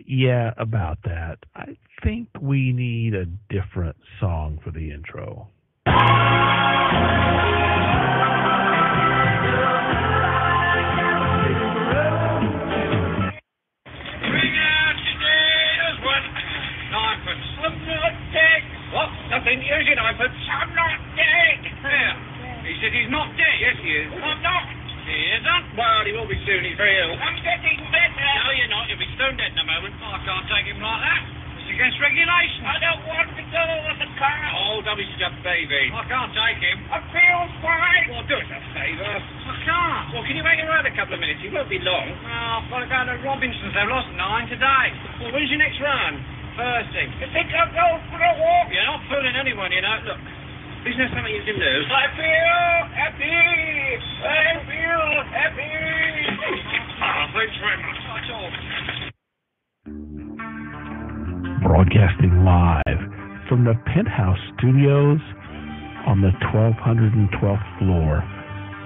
Yeah, about that. I think we need a different song for the intro. What? Nothing. Use it, I'm not dead. Yeah. He said he's not dead. Yes, he is. I'm not. He isn't? Well, he will be soon. He's very ill. I'm getting better. No, you're not. You'll be stone dead in a moment. Oh, I can't take him like that. It's against regulation. I don't want to go with the car. Oh, don't be such a baby. I can't take him. I feel fine. Well, do us a favour. I can't. Well, can you wait around a couple of minutes? He won't be long. Oh, I've got to go to Robinson's. They've lost 9 today. Well, when's your next run? Thursday. You think I'll go for a walk? You're not fooling anyone, you know. Look, isn't there something you can do? I feel happy. I feel happy. Thanks very much. That's all. Broadcasting live from the Penthouse Studios on the 1212th floor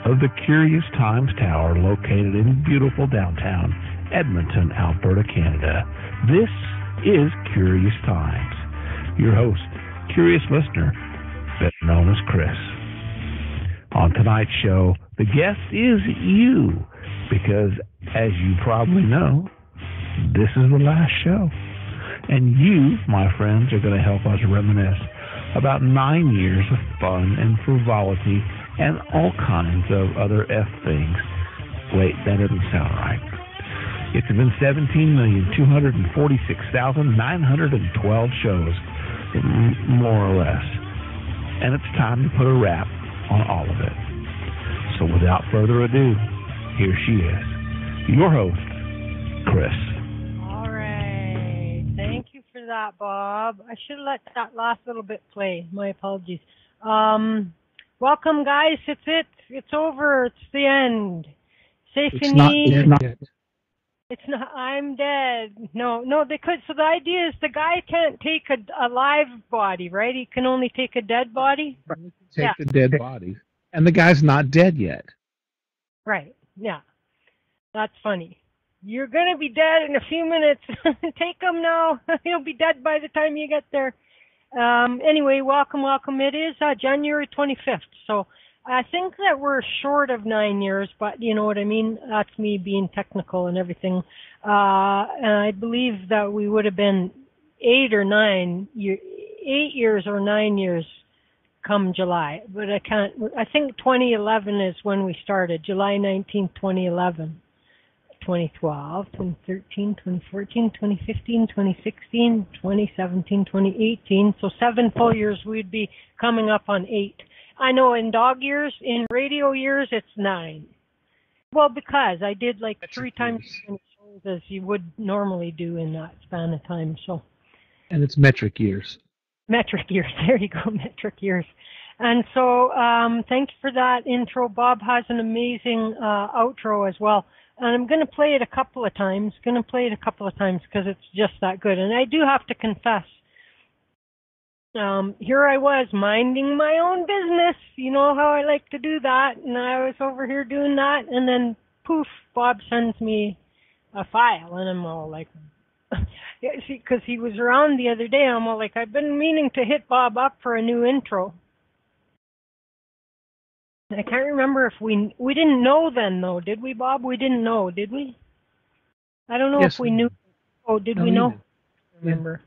of the Curious Times Tower located in beautiful downtown Edmonton, Alberta, Canada. This is Curious Times. Your host, curious listener, better known as Chris. On tonight's show, the guest is you, because as you probably know, this is the last show. And you, my friends, are going to help us reminisce about 9 years of fun and frivolity and all kinds of other F things. Wait, that doesn't sound right. It's been 17,246,912 shows, more or less. And it's time to put a wrap on all of it. So without further ado, here she is, your host, Chris. All right. Thank you for that, Bob. I should have let that last little bit play. My apologies. Welcome, guys. It's it. It's over. It's the end. Safe It's in not need. dead. It's not. I'm dead. No, they could. So the idea is the guy can't take a live body, right? He can only take a dead body. Take the dead body. And the guy's not dead yet. Right. Yeah. That's funny. You're going to be dead in a few minutes. Take him now. He'll be dead by the time you get there. Anyway, welcome. It is January 25th. So I think that we're short of 9 years, but you know what I mean? That's me being technical and everything. And I believe that we would have been 8 years or 9 years come July. But I think 2011 is when we started, July 19th, 2011. 2012, 2013, 2014, 2015, 2016, 2017, 2018. So 7 full years, we'd be coming up on 8. I know in dog years, in radio years, it's 9. Well, because I did like 3 times as many shows as you would normally do in that span of time. So. And it's metric years. Metric years. There you go, metric years. And so thank you for that intro. Bob has an amazing outro as well. And I'm going to play it a couple of times. Because it's just that good. And I do have to confess, here I was minding my own business. You know how I like to do that. And I was over here doing that. And then, poof, Bob sends me a file. And I'm all like, because he was around the other day. I'm all like, I've been meaning to hit Bob up for a new intro. I can't remember if we didn't know then, though, did we, Bob? We didn't know, did we? I don't know if we knew. Oh, did we know? I remember.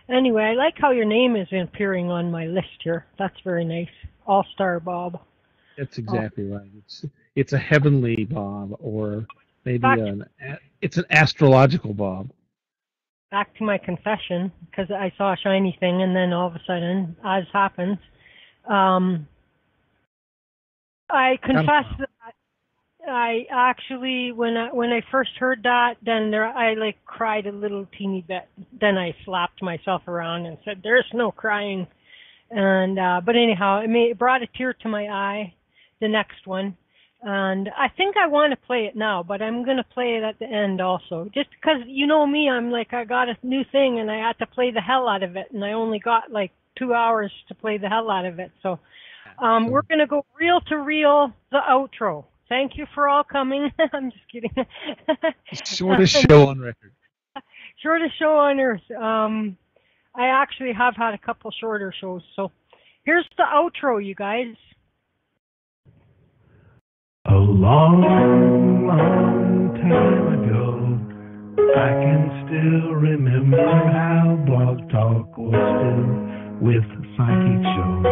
Anyway, I like how your name is appearing on my list here. That's very nice. All-Star Bob. That's exactly right. It's a heavenly Bob, or maybe it's an astrological Bob. Back to my confession, because I saw a shiny thing, and then all of a sudden, as happens, I confess that I actually, when I first heard that, then I like cried a little teeny bit. Then I slapped myself around and said, "There's no crying." And but anyhow, it brought a tear to my eye. The next one, and I think I want to play it now, but I'm going to play it at the end also, just because you know me, I'm like I got a new thing and I had to play the hell out of it, and I only got like 2 hours to play the hell out of it, so. We're going to go reel to reel, the outro. Thank you for all coming. I'm just kidding. Shortest show on record. Shortest show on earth. I actually have had a couple shorter shows. So here's the outro, you guys. A long, long time ago, I can still remember how Blog Talk was filled with psychic shows.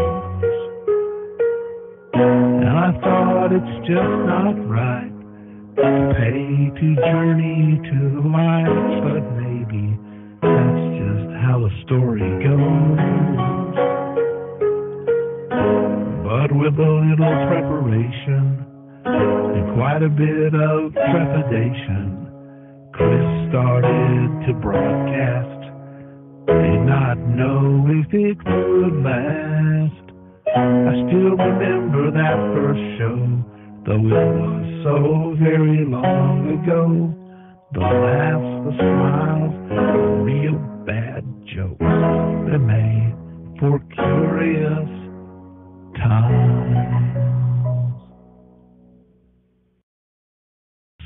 And I thought it's just not right to pay to journey to the light, but maybe that's just how the story goes. But with a little preparation and quite a bit of trepidation, Chris started to broadcast. Did not know if it would last. I still remember that first show, though it was so very long ago. The laughs, the smiles, the real bad jokes they made for curious times.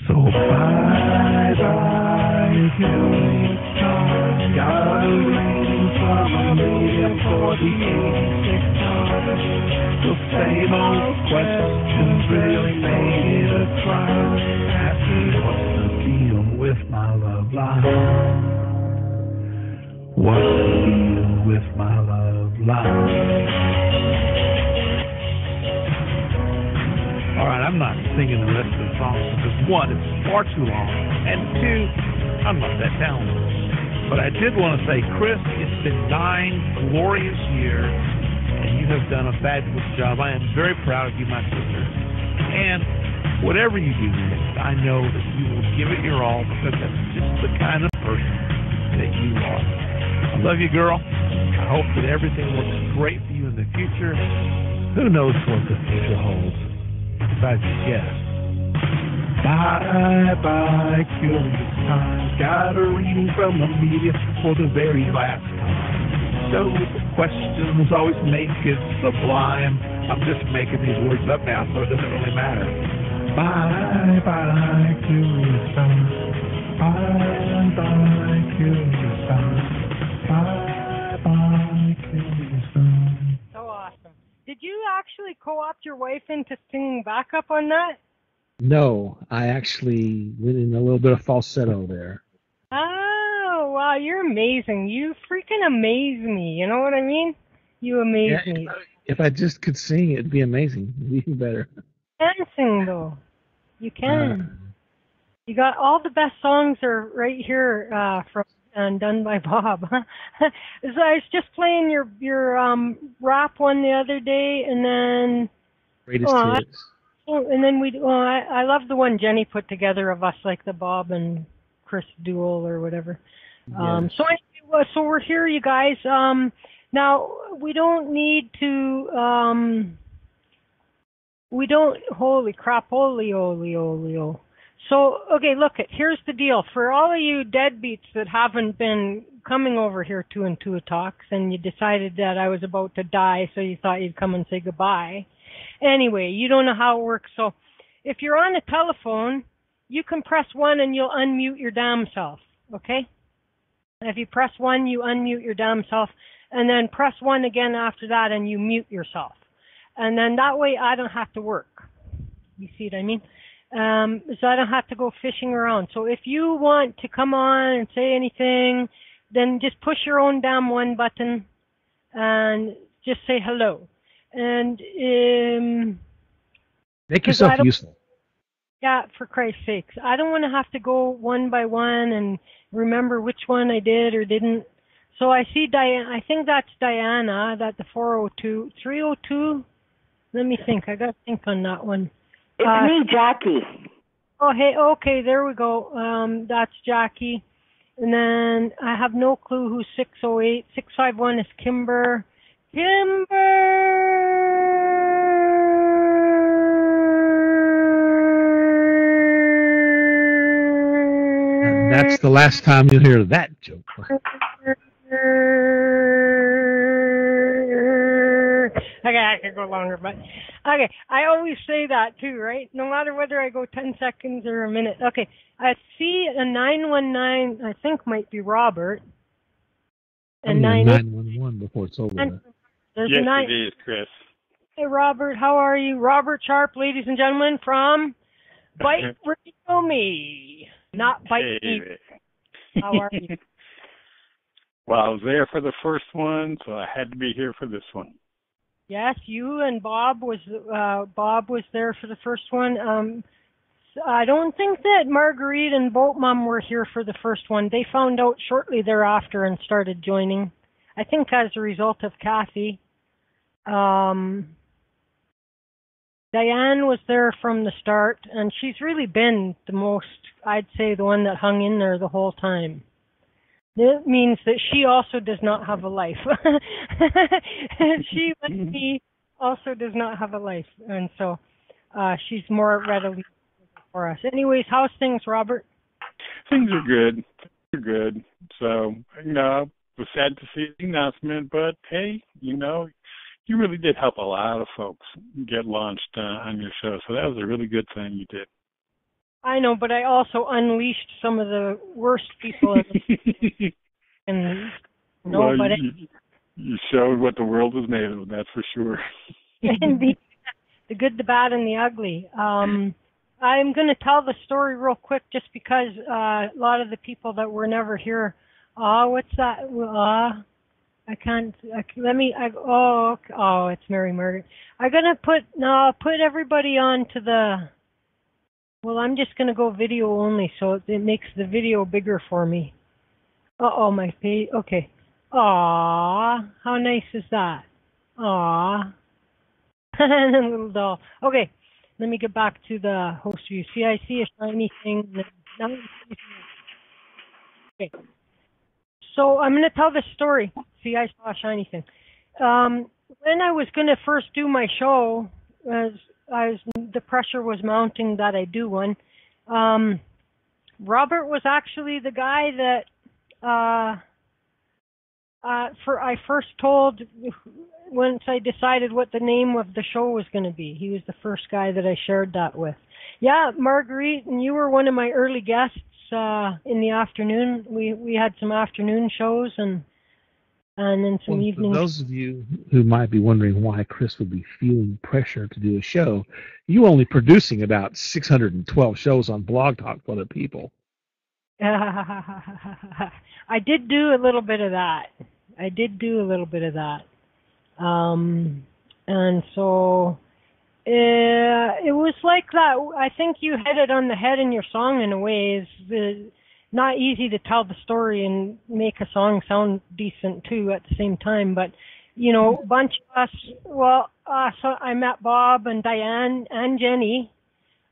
So bye-bye, curious times. Got a reading from Amelia for the 86th time. The same old questions really made it a crime. Asking what's the deal with my love life? What's the deal with my love life? Alright, I'm not singing the rest of the song because one, it's far too long, and two, I'm not that talented. But I did want to say, Chris, it's been 9 glorious years, and you have done a fabulous job. I am very proud of you, my sister. And whatever you do next, I know that you will give it your all because that's just the kind of person that you are. I love you, girl. I hope that everything works great for you in the future. Who knows what the future holds? Besides your guess. Bye-bye, curious times. Got a reading from the media for the very last time. So questions always make it sublime. I'm just making these words up now, so it doesn't really matter. Bye-bye, curious times. Bye-bye, curious times. Bye-bye, curious times. So awesome. Did you actually co-opt your wife into singing backup on that? No, I actually went in a little bit of falsetto there. Oh, wow, you're amazing. You freaking amaze me. You know what I mean? You amaze me. If I just could sing, it'd be amazing. It'd be even better. You can sing, though. You can. You got all the best songs are right here from and done by Bob. So I was just playing your rap one the other day, and then Greatest hits. And then I love the one Jenny put together of us, like the Bob and Chris duel or whatever. Yes. So we're here, you guys. Now we don't need to. We don't. Holy crap! Holy. So okay, look. Here's the deal. For all of you deadbeats that haven't been coming over here to IntuiTalks, and you decided that I was about to die, so you thought you'd come and say goodbye. Anyway, you don't know how it works, so if you're on a telephone, you can press 1 and you'll unmute your damn self, okay? If you press 1, you unmute your damn self, and then press 1 again after that and you mute yourself. And then that way I don't have to work. You see what I mean? So I don't have to go fishing around. So if you want to come on and say anything, then just push your own damn 1 button and just say hello. And make yourself useful. Yeah, for Christ's sakes. I don't want to have to go one by one and remember which one I did or didn't. So I see Diana. I think that's Diana, that the 402. 302? Let me think. I got to think on that one. It's me, Jackie. Oh, hey, okay, there we go. That's Jackie. And then I have no clue who's 608. 651 is Kimber. And that's the last time you'll hear that joke. Okay, I could go longer, but okay. I always say that too, right? No matter whether I go 10 seconds or a minute. Okay, I see a 919. I think might be Robert. And 911 before it's over. There's yes, a 9. it is, Chris. Hey, Robert, how are you? Robert Sharp, ladies and gentlemen, from Bite Radio Me, not Bite Me. How are you? Well, I was there for the first one, so I had to be here for this one. Yes, you and Bob was there for the first one. I don't think that Marguerite and Boat Mom were here for the first one. They found out shortly thereafter and started joining. I think as a result of Kathy. Diane was there from the start, and she's really been the most, I'd say, the one that hung in there the whole time. That means that she also does not have a life. She, like me, also does not have a life, and so she's more readily for us. Anyways, how's things, Robert? Things are good. They're good. So, I was sad to see the announcement, but hey, you really did help a lot of folks get launched on your show. So that was a really good thing you did. I know, but I also unleashed some of the worst people and you showed what the world was made of, that's for sure. Indeed. The good, the bad, and the ugly. I'm going to tell the story real quick just because a lot of the people that were never here, what's that? I can't, it's Mary Margaret. I'm going to put everybody on to I'm just going to go video only, so it makes the video bigger for me. My page, okay. Aw, how nice is that? Aw. Little doll. Okay, let me get back to the host view. See, I see a shiny thing. Okay. So I'm going to tell the story. See, I saw a shiny thing. When I was going to first do my show, the pressure was mounting that I do one. Robert was actually the guy that I first told once I decided what the name of the show was going to be. He was the first guy that I shared that with. Yeah, Marguerite, and you were one of my early guests in the afternoon. We had some afternoon shows and then some evenings. For those of you who might be wondering why Chris would be feeling pressure to do a show, you only producing about 612 shows on Blog Talk for other people. I did do a little bit of that. And so it was like that. I think you hit it on the head in your song in a way. It's not easy to tell the story and make a song sound decent too at the same time. But, a bunch of us, so I met Bob and Diane and Jenny,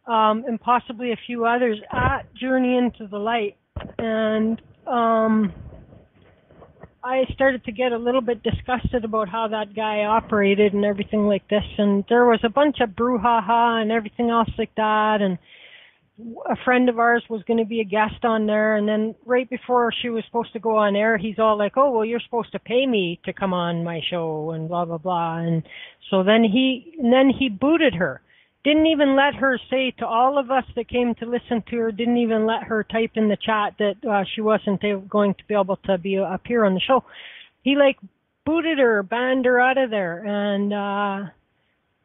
and possibly a few others at Journey into the Light. And I started to get a little bit disgusted about how that guy operated and everything like this. And there was a bunch of brouhaha and everything else like that. And a friend of ours was going to be a guest on there. And then right before she was supposed to go on air, he's all like, oh, well, you're supposed to pay me to come on my show and blah, blah, blah. And so then he booted her. Didn't even let her say to all of us that came to listen to her, didn't even let her type in the chat that she wasn't going to be able to appear on the show. He booted her, banned her out of there,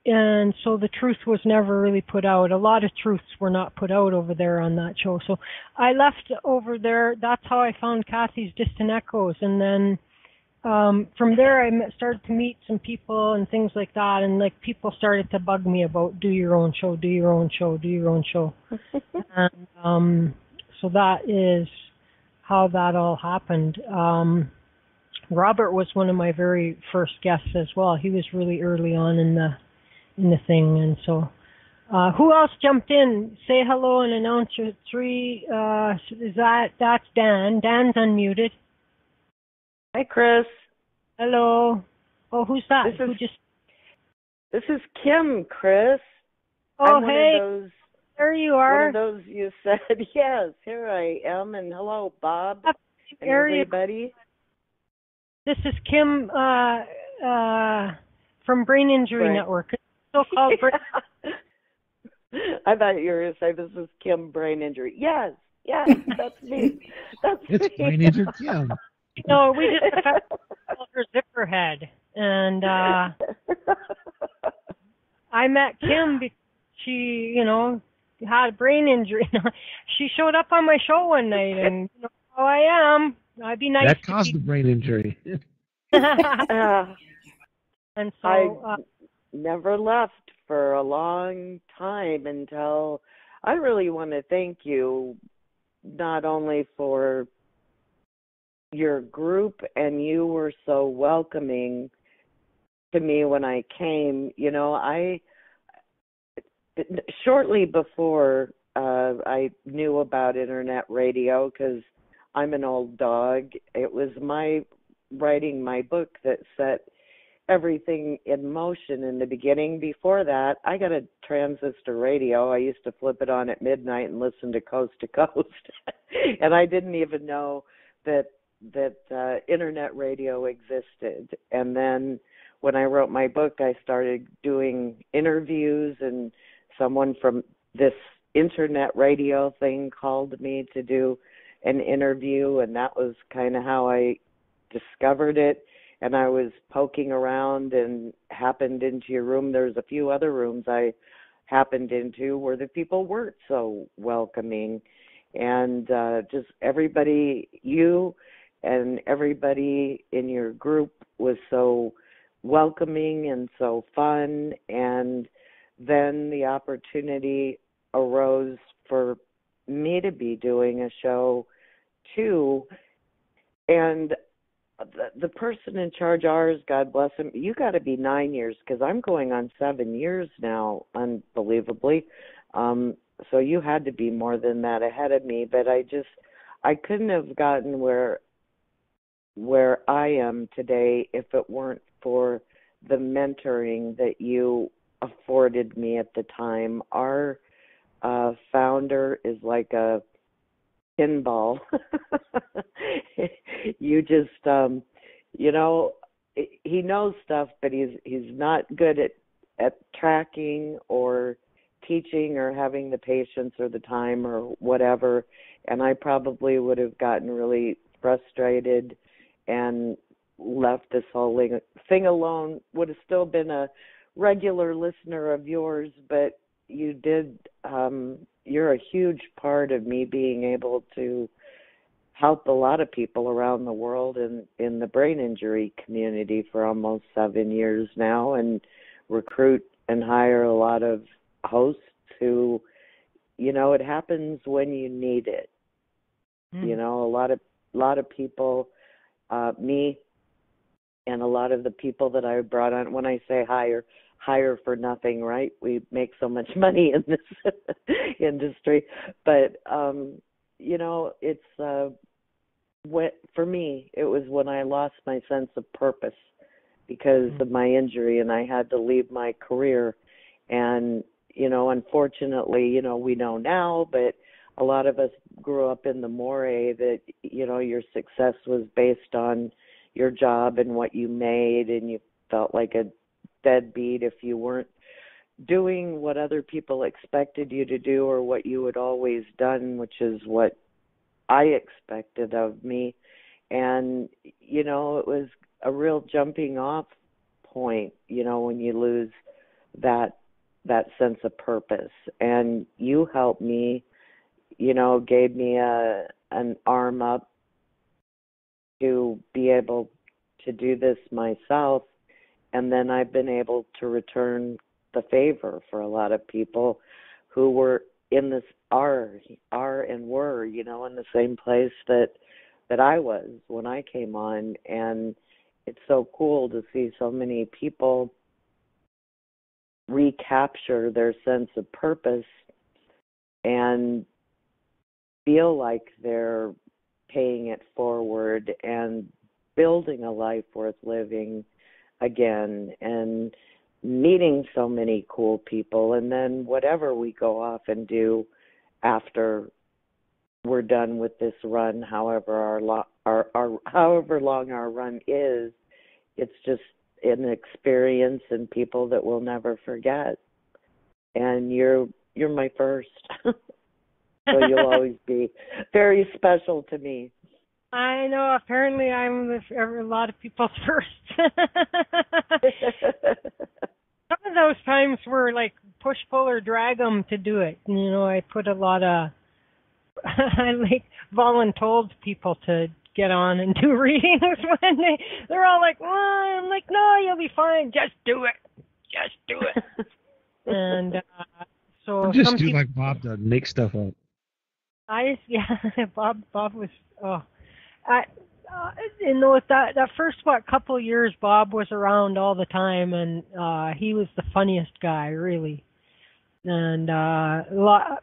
and so the truth was never really put out. A lot of truths were not put out over there on that show. So I left over there. That's how I found Kathy's Distant Echoes, and then from there I started to meet some people and things like that, and people started to bug me about do your own show. And so that is how that all happened. Robert was one of my very first guests as well. He was really early on in the thing, and so who else jumped in? Say hello and announce your three. That's Dan. Dan's unmuted. Hi, Chris. Hello. Oh, who's that? This is Kim, Chris. Oh, I'm hey. one of those, there you are. One of those you said. Yes, here I am. And hello, Bob and everybody. This is Kim from Brain Injury Right. Network. It's still called Brain. I thought you were going to say this is Kim Brain Injury. Yes, that's me. That's It's me. Brain Injured Kim. No, we just called her Zipperhead, and I met Kim because she, had a brain injury. She showed up on my show one night, and you know how I am. I'd be nice That to caused the brain injury. And so I never left for a long time until I really want to thank you not only for your group, and you were so welcoming to me when I came. I shortly before I knew about internet radio, because I'm an old dog, it was my writing my book that set everything in motion in the beginning. Before that, I got a transistor radio. I used to flip it on at midnight and listen to Coast, and I didn't even know that internet radio existed. And then when I wrote my book, I started doing interviews, and someone from this internet radio thing called me to do an interview, and that was kind of how I discovered it. And I was poking around and happened into your room. There's a few other rooms I happened into where the people weren't so welcoming. And just everybody, you and everybody in your group was so welcoming and so fun. And then the opportunity arose for me to be doing a show too. And the person in charge, ours, God bless him, you got to be 9 years, because I'm going on 7 years now, unbelievably. So you had to be more than that ahead of me. But I couldn't have gotten where I am today if it weren't for the mentoring that you afforded me at the time. Our founder is like a pinball. You just, he knows stuff, but he's not good at tracking or teaching or having the patience or the time or whatever. And I probably would have gotten really frustrated and left this whole thing alone. Would have still been a regular listener of yours, but you did, you're a huge part of me being able to help a lot of people around the world in the brain injury community for almost 7 years now, and recruit and hire a lot of hosts who, it happens when you need it. A lot of people, me and a lot of the people that I brought on, when I say hire for nothing, right? We make so much money in this industry. But, it's for me, it was when I lost my sense of purpose because of my injury, and I had to leave my career. And, unfortunately, we know now, but a lot of us grew up in the moray that, your success was based on your job and what you made, and you felt like a deadbeat if you weren't doing what other people expected you to do or what you had always done, which is what I expected of me. And, it was a real jumping off point, when you lose that sense of purpose. And you helped me, gave me an arm up to be able to do this myself. And then I've been able to return the favor for a lot of people who were in this are and were, in the same place that I was when I came on. And it's so cool to see so many people recapture their sense of purpose and feel like they're paying it forward and building a life worth living again, and meeting so many cool people. And then whatever we go off and do after we're done with this run, however long our run is, it's just an experience and people that we'll never forget. And you're my first. So you'll always be very special to me. I know. Apparently, I'm a lot of people's first. Some of those times were like push, pull, or drag them to do it. You know, I put a lot of, I like voluntold people to get on and do readings when they're all like, well, I'm like, no, you'll be fine. Just do it. Just do it. And so or just some do people, like Bob does, make stuff up. Bob was, you know, that first couple of years, Bob was around all the time, and he was the funniest guy, really. And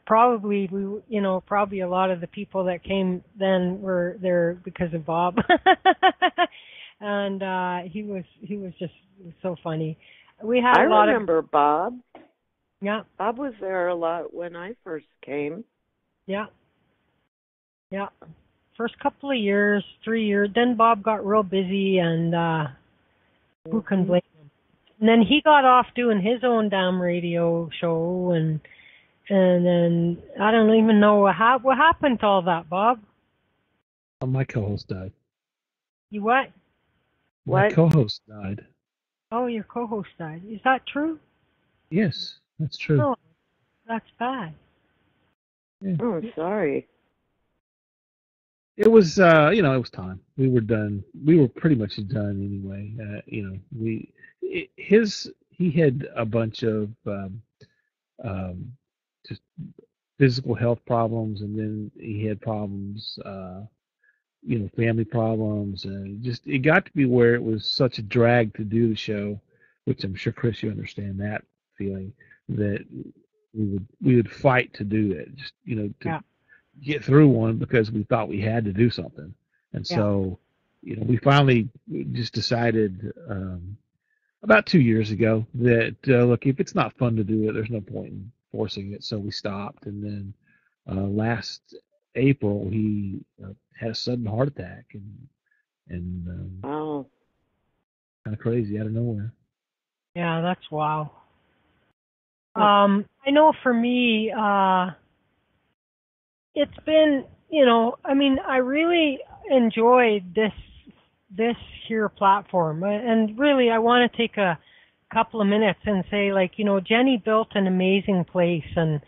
probably a lot of the people that came then were there because of Bob. And he was just so funny. We had a lot remember Bob. Yeah. Bob was there a lot when I first came. Yeah. Yeah. First couple of years, 3 years, then Bob got real busy, and who can blame him? And then he got off doing his own damn radio show, and then I don't even know what happened to all that, Bob. My co-host died. You what? My co-host died. Oh, your co-host died. Is that true? Yes, that's true. Oh, that's bad. Yeah. Oh, sorry. It was, it was time. We were done. We were pretty much done anyway. He had a bunch of just physical health problems, and then he had problems, family problems, and just it got to be where it was such a drag to do the show, which I'm sure Chris, you understand that feeling, that we would fight to do it, just get through one because we thought we had to do something. And so, we finally just decided about 2 years ago that, look, if it's not fun to do it, there's no point in forcing it. So we stopped. And then last April, he had a sudden heart attack. And wow. Kind of crazy out of nowhere. Yeah, that's wow. I know for me, it's been, I really enjoyed this here platform, and really I want to take a couple of minutes and say, Jenny built an amazing place, and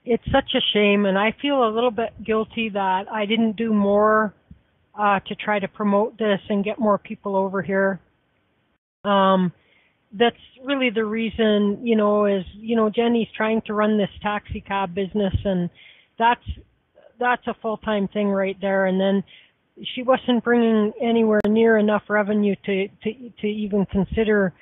it's such a shame, and I feel a little bit guilty that I didn't do more to try to promote this and get more people over here. That's really the reason, Jenny's trying to run this taxi cab business, and that's a full-time thing right there. And then she wasn't bringing anywhere near enough revenue to even consider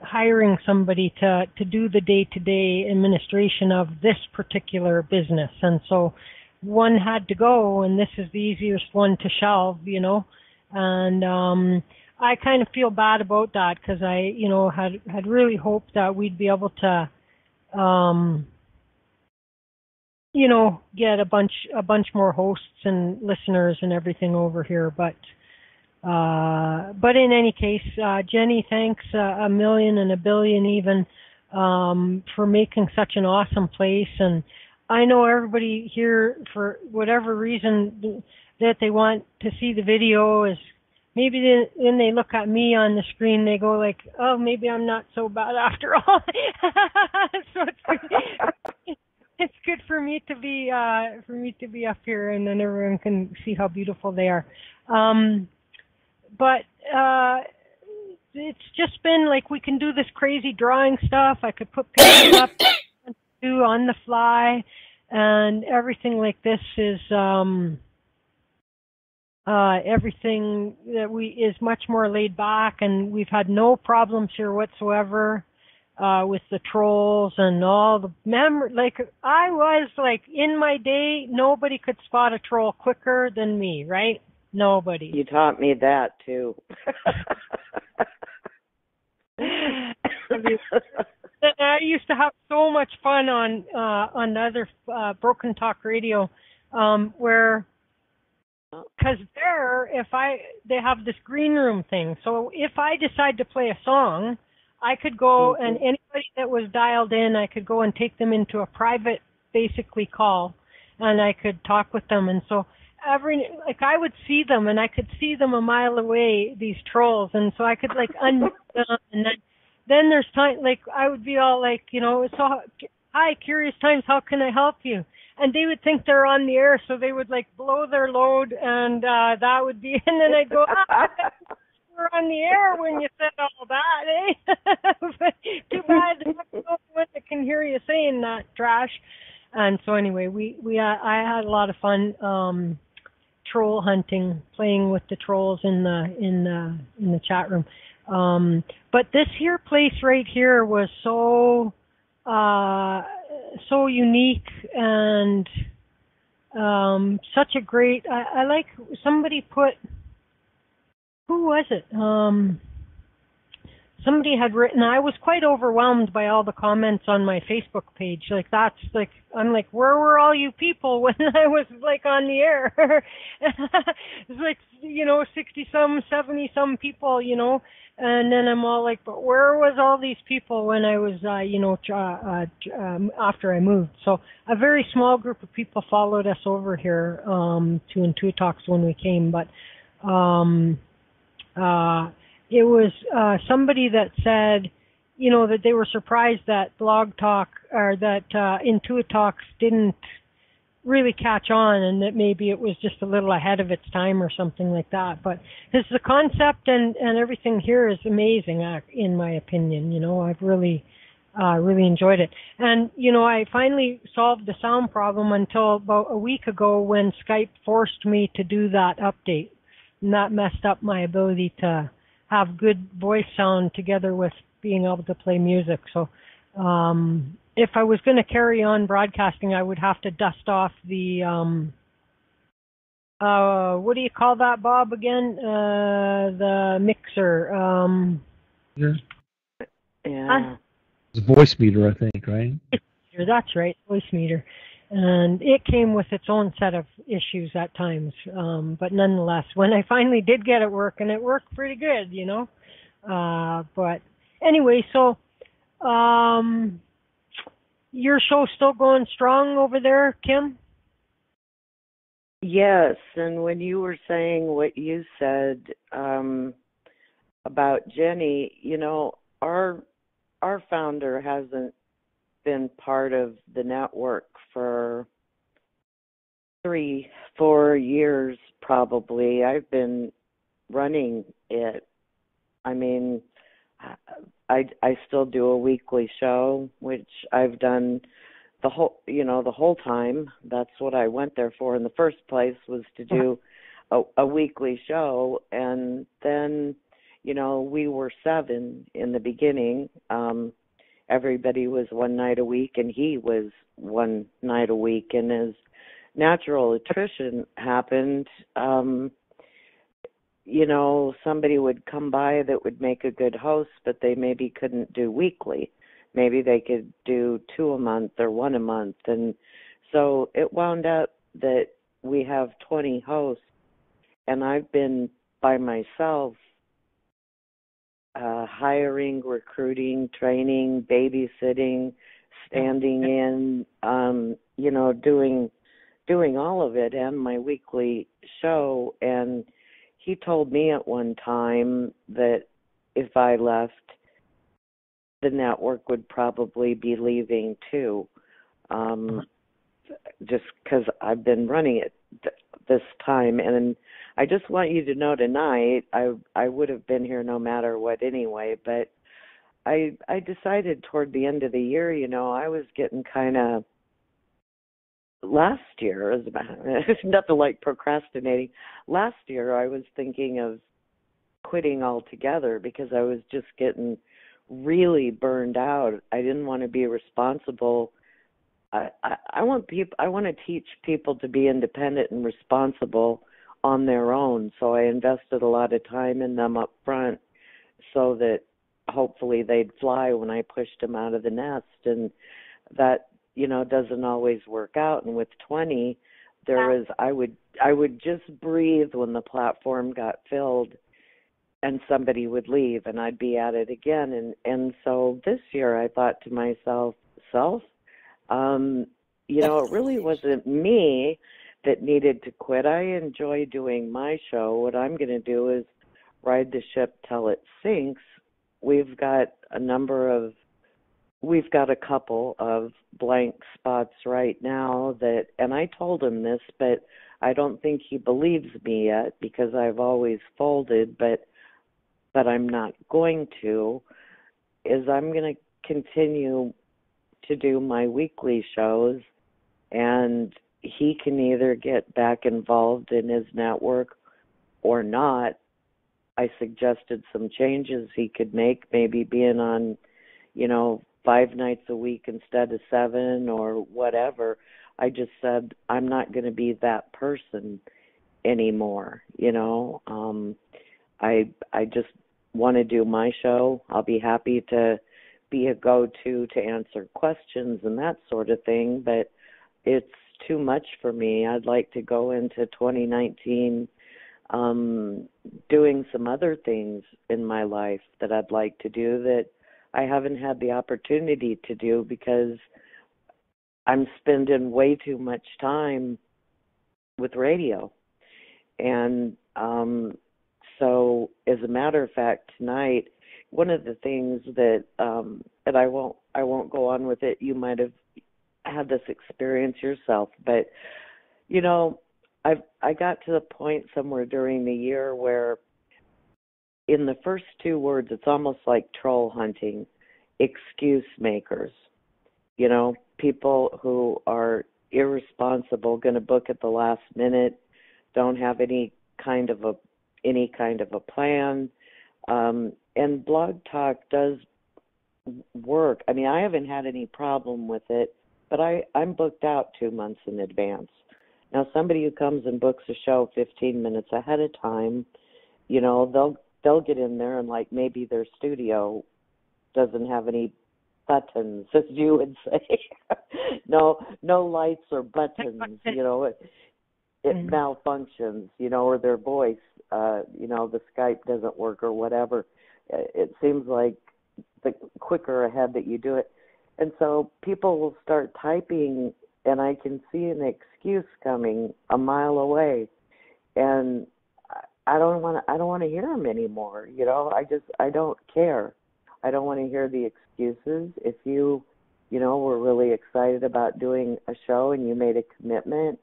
hiring somebody to do the day-to-day administration of this particular business. And so one had to go, and this is the easiest one to shelve, and I kind of feel bad about that because I, had really hoped that we'd be able to, get a bunch more hosts and listeners and everything over here. But in any case, Jenny, thanks a million and a billion even for making such an awesome place. And I know everybody here, for whatever reason that they want to see the video, is maybe then they look at me on the screen, they go like, oh, maybe I'm not so bad after all. So it's good for me to be up here, and then everyone can see how beautiful they are. But it's just been like, we can do this crazy drawing stuff. I could put pictures up on the fly, and everything like this is everything that is much more laid back, and we've had no problems here whatsoever with the trolls and all the I was like, in my day, nobody could spot a troll quicker than me, right? Nobody. You taught me that too. I used to have so much fun on other Broken Talk Radio, where, because there, if they have this green room thing. So if I decide to play a song, I could go and anybody that was dialed in, I could go and take them into a private, basically call, and I could talk with them. And so I would see them, and I could see them a mile away, these trolls, and so I could like unmute them, and then there's time, like I would be all like, so hi, Curious Times, how can I help you? And they would think they're on the air, so they would like blow their load, and that would be, and then I'd go, we're on the air when you said all that, eh? But too bad there's no one that can hear you saying that trash. And so anyway, I had a lot of fun troll hunting, playing with the trolls in the chat room. But this here place right here was so unique and such a great. I like somebody put. Who was it? Somebody had written, I was quite overwhelmed by all the comments on my Facebook page. I'm like, where were all you people when I was like on the air? It's like, 60 some, 70 some people, and then I'm all like, but where was all these people when I was, after I moved? So a very small group of people followed us over here, to IntuiTalks when we came, but, it was somebody that said, that they were surprised that Blog Talk or that IntuiTalks didn't really catch on, and that maybe it was just a little ahead of its time or something like that. But the concept and everything here is amazing, in my opinion. I've really enjoyed it. And, I finally solved the sound problem until about a week ago when Skype forced me to do that update. And that messed up my ability to have good voice sound together with being able to play music. So if I was going to carry on broadcasting, I would have to dust off the, what do you call that, Bob, again? The mixer. Yeah. It's a voice meter, I think, right? That's right, voice meter. And it came with its own set of issues at times. But nonetheless, when I finally did get it working, it worked pretty good, But anyway, so your show's still going strong over there, Kim? Yes, and when you were saying what you said about Jenny, our founder hasn't been part of the network for 3-4 years probably. I've been running it. I mean, I still do a weekly show, which I've done the whole time. That's what I went there for in the first place, was to do a weekly show. And then, we were 7 in the beginning. Everybody was one night a week, and he was one night a week. And as natural attrition happened, somebody would come by that would make a good host, but they maybe couldn't do weekly. Maybe they could do 2 a month or 1 a month. And so it wound up that we have 20 hosts, and I've been by myself hiring, recruiting, training, babysitting, standing in, doing all of it, and my weekly show. And he told me at one time that if I left, the network would probably be leaving too, just because I've been running it this time. And I just want you to know tonight, I would have been here no matter what anyway, but I decided toward the end of the year, I was getting kind of, last year, it's nothing like procrastinating. Last year I was thinking of quitting altogether because I was just getting really burned out. I didn't want to be responsible. I want to teach people to be independent and responsible on their own. So I invested a lot of time in them up front so that hopefully they'd fly when I pushed them out of the nest. And that, doesn't always work out. And with 20, I I would just breathe when the platform got filled and somebody would leave and I'd be at it again. And so this year I thought to myself, it really wasn't me that needed to quit. I enjoy doing my show. What I'm going to do is ride the ship till it sinks. We've got a couple of blank spots right now and I told him this, but I don't think he believes me yet because I've always folded, but I'm not going to, is I'm going to continue to do my weekly shows, and he can either get back involved in his network or not. I suggested some changes he could make, maybe being on, 5 nights a week instead of 7 or whatever. I just said, I'm not going to be that person anymore. I just want to do my show. I'll be happy to be a go-to to answer questions and that sort of thing, but it's too much for me. I'd like to go into 2019 doing some other things in my life that I'd like to do that I haven't had the opportunity to do because I'm spending way too much time with radio. And so, as a matter of fact, tonight, one of the things that and I won't go on with it. You might have had this experience yourself, but I got to the point somewhere during the year where, in the first 2 words, it's almost like troll hunting, excuse makers. People who are irresponsible, going to book at the last minute, don't have any kind of a plan. And Blog Talk does work. I mean, I haven't had any problem with it, but I'm booked out 2 months in advance. Now, somebody who comes and books a show 15 minutes ahead of time, they'll get in there and maybe their studio doesn't have any buttons, as you would say. no lights or buttons. It malfunctions. Or their voice. The Skype doesn't work or whatever. It seems like the quicker ahead that you do it, and so people will start typing, and I can see an excuse coming a mile away, and I don't want to hear them anymore. I don't care. I don't want to hear the excuses. If you were really excited about doing a show and you made a commitment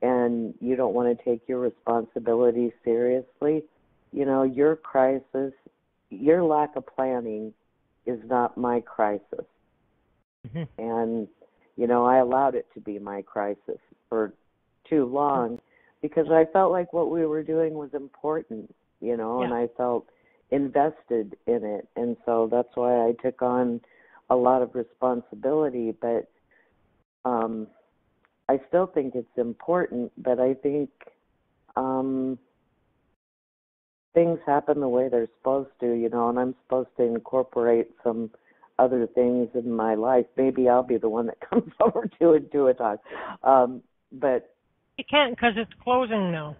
and you don't want to take your responsibility seriously, your crisis, your lack of planning is not my crisis. Mm-hmm. And, I allowed it to be my crisis for too long because I felt like what we were doing was important, and I felt invested in it. And so that's why I took on a lot of responsibility. But I still think it's important, but I think things happen the way they're supposed to, and I'm supposed to incorporate some other things in my life. Maybe I'll be the one that comes over to IntuiTalks. But you can't because it's closing now.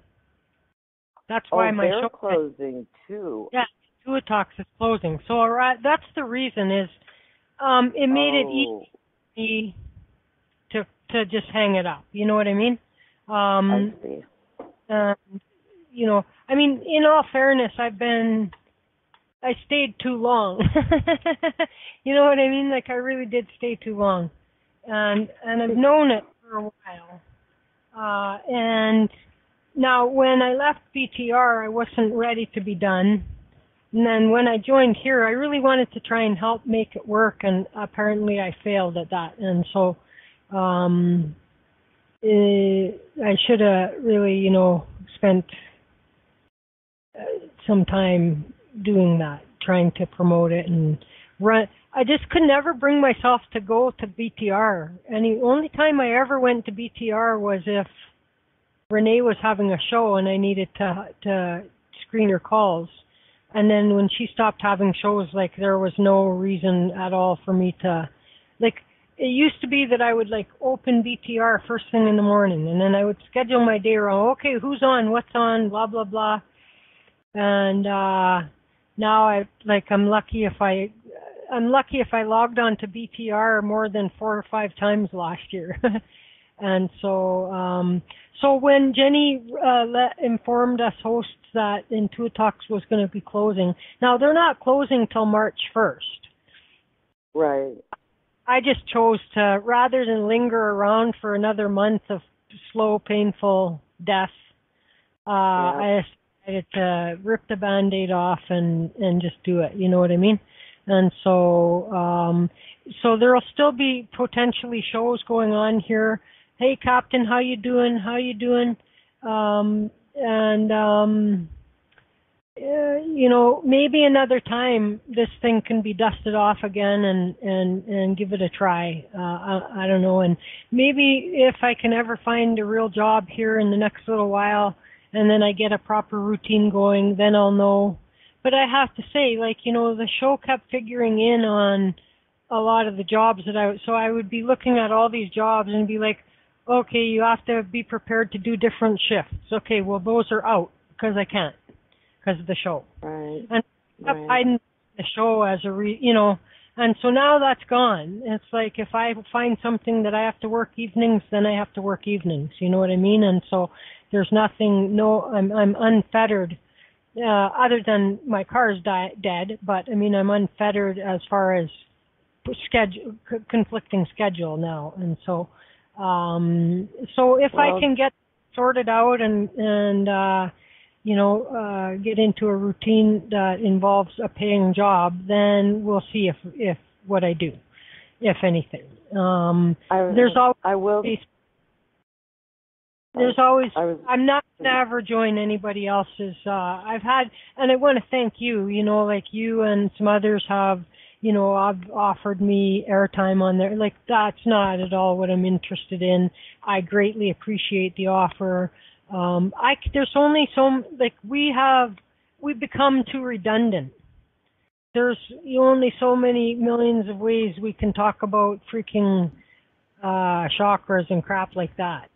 That's why my they're show closing too. Yeah, IntuiTalks is closing. So that's the reason is it made it easy to just hang it up. You know what I mean? I see. In all fairness, I stayed too long. You know what I mean? I really did stay too long. And I've known it for a while. And now when I left BTR, I wasn't ready to be done. And then when I joined here, I really wanted to try and help make it work, and apparently I failed at that. And so I should have really, spent some time doing that, trying to promote it and run. I just could never bring myself to go to BTR. And the only time I ever went to BTR was if Renee was having a show and I needed to screen her calls. And then when she stopped having shows, there was no reason at all for me to, it used to be that I would like open BTR first thing in the morning, and then I would schedule my day around, okay, who's on, what's on, blah, blah, blah. And now I'm lucky if I logged on to BTR more than 4 or 5 times last year. And so when Jenny informed us hosts that IntuiTalks was going to be closing, now they're not closing till March 1st. Right. I just chose to, rather than linger around for another month of slow, painful death, I decided to rip the Band-Aid off and just do it. You know what I mean? And so there'll still be potentially shows going on here. Hey, Captain, how you doing? How you doing? Maybe another time this thing can be dusted off again and give it a try. I don't know. And maybe if I can ever find a real job here in the next little while and then I get a proper routine going, then I'll know. But I have to say, the show kept figuring in on a lot of the jobs so I would be looking at all these jobs and be like, okay, you have to be prepared to do different shifts. Okay, well, those are out because I can't. Because of the show. Right. And I kept hiding the show as and so now that's gone. It's like if I find something that I have to work evenings, then I have to work evenings. You know what I mean? And so there's nothing, I'm unfettered, other than my car's dead, but I mean, I'm unfettered as far as conflicting schedule now. And so, if I can get sorted out and get into a routine that involves a paying job, then we'll see if what I do, if anything. I'm not going to ever join anybody else's. And I want to thank you, like you and some others have, I've offered me airtime on there. Like, that's not at all what I'm interested in. I greatly appreciate the offer. There's only we've become too redundant. There's only so many millions of ways we can talk about freaking chakras and crap like that,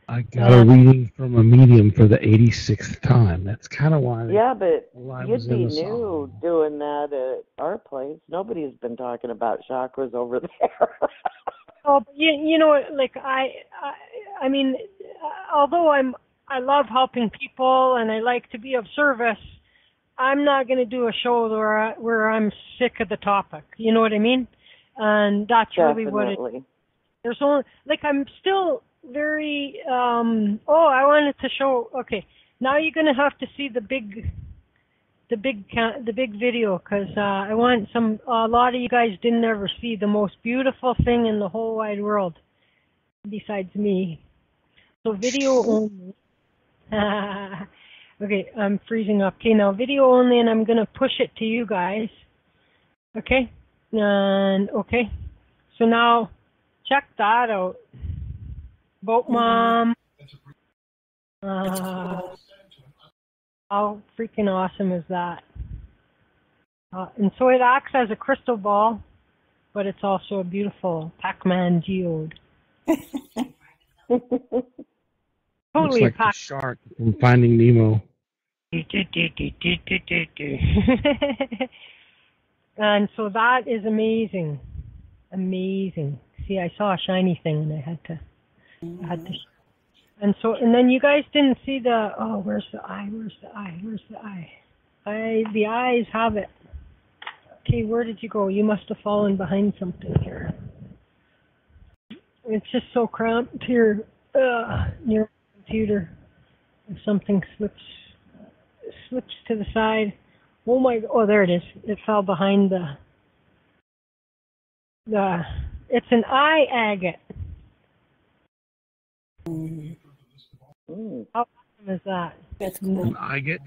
I got a reading from a medium for the 86th time. That's kind of why. Yeah, but you'd be new doing that at our place. Nobody's been talking about chakras over there. Oh, but I mean, although I love helping people and I like to be of service, I'm not going to do a show where I'm sick of the topic. You know what I mean? And that's really what it is. There's only, I'm still very, I wanted to show, okay, now you're going to have to see the big video, because I want a lot of you guys didn't ever see the most beautiful thing in the whole wide world besides me. So video only. Okay, I'm freezing up. Okay, now video only, and I'm going to push it to you guys. Okay? And, okay. So now, check that out. Boat Mom. How freaking awesome is that? And so it acts as a crystal ball, but it's also a beautiful Pac-Man geode. Looks like the shark from Finding Nemo. And so that is amazing. Amazing. See, I saw a shiny thing and I had to and then you guys didn't see where's the eye? The eyes have it. Okay, where did you go? You must have fallen behind something here. It's just so cramped here near my computer. If something slips to the side. Oh, there it is. It fell behind it's an eye agate. How awesome is that? That's cool. An agate?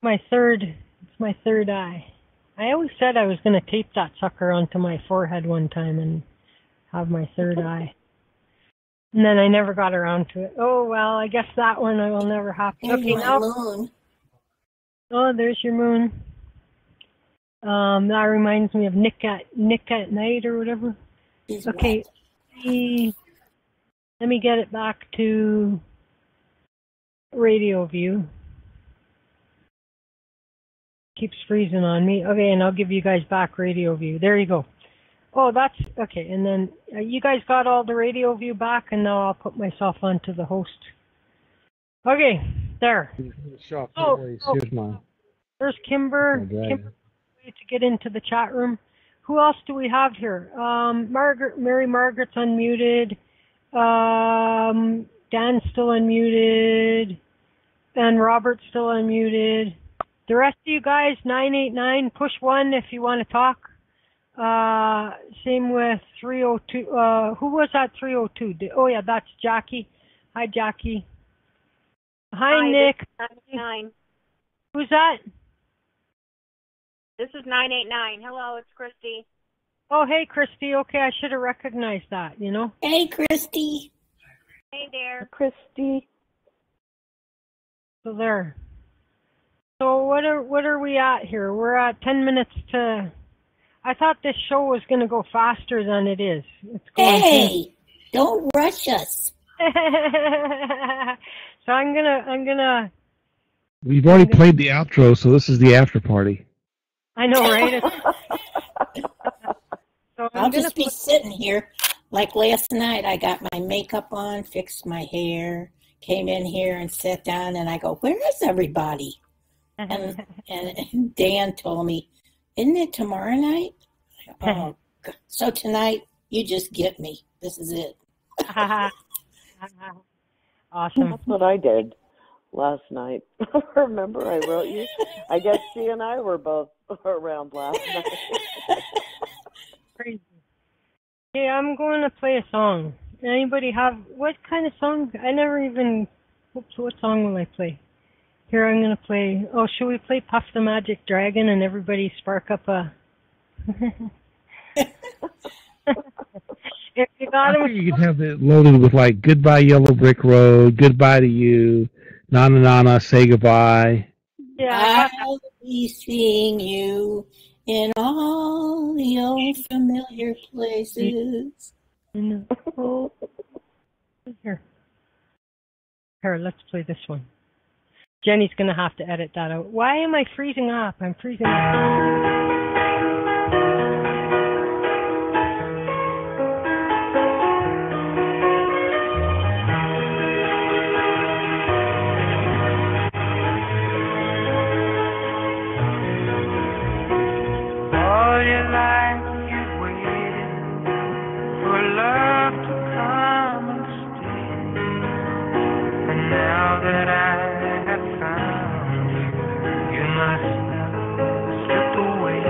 It's my third eye. I always said I was going to tape that sucker onto my forehead one time and have my third eye. And then I never got around to it. Oh, well, I guess that one I will never happen. Okay, now. Moon. Oh, there's your moon. That reminds me of Nick at Night or whatever. Okay, let me get it back to radio view. Keeps freezing on me. Okay, and I'll give you guys back radio view. There you go. Oh, that's okay. And then you guys got all the radio view back, and now I'll put myself onto the host. Okay, there. Here's mine. There's Kimber. Kimber to get into the chat room. Who else do we have here? Mary Margaret's unmuted. Dan's still unmuted. And Robert's still unmuted. The rest of you guys, 989, push 1 if you want to talk. Same with 302. Who was that 302? Oh, yeah, that's Jackie. Hi, Jackie. Hi, Nick. 989. Who's that? This is 989. Hello, it's Christy. Oh, hey, Christy. Okay, I should have recognized that, you know? Hey, Christy. Hey there. Christy. So there. So what are we at here? We're at 10 minutes to... I thought this show was going to go faster than it is. It's going don't rush us. So I'm gonna. We've already played the outro, so this is the after party. I know, right? So I'll just be sitting here. Like last night, I got my makeup on, fixed my hair, came in here and sat down, and I go, "Where is everybody?" And Dan told me, "Isn't it tomorrow night?" Oh, so tonight you just get me. This is it. Awesome. That's what I did last night. Remember, I wrote you. I guess she and I were both around last night. Crazy. Hey, I'm going to play a song. Anybody have what kind of song? I never even. Oops, what song will I play? Here, I'm going to play. Oh, should we play Puff the Magic Dragon and everybody spark up a. If you got I think you could have it loaded with like "Goodbye Yellow Brick Road," "Goodbye to You," "Nana Nana," "Say Goodbye." Yeah, I'll be seeing you in all the old familiar places. Here, let's play this one. Jenny's going to have to edit that out. Why am I freezing up? I'm freezing up. All your life you've waited for love to come and stay. And now that I have found you, you must never slip away.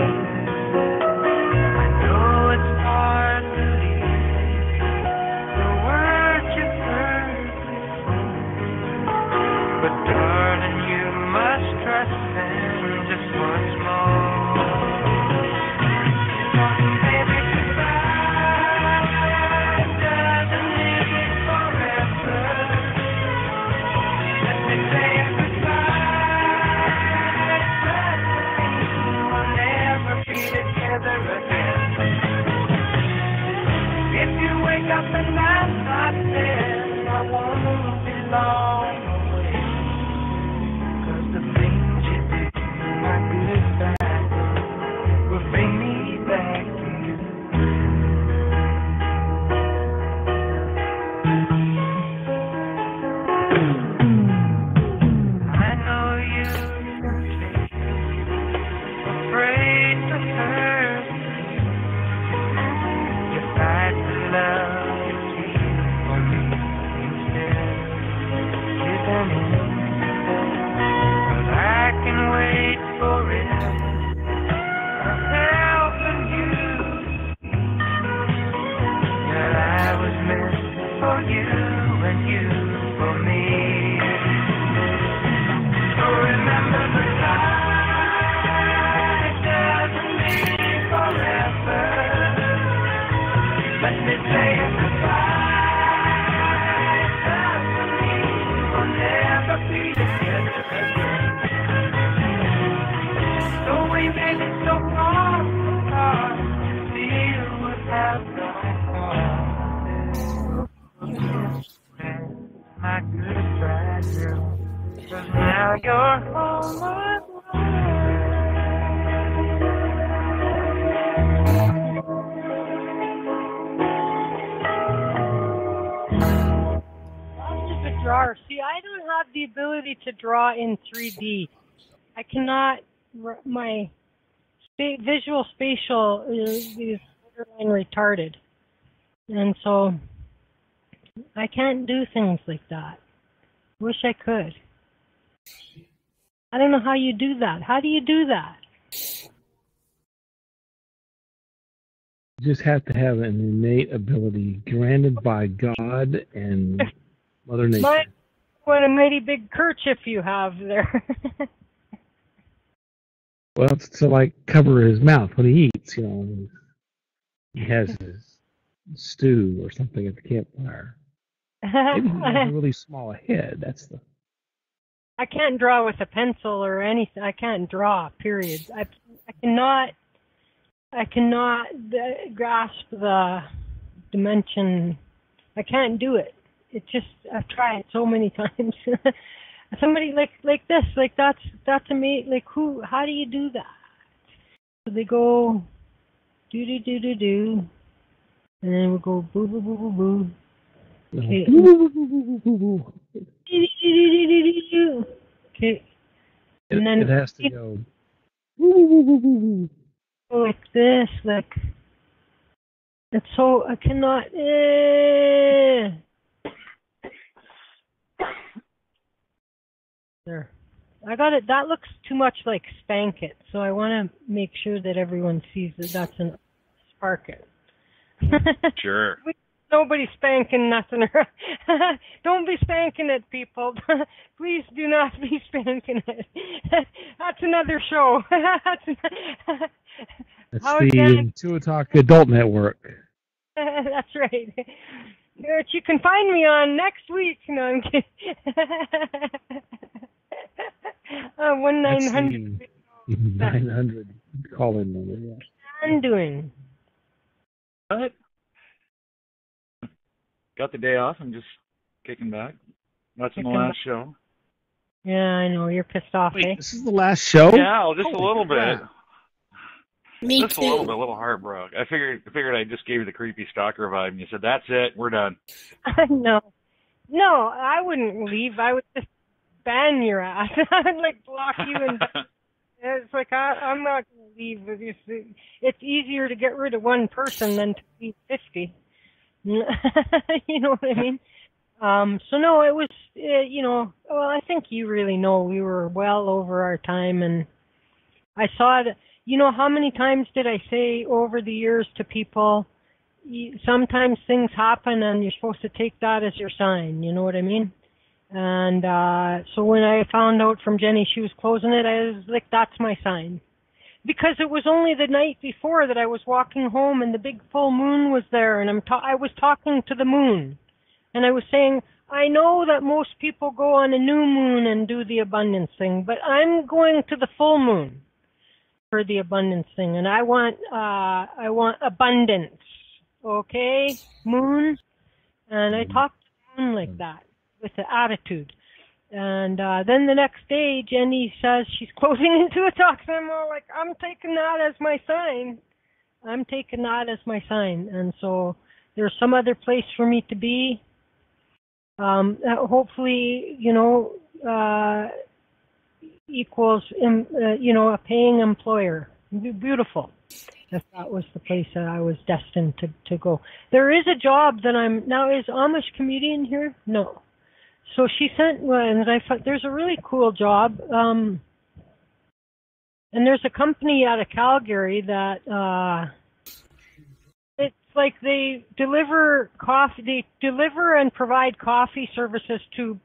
I know it's hard to leave the words you've heard before, but darling, you must trust them just once more. If you wake up and I'm not there, I won't be long away. 'Cause the things you do, my goodbye, will bring me back to you. I know you're afraid to hurt. You fight for love. you're all my The drawer. See, I don't have the ability to draw in 3D. I cannot. My visual spatial is borderline retarded, and so I can't do things like that. Wish I could. I don't know how you do that. How do you do that? You just have to have an innate ability granted by God and Mother Nature. What a mighty big kerchief you have there. Well, it's to like cover his mouth when he eats, you know. He has his stew or something at the campfire. Maybe he has a really small head. That's the. I can't draw with a pencil or anything. I can't draw. Period. I cannot. I cannot grasp the dimension. I can't do it. It just I've tried so many times. Somebody like this, like that's amazing. Like who? How do you do that? So they go do, and then we go boo boo boo boo boo. Okay. Okay. And then it has to go like this, like it's so I cannot. There. I got it. That looks too much like Spank It, so I want to make sure that everyone sees that that's an Spark It. Sure. Nobody's spanking nothing. Don't be spanking it, people. Please do not be spanking it. That's another show. That's the IntuiTalks Adult Network. That's right. Which you can find me on next week. No, I'm kidding. 1-900. 900 call-in number. Yeah. What's I'm doing? What? Got the day off. I'm just kicking back. Watching the last show. Yeah, I know. You're pissed off, Wait, eh? this is the last show? Yeah, just a little bit. Me just too. a little bit, a little heartbroken. I figured I just gave you the creepy stalker vibe, and you said, that's it, we're done. No, I wouldn't leave. I would just ban your ass. I would like block you and it's like I'm not going to leave. It's easier to get rid of one person than to leave 50. You know what I mean? So no, it was, well, I think you really know we were well over our time, and I saw it. How many times did I say over the years to people, sometimes things happen and you're supposed to take that as your sign, you know what I mean? And so when I found out from Jenny she was closing it, I was like, that's my sign. Because it was only the night before that I was walking home and the big full moon was there, and I was talking to the moon. And I was saying, I know that most people go on a new moon and do the abundance thing, but I'm going to the full moon for the abundance thing, and I want abundance, okay, moon? And I talked to the moon like that, with the attitude. And then the next day, Jenny says she's closing IntuiTalks, and I'm all like, I'm taking that as my sign. I'm taking that as my sign. And so there's some other place for me to be. Hopefully, equals, a paying employer. Beautiful. If that was the place that I was destined to go. There is a job that is Amish comedian here? No. So she sent one, and I thought there's a really cool job. And there's a company out of Calgary that, it's like they deliver and provide coffee services to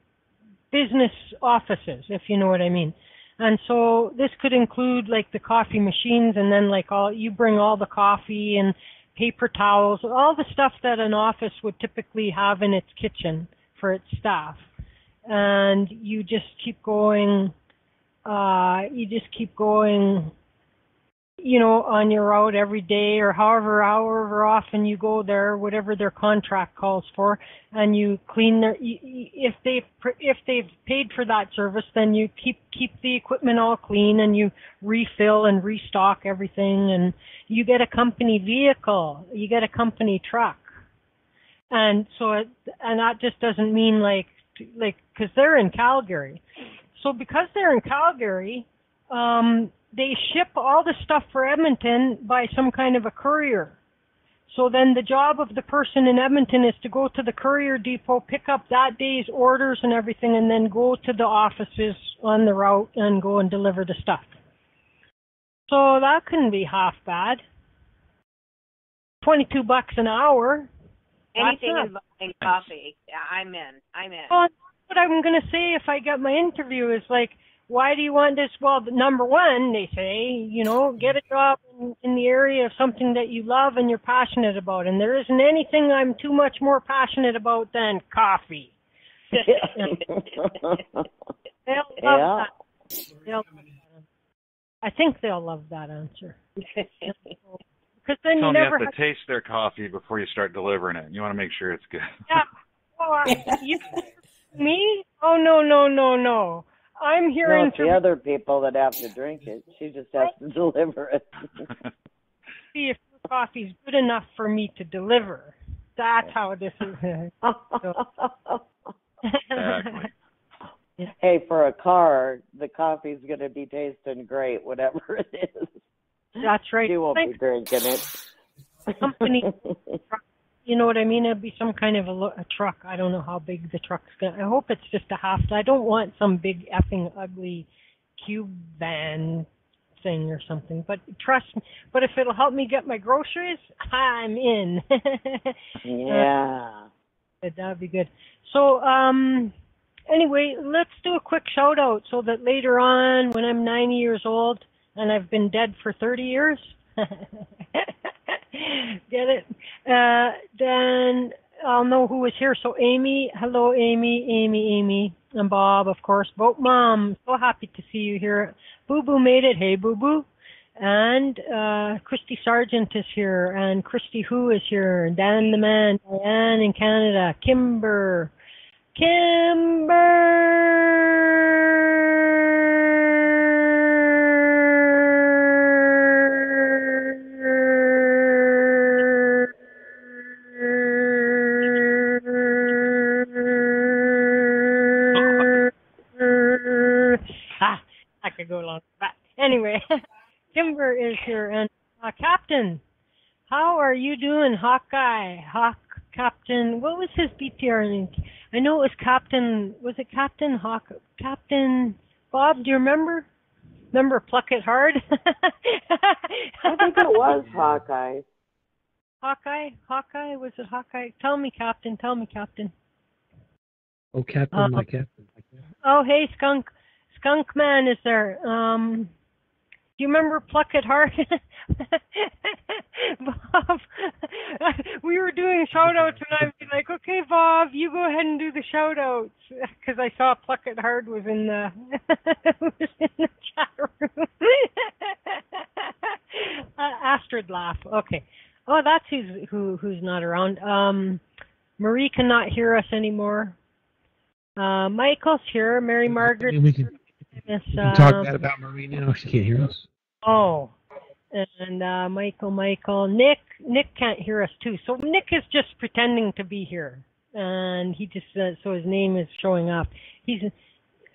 business offices, if you know what I mean. And so this could include like the coffee machines, and then like you bring all the coffee and paper towels, all the stuff that an office would typically have in its kitchen for its staff. And you just keep going, on your route every day or however often you go there, whatever their contract calls for, and you clean their, if they've paid for that service, then you keep the equipment all clean and you refill and restock everything, and you get a company vehicle, you get a company truck. And so and that just doesn't mean like cuz they're in Calgary. So because they're in Calgary, they ship all the stuff for Edmonton by some kind of a courier. So then the job of the person in Edmonton is to go to the courier depot, pick up that day's orders and everything, and then go to the offices on the route and go and deliver the stuff. So that couldn't be half bad. $22 an hour. Anything involving coffee. Yeah, I'm in. Well, that's what I'm going to say if I get my interview is like, why do you want this? Well, number one, they say, get a job in the area of something that you love and you're passionate about. And there isn't anything I'm too much more passionate about than coffee. They'll love that. I think they'll love that answer. Because then you never have to taste their coffee before you start delivering it. You want to make sure it's good. Yeah. Oh, me? Oh, no. I'm hearing the other people that have to drink it. She just has to deliver it. See if the coffee's good enough for me to deliver. That's how this is. Exactly. Hey, for a car, the coffee's going to be tasting great, whatever it is. That's right. She won't be drinking it. Company, you know what I mean? It'd be some kind of a truck. I don't know how big the truck's going to. I hope it's just a half. I don't want some big effing ugly cube van thing or something. But trust me. But if it'll help me get my groceries, I'm in. Yeah. That'd be good. So, anyway, let's do a quick shout out so that later on, when I'm 90 years old and I've been dead for 30 years, get it? Then I'll know who is here. So Amy, hello Amy, and Bob, of course. Boat Mom, so happy to see you here. Boo Boo made it. Hey Boo Boo. And Christy Sargent is here, and Christy Who is here, and Dan the Man, Diane in Canada, Kimber. I could go along with that. Anyway, Kimber is here, and Captain, how are you doing, Hawkeye? Captain, what was his BTR name? I know it was Captain, was it Captain Captain Bob, do you remember? Remember Pluck It Hard? I think it was Hawkeye. Hawkeye, was it Hawkeye? Tell me, Captain. Oh, Captain, my Captain. Oh, hey, Skunk Man is there. Do you remember Pluck It Hard? Bob, we were doing shout-outs and I'd be like, okay, Bob, you go ahead and do the shout-outs. Because I saw Pluck It Hard was in the, chat room. Astrid laugh. Okay. Oh, that's who's not around. Marie cannot hear us anymore. Michael's here. Mary Margaret. We can talk bad about Marie now. She can't hear us. Oh, and Michael, Nick can't hear us too. So Nick is just pretending to be here, and he just so his name is showing up.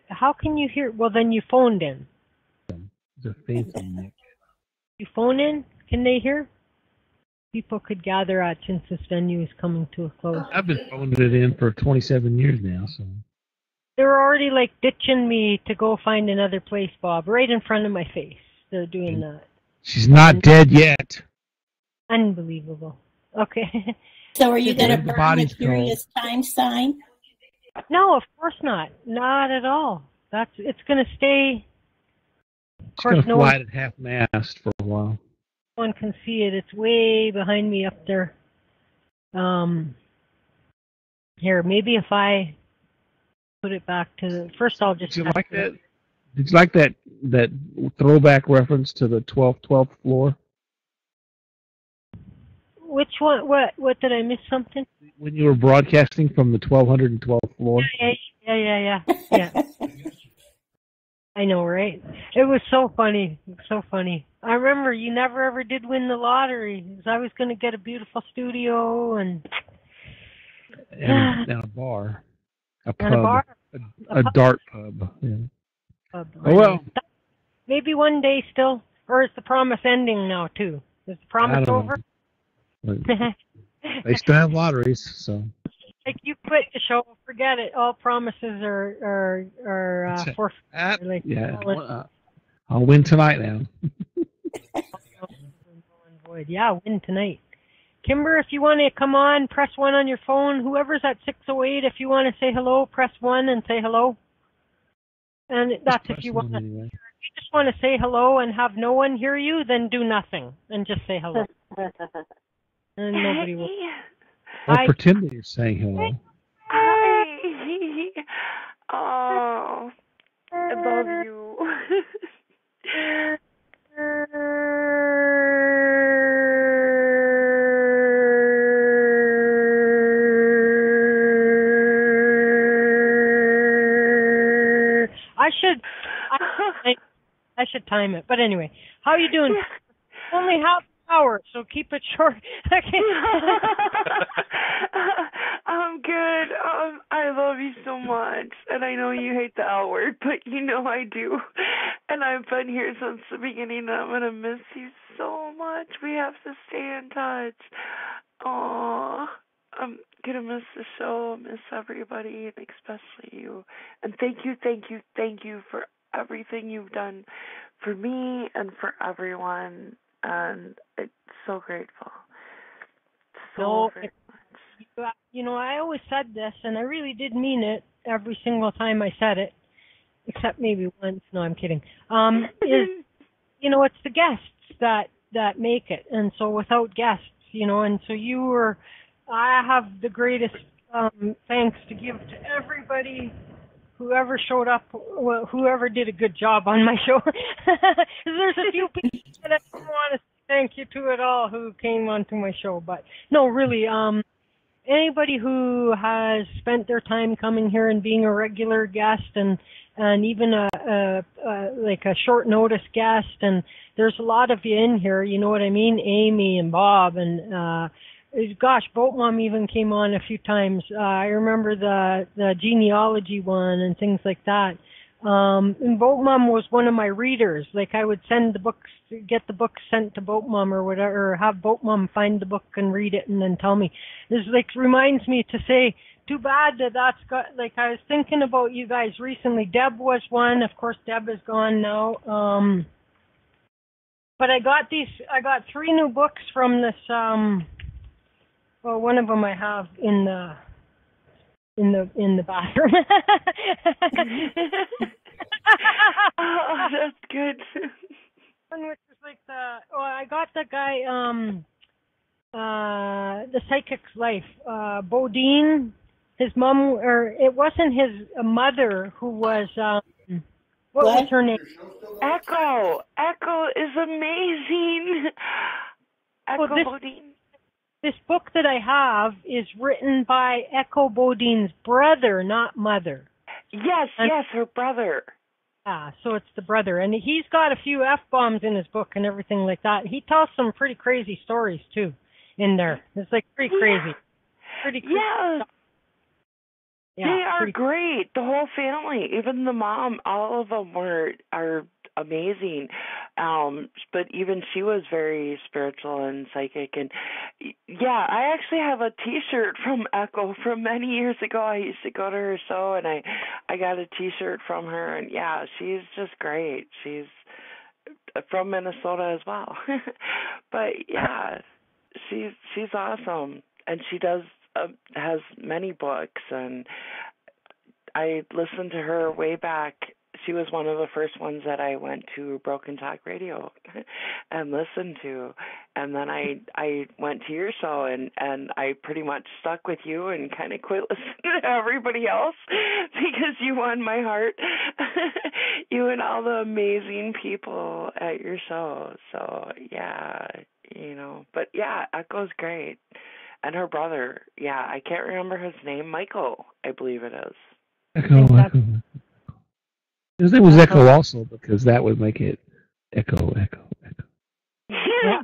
How can you hear? Well, then you phoned in. The faithful Nick. You phone in? Can they hear? People could gather at since this venue is coming to a close. I've been phoning it in for 27 years now, so. They're already like ditching me to go find another place, Bob, right in front of my face. They're doing that. She's not dead yet. Unbelievable. Okay. So are you going to burn the Curious Time sign? No, of course not. Not at all. It's going to stay. It's going to fly at half-mast for a while. No one can see it. It's way behind me up there. Here, maybe if I put it back to first, I'll just. Do you like that? Did you like that throwback reference to the 12th floor? Which one? What did I miss something? When you were broadcasting from the 1212th floor? Yeah. I know, right? It was so funny. So funny. I remember you never ever did win the lottery. 'Cause I was going to get a beautiful studio and a bar. A pub. and a bar. A dart pub. Yeah. Pub. Oh, well. Maybe one day still. Or is the promise ending now, too? Is the promise over? They still have lotteries, so. Like you quit the show, forget it. All promises are forfeit. Yeah. I'll win tonight now. Yeah, win tonight. Kimber, if you want to come on, press 1 on your phone. Whoever's at 608, if you want to say hello, press 1 and say hello. And that's if you want to. Anyway. If you just want to say hello and have no one hear you, then do nothing and just say hello. And nobody will. Or pretend that you're saying hello. Hi. Oh, I love you. I should time it. But anyway, how are you doing? Only half an hour, so keep it short. I'm good. I love you so much. And I know you hate the L word, but you know I do. And I've been here since the beginning, and I'm going to miss you so much. We have to stay in touch. Oh, I'm going to miss the show, miss everybody, and especially you. And thank you for everything you've done for me and for everyone. And it's so grateful. So very much. You know, I always said this, and I really did mean it every single time I said it, except maybe once. No, I'm kidding. You know, it's the guests that make it, and so without guests, you know, and so I have the greatest thanks to give to everybody. Whoever showed up, whoever did a good job on my show. There's a few people that I don't want to say thank you to at all who came onto my show. But no, really, anybody who has spent their time coming here and being a regular guest and even like a short notice guest, and there's a lot of you in here, you know what I mean? Amy and Bob and gosh, Boat Mom even came on a few times. I remember the genealogy one and things like that. And Boat Mom was one of my readers. Like I would send the books, get the books sent to Boat Mom or whatever, or have Boat Mom find the book and read it and then tell me. This like reminds me to say, too bad that's got, like I was thinking about you guys recently. Deb was one. Of course, Deb is gone now. But I got 3 new books from this, well, one of them I have in the bathroom. Oh, that's good. One which is like I got the guy The Psychic's Life. Bodine, his mom, or it wasn't his mother who was what was her name? Echo. Echo is amazing. Echo Bodine. This book that I have is written by Echo Bodine's brother, not mother. Yes, her brother. Yeah, so it's the brother. And he's got a few F-bombs in his book and everything like that. He tells some pretty crazy stories, too, in there. It's like pretty crazy. Pretty crazy. Yeah. Yeah, they are great. The whole family, even the mom, all of them are amazing. But even she was very spiritual and psychic. And yeah, I actually have a T-shirt from Echo from many years ago. I used to go to her show, and I got a T-shirt from her. And yeah, she's just great. She's from Minnesota as well. But yeah, she's awesome, and she has many books, and I listened to her way back. She was one of the first ones that I went to Broken Talk Radio and listened to. And then I went to your show, and I pretty much stuck with you and kind of quit listening to everybody else because you won my heart. you and all the amazing people at your show. So yeah, but yeah, Echo's great. And her brother, yeah, I can't remember his name, Michael, I believe it is. Echo. His name was Echo also, because that would make it Echo.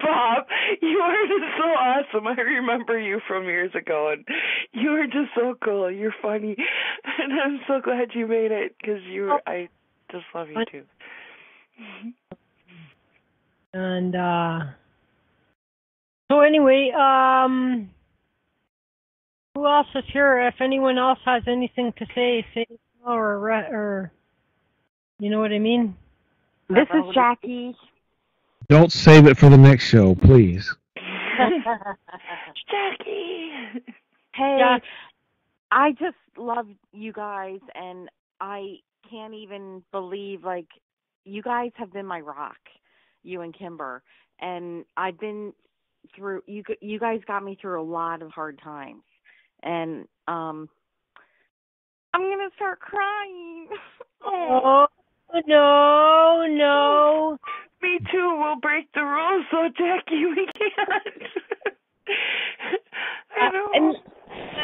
Bob, you are just so awesome. I remember you from years ago, and you were just so cool. You're funny, and I'm so glad you made it because I just love you too. And so anyway, who else is here? If anyone else has anything to say it now, or you know what I mean? This is Jackie. Don't save it for the next show, please. Jackie. Hey, Yeah. I just love you guys, and I can't even believe, like, you guys have been my rock, you and Kimber, and I've been through, you guys got me through a lot of hard times, and I'm going to start crying. Oh, no. Me too. We'll break the rules, so Jackie, we can't. I know. And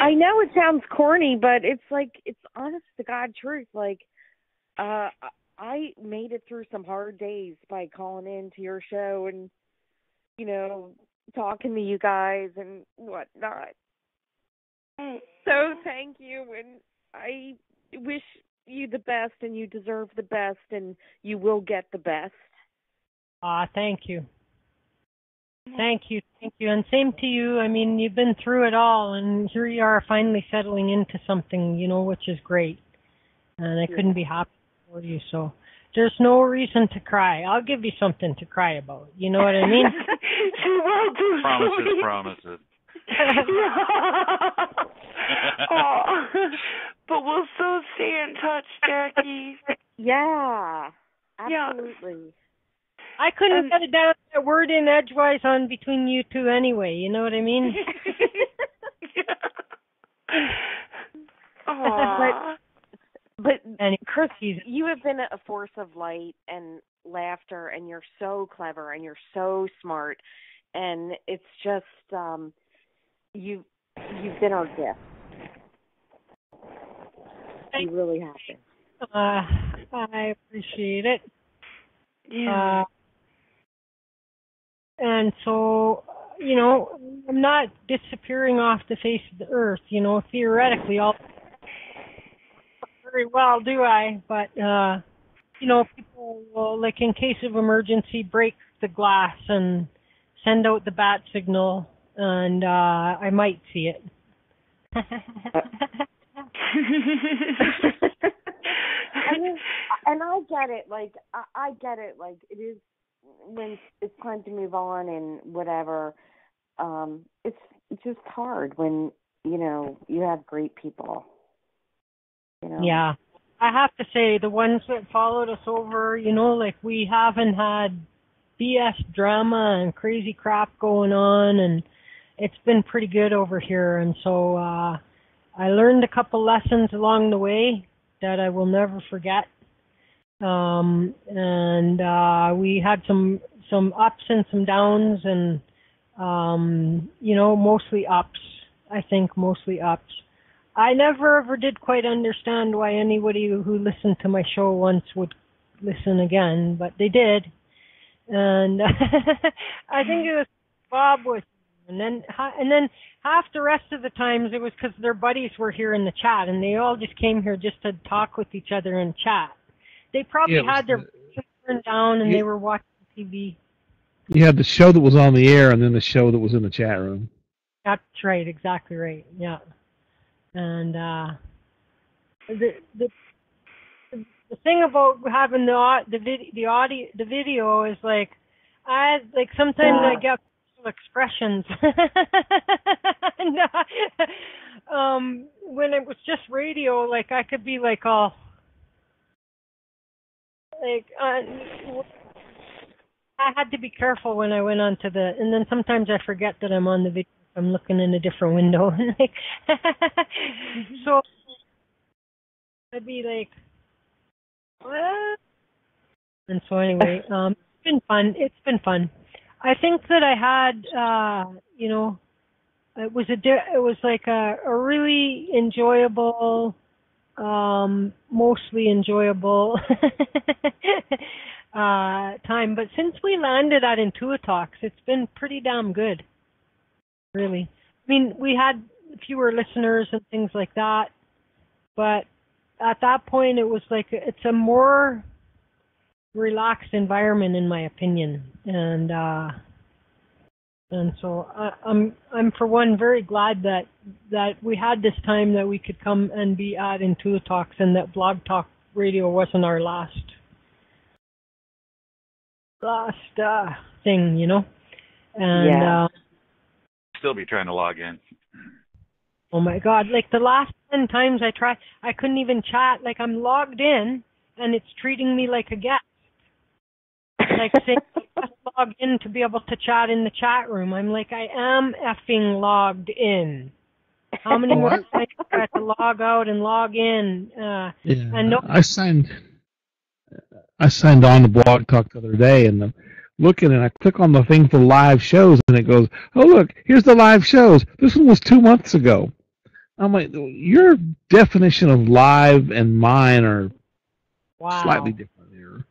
I know it sounds corny, but it's like, it's honest to God truth. Like, I made it through some hard days by calling in to your show and, talking to you guys and whatnot. So thank you, and I wish you the best, and you deserve the best, and you will get the best. Thank you. Thank you. And same to you. I mean, you've been through it all, and here you are finally settling into something, which is great. And I couldn't be happier for you. So there's no reason to cry. I'll give you something to cry about. You know what I mean? She will do. Promises. Oh, but we'll still stay in touch, Jackie. Yeah, absolutely. I couldn't get it down that word in edgewise on between you two anyway. You know what I mean? But Chris, you have been a force of light and laughter, and you're so clever and you're so smart, and it's just you've been our gift. You really have been. I appreciate it. Yeah. And so, I'm not disappearing off the face of the earth. Theoretically, I'll very well, do I? But people will, like in case of emergency, break the glass and send out the bat signal, and I might see it. And I get it. Like I get it. Like it is when it's time to move on and whatever. It's just hard when you have great people. Yeah, I have to say the ones that followed us over, like we haven't had BS drama and crazy crap going on, and it's been pretty good over here. And so I learned a couple lessons along the way that I will never forget. And we had some ups and some downs, and mostly ups. I think mostly ups. I never ever did quite understand why anybody who listened to my show once would listen again, but they did. And I think it was Bob was, and then half the rest of the times it was because their buddies were here in the chat, and they all just came here just to talk with each other and chat. They probably had their turned down and they were watching TV. You had the show that was on the air, and then the show that was in the chat room. That's right, exactly right. Yeah, and the thing about having the video is like sometimes I get expressions. And, when it was just radio, like I could be like all like I had to be careful when I went on to and then sometimes I forget that I'm on the video. I'm looking in a different window. So I'd be like, what? And so anyway, it's been fun. It's been fun. I think that I had, it was like a really enjoyable, mostly enjoyable time. But since we landed at IntuiTalks, it's been pretty damn good, really. I mean, we had fewer listeners and things like that, but at that point, it was like it's a more relaxed environment, in my opinion, and so I'm for one very glad that we had this time that we could come and be at IntuiTalks, and that Blog Talk Radio wasn't our last thing, and still be trying to log in. Oh my God! Like the last 10 times I tried, I couldn't even chat. Like I'm logged in, and it's treating me like a guest. Like saying, just log in to be able to chat in the chat room. I'm like, I am effing logged in. How many more times do I have to log out and log in? And no, I signed on to Blog Talk the other day, and I'm looking, and I click on the thing for live shows, and it goes, "Oh look, here's the live shows. This one was 2 months ago." I'm like, your definition of live and mine are slightly different here.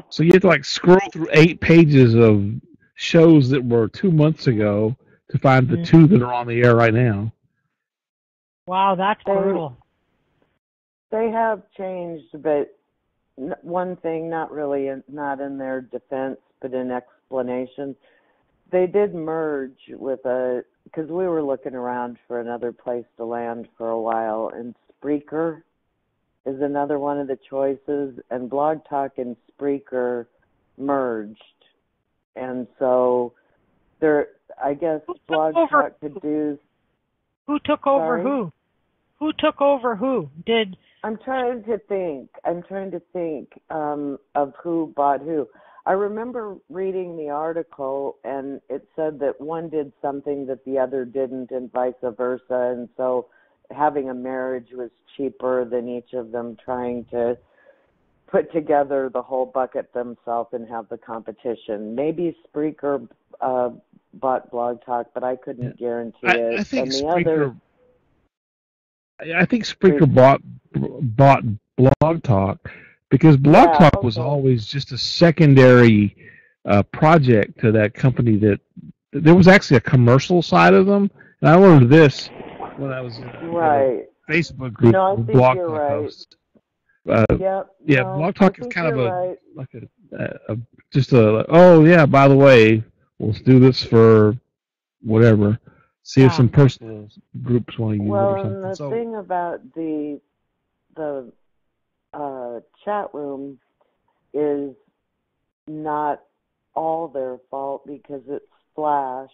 So you have to scroll through 8 pages of shows that were 2 months ago to find the 2 that are on the air right now. Wow, that's brutal. They have changed, but one thing, not in their defense, but in explanation, they did merge with because we were looking around for another place to land for a while, and Spreaker is another one of the choices, and Blog Talk and Spreaker merged. And so I guess Blog Talk could do... Who took over who? Who took over who? I'm trying to think of who bought who. I remember reading the article, and it said that one did something that the other didn't, and vice versa, and so having a marriage was cheaper than each of them trying to put together the whole bucket themselves and have the competition. Maybe Spreaker bought Blog Talk, but I couldn't guarantee it. I think and the Spreaker. I think Spreaker bought Blog Talk because Blog Talk was always just a secondary project to that company. That there was actually a commercial side of them, and I learned this when I was in a Facebook group. No, I think Blog you're Talk right. host. Blog Talk is kind of by the way, let's do this for whatever. See if some personal groups want to use it or something. Well, the thing about the chat room is not all their fault because it's Flash,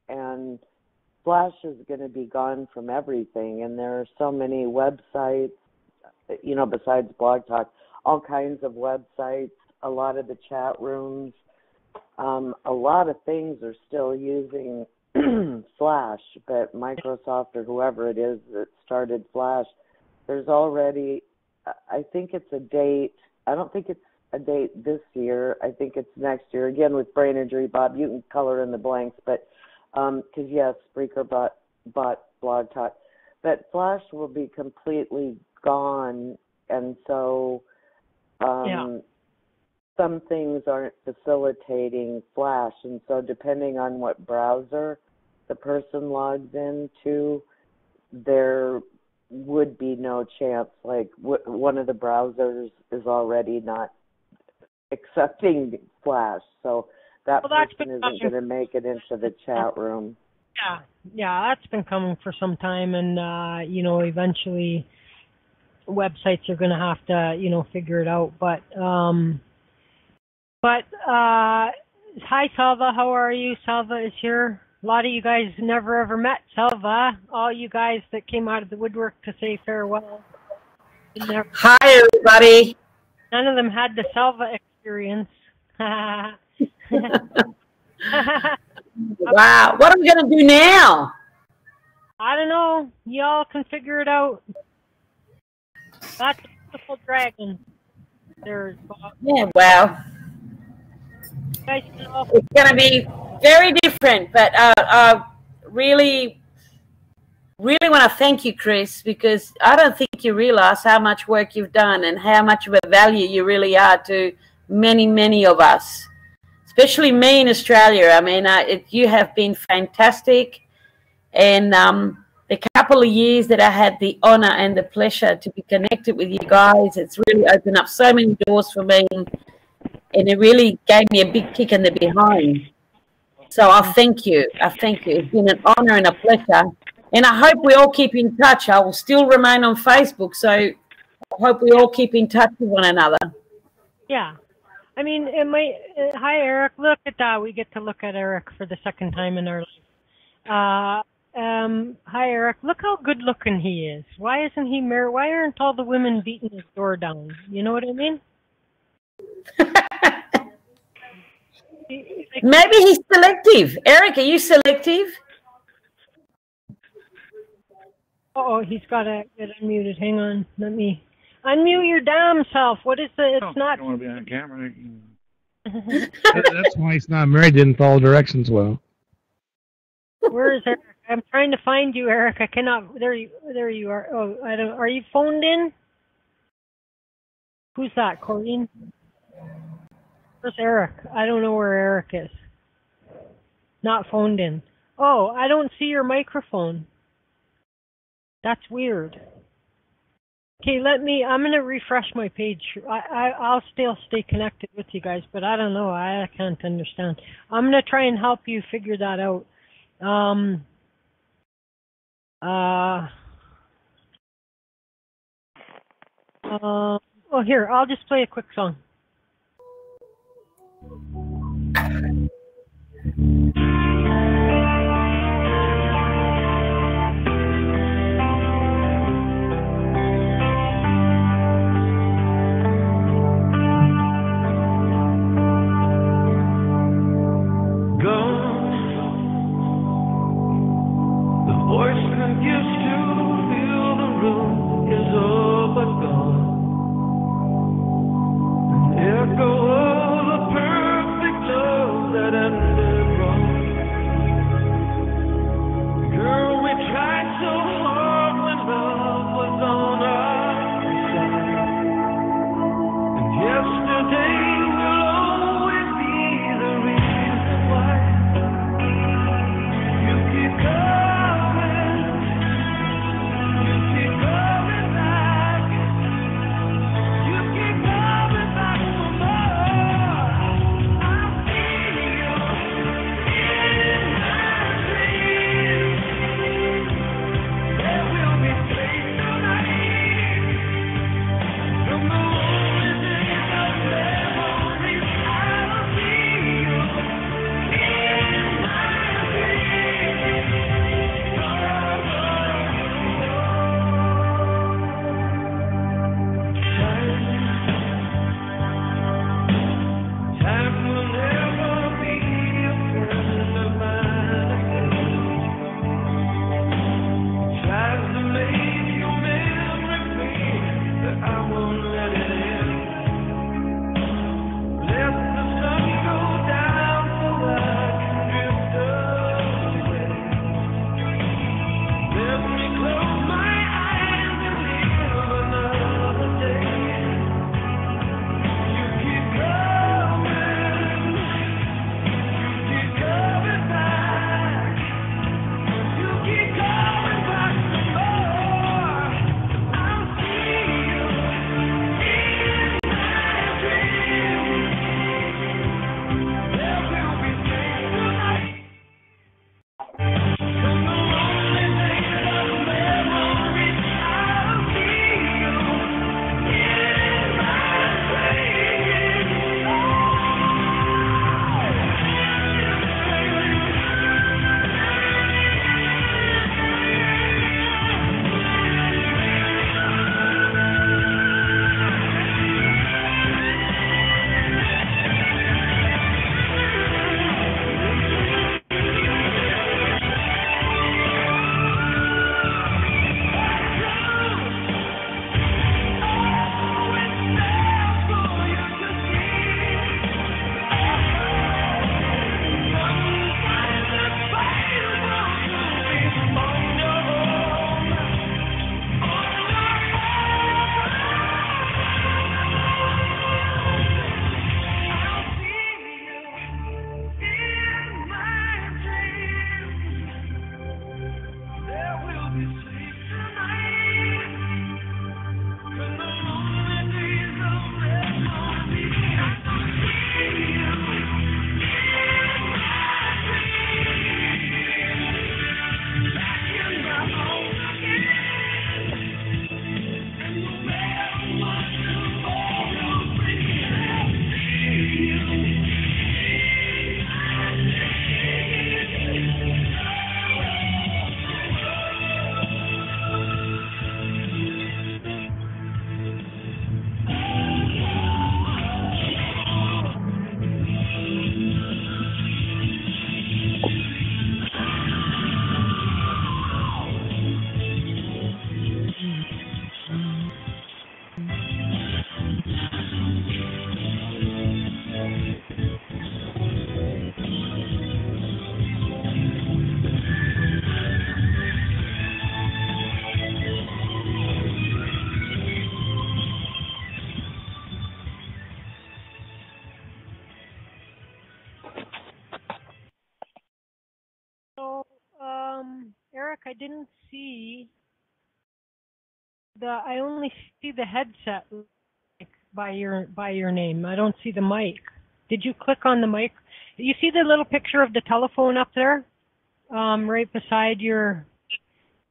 and Flash is going to be gone from everything, and there are so many websites, besides Blog Talk, all kinds of websites, a lot of the chat rooms, a lot of things are still using Flash, but Microsoft or whoever it is that started Flash, there's already, I think it's a date, I don't think it's a date this year, I think it's next year, again with brain injury, Bob, you can color in the blanks, but, because yes, Spreaker bought Blog Talk, but Flash will be completely gone, and so some things aren't facilitating Flash, and so depending on what browser the person logs into, there would be no chance. Like one of the browsers is already not accepting Flash, so that person isn't going to make it into the chat room. Yeah, that's been coming for some time, and eventually websites are going to have to figure it out. But hi Salva, how are you? Salva is here. A lot of you guys never ever met Salva. All you guys that came out of the woodwork to say farewell. Hi everybody. None of them had the Salva experience. Wow, what are we going to do now? I don't know. Y'all can figure it out. That's a beautiful dragon. There's Yeah, well, guys can all it's going to be very different. But really want to thank you, Chris, because I don't think you realize how much work you've done and how much of a value you really are to many, many of us, especially me in Australia. I mean, you have been fantastic. And the couple of years that I had the honor and the pleasure to be connected with you guys, it's really opened up so many doors for me. And it really gave me a big kick in the behind. So I thank you. I thank you. It's been an honor and a pleasure. And I hope we all keep in touch. I will still remain on Facebook. So I hope we all keep in touch with one another. Yeah. I mean, hi, Eric. Look at that. We get to look at Eric for the second time in our life. Hi, Eric. Look how good looking he is. Why isn't he married? Why aren't all the women beating his door down? You know what I mean? Maybe he's selective. Eric, are you selective? Oh, he's got to get unmuted. Hang on. Let me unmute your damn self. What is it? It's not. I don't want to be on camera. That's why he's not married. Didn't follow directions well. Where is Eric? I'm trying to find you, Eric. I cannot. There you are. Oh, I don't. Are you phoned in? Who's that, Corrine? Where's Eric? I don't know where Eric is. Not phoned in. Oh, I don't see your microphone. That's weird. Okay, I'm going to refresh my page. I'll still stay connected with you guys, but I don't know. I can't understand. I'm going to try and help you figure that out. Here, I'll just play a quick song. Eric, I didn't see I only see the headset by your name. I don't see the mic. Did you click on the mic? You see the little picture of the telephone up there, right beside your?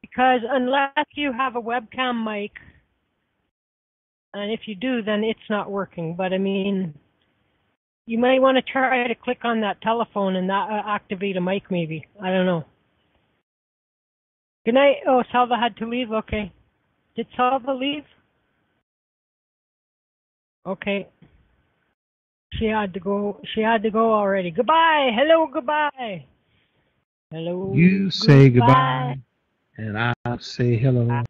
Because unless you have a webcam mic, and if you do, then it's not working. But I mean, you might want to try to click on that telephone and that activate a mic, maybe. I don't know. Good night. Oh, Salva had to leave. Okay. Did Salva leave? Okay. She had to go. She had to go already. Goodbye. Hello. Goodbye. Hello. You say goodbye, and I say hello.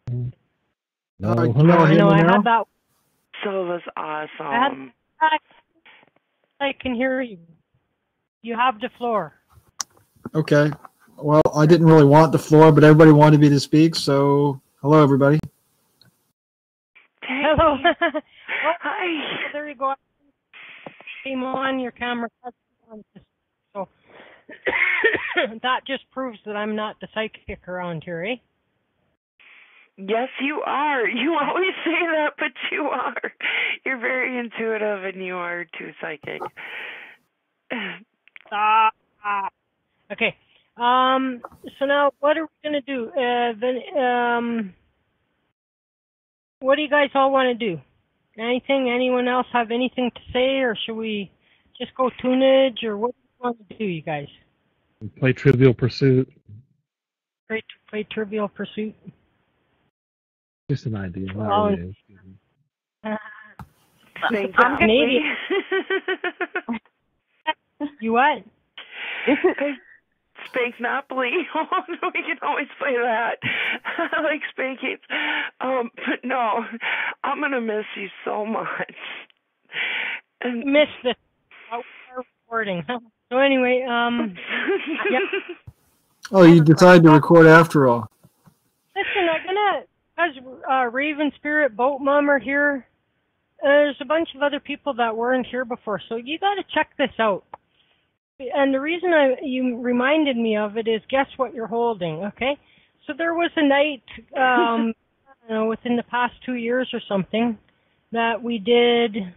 Hello, Can y'all I hear know. me I now? had that. Silva's awesome. I can hear you. You have the floor. Okay. Well, I didn't really want the floor, but everybody wanted me to speak, so hello, everybody. Hello. Hi. There you go. Came on your camera. So that just proves that I'm not the psychic around here, eh? Yes, you are. You always say that, but you are. You're very intuitive, and you are too psychic. Okay. So now, what are we gonna do? What do you guys all want to do? Anything? Anyone else have anything to say, or should we just go tunage, or what do you want to do, you guys? Play Trivial Pursuit. Play Trivial Pursuit. Just an idea. Not Oh, really. I'm Canadian. You what? Spanknopoly. Oh, no, we can always play that. I like spankings. But no, I'm going to miss you so much. And missed it. We're recording. So anyway, yep. Oh, you decided to record after all. Listen, I'm gonna, as Raven Spirit, Boat Mom are here. There's a bunch of other people that weren't here before, so you got to check this out. And the reason you reminded me of it is, guess what you're holding, okay? So there was a night, I don't know, within the past 2 years or something, that we did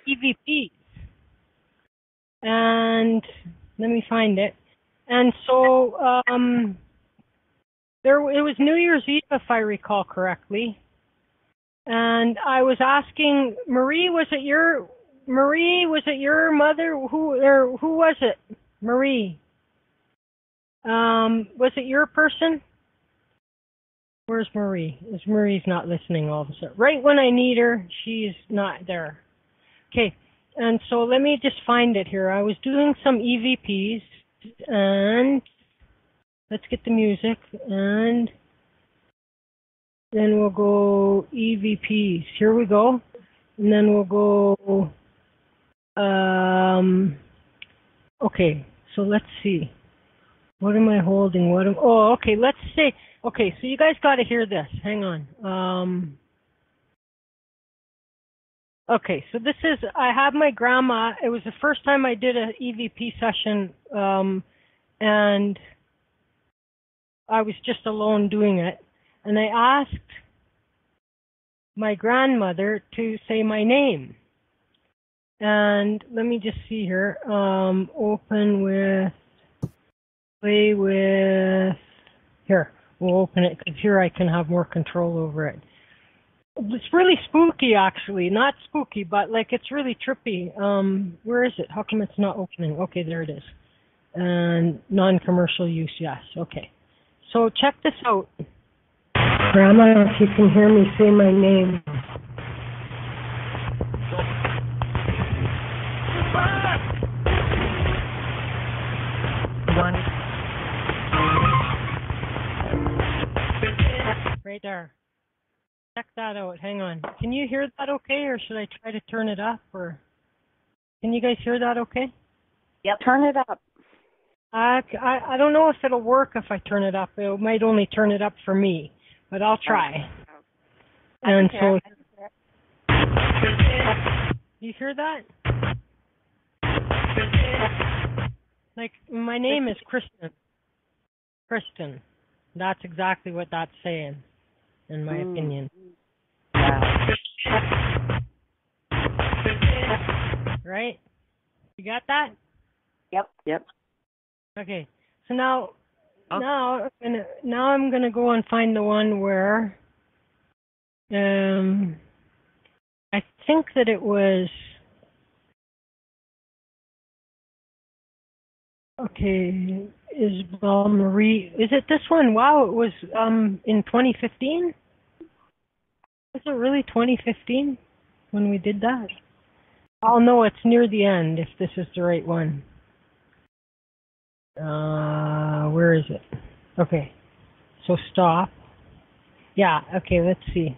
EVPs. And let me find it. And so it was New Year's Eve, if I recall correctly. And I was asking Marie, was it your mother? Who was it? Marie. Was it your person? Where's Marie? Marie's not listening all of a sudden. Right when I need her, she's not there. Okay, and so let me just find it here. I was doing some EVPs, and let's get the music, and then we'll go EVPs. Here we go. And then we'll go, okay, so let's see. What am I holding? Okay, let's say, okay, so you guys got to hear this. Hang on. Okay, so this is, I have my grandma. It was the first time I did an EVP session, and I was just alone doing it. And I asked my grandmother to say my name. And let me just see here. Open with, play with, here, we'll open it because here I can have more control over it. It's really spooky, actually. Not spooky, but like it's really trippy. Where is it? How come it's not opening? Okay, there it is. And non-commercial use, yes. Okay. So check this out. Grandma, if you can hear me say my name. Right there. Check that out. Hang on. Can you hear that okay, or should I try to turn it up? Or can you guys hear that okay? Yep. Turn it up. I don't know if it'll work if I turn it up. It might only turn it up for me, but I'll try. And so, you hear that? Like, my name is Kristen. Kristen. That's exactly what that's saying, in my opinion. Right? You got that? Yep. Okay. So now I'm gonna go and find the one where I think that it was okay. Isabel Marie, is it this one? Wow, it was in 2015. Was it really 2015 when we did that? I'll know it's near the end if this is the right one. Where is it? Okay, so stop. Yeah, okay, let's see.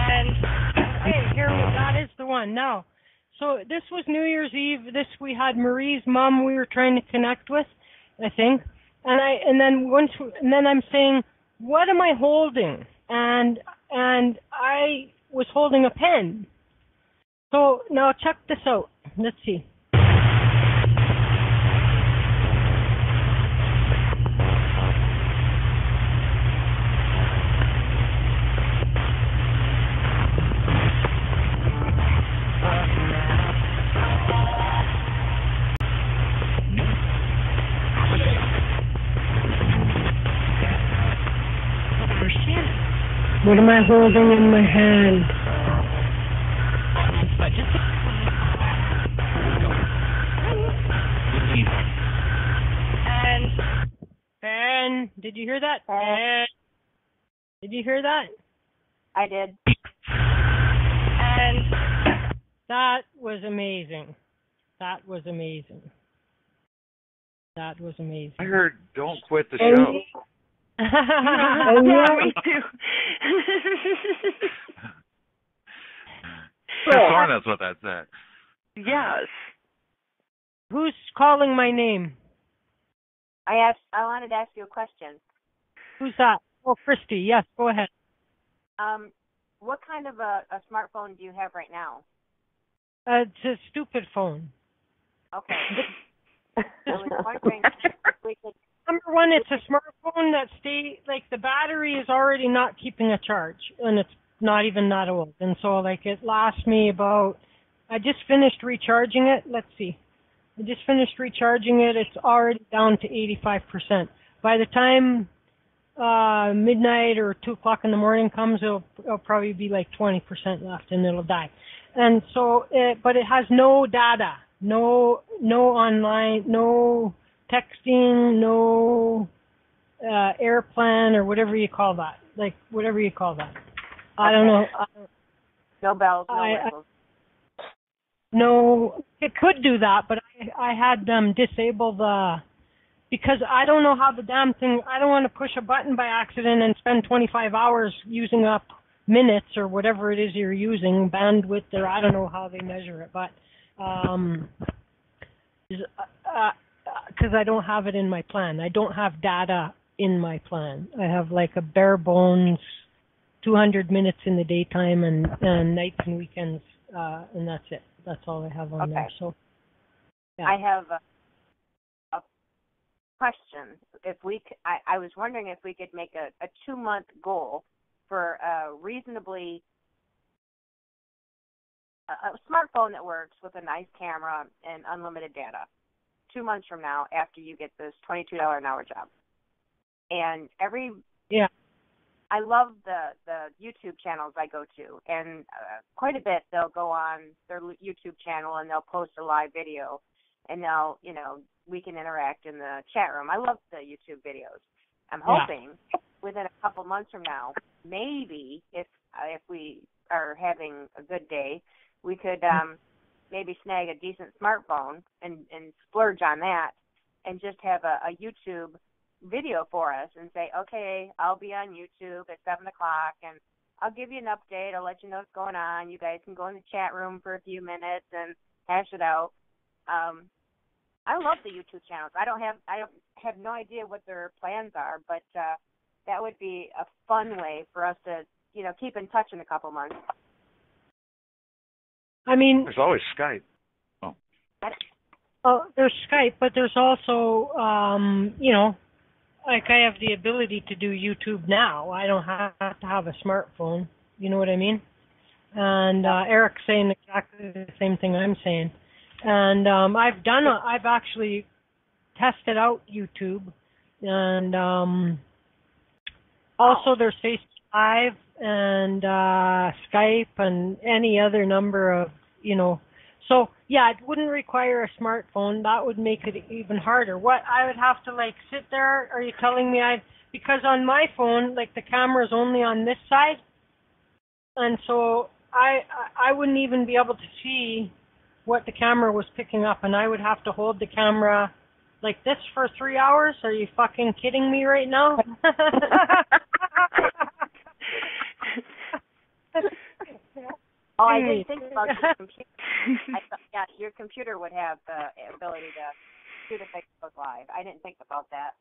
And hey, here that is the one. Now, so this was New Year's Eve. This we had Marie's mom. We were trying to connect with, I think. And then I'm saying, what am I holding? And I was holding a pen. So now check this out. Let's see. What am I holding in my hand? And did you hear that? Did you hear that? I did. And that was amazing. That was amazing. That was amazing. I heard don't quit the show. Me too. That's what that said. Yes. Who's calling my name? I wanted to ask you a question. Who's that? Oh, Christy. Yes, go ahead. What kind of a smartphone do you have right now? It's a stupid phone. Okay. I was wondering if we could. Number one, it's a smartphone that the battery is already not keeping a charge, and it's not even that old. And so, it lasts me about, I just finished recharging it. Let's see. I just finished recharging it. It's already down to 85%. By the time midnight or 2 o'clock in the morning comes, it'll probably be 20% left, and it'll die. And so, but it has no data, no online, no texting, no airplane or whatever you call that. Whatever you call that. I don't know. No bells, no whistles. No, it could do that, but I had them disable because I don't know how the damn thing, I don't want to push a button by accident and spend 25 hours using up minutes or whatever it is you're using, bandwidth, or I don't know how they measure it, but because I don't have it in my plan. I don't have data in my plan. I have a bare bones 200 minutes in the daytime and nights and weekends, and that's it. That's all I have on there. So, yeah. I have a question. I was wondering if we could make a 2-month goal for a reasonably a smartphone that works with a nice camera and unlimited data. 2 months from now, after you get this $22 an hour job, and I love the YouTube channels I go to, and quite a bit they'll go on their YouTube channel and they'll post a live video, and they'll, we can interact in the chat room. I love the YouTube videos. I'm hoping within a couple months from now, maybe if we are having a good day, we could maybe snag a decent smartphone and splurge on that, and just have a YouTube video for us and say, okay, I'll be on YouTube at 7 o'clock and I'll give you an update. I'll let you know what's going on. You guys can go in the chat room for a few minutes and hash it out. I love the YouTube channels. I have no idea what their plans are, but that would be a fun way for us to, keep in touch in a couple months. I mean, There's always Skype. there's Skype, but there's also, like I have the ability to do YouTube now. I don't have to have a smartphone. You know what I mean? And Eric's saying exactly the same thing I'm saying. And I've actually tested out YouTube, and also there's Facebook Live and Skype and any other number of, So yeah, it wouldn't require a smartphone. That would make it even harder. What I would have to sit there? Are you telling me because on my phone, the camera's only on this side, and so I wouldn't even be able to see what the camera was picking up, and I would have to hold the camera like this for 3 hours. Are you fucking kidding me right now? Oh, I didn't think about your computer. I thought, your computer would have the ability to do the Facebook Live. I didn't think about that.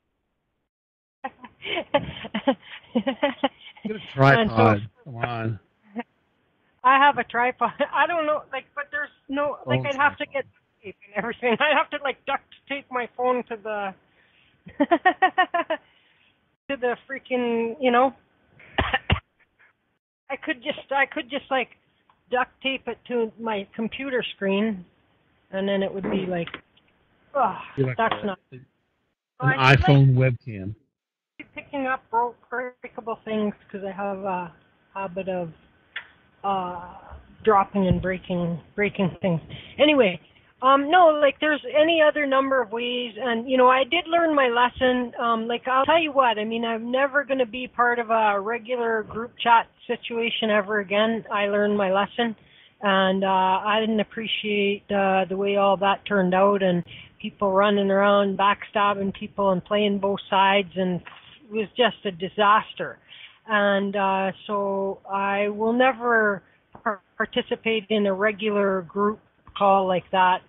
Get a tripod. Come on. I have a tripod. I don't know, but there's no, I'd have to get tape and everything. I'd have to, duct tape my phone to the, to the freaking, I could just, duct tape it to my computer screen, and then it would be that's not. An iPhone webcam. Picking up breakable things because I have a habit of dropping and breaking things. Anyway, no, there's any other number of ways, and I did learn my lesson. I'll tell you what, I'm never going to be part of a regular group chat situation ever again. I learned my lesson, and I didn't appreciate the way all that turned out, and people running around backstabbing people and playing both sides, and it was just a disaster. And so I will never participate in a regular group call like that.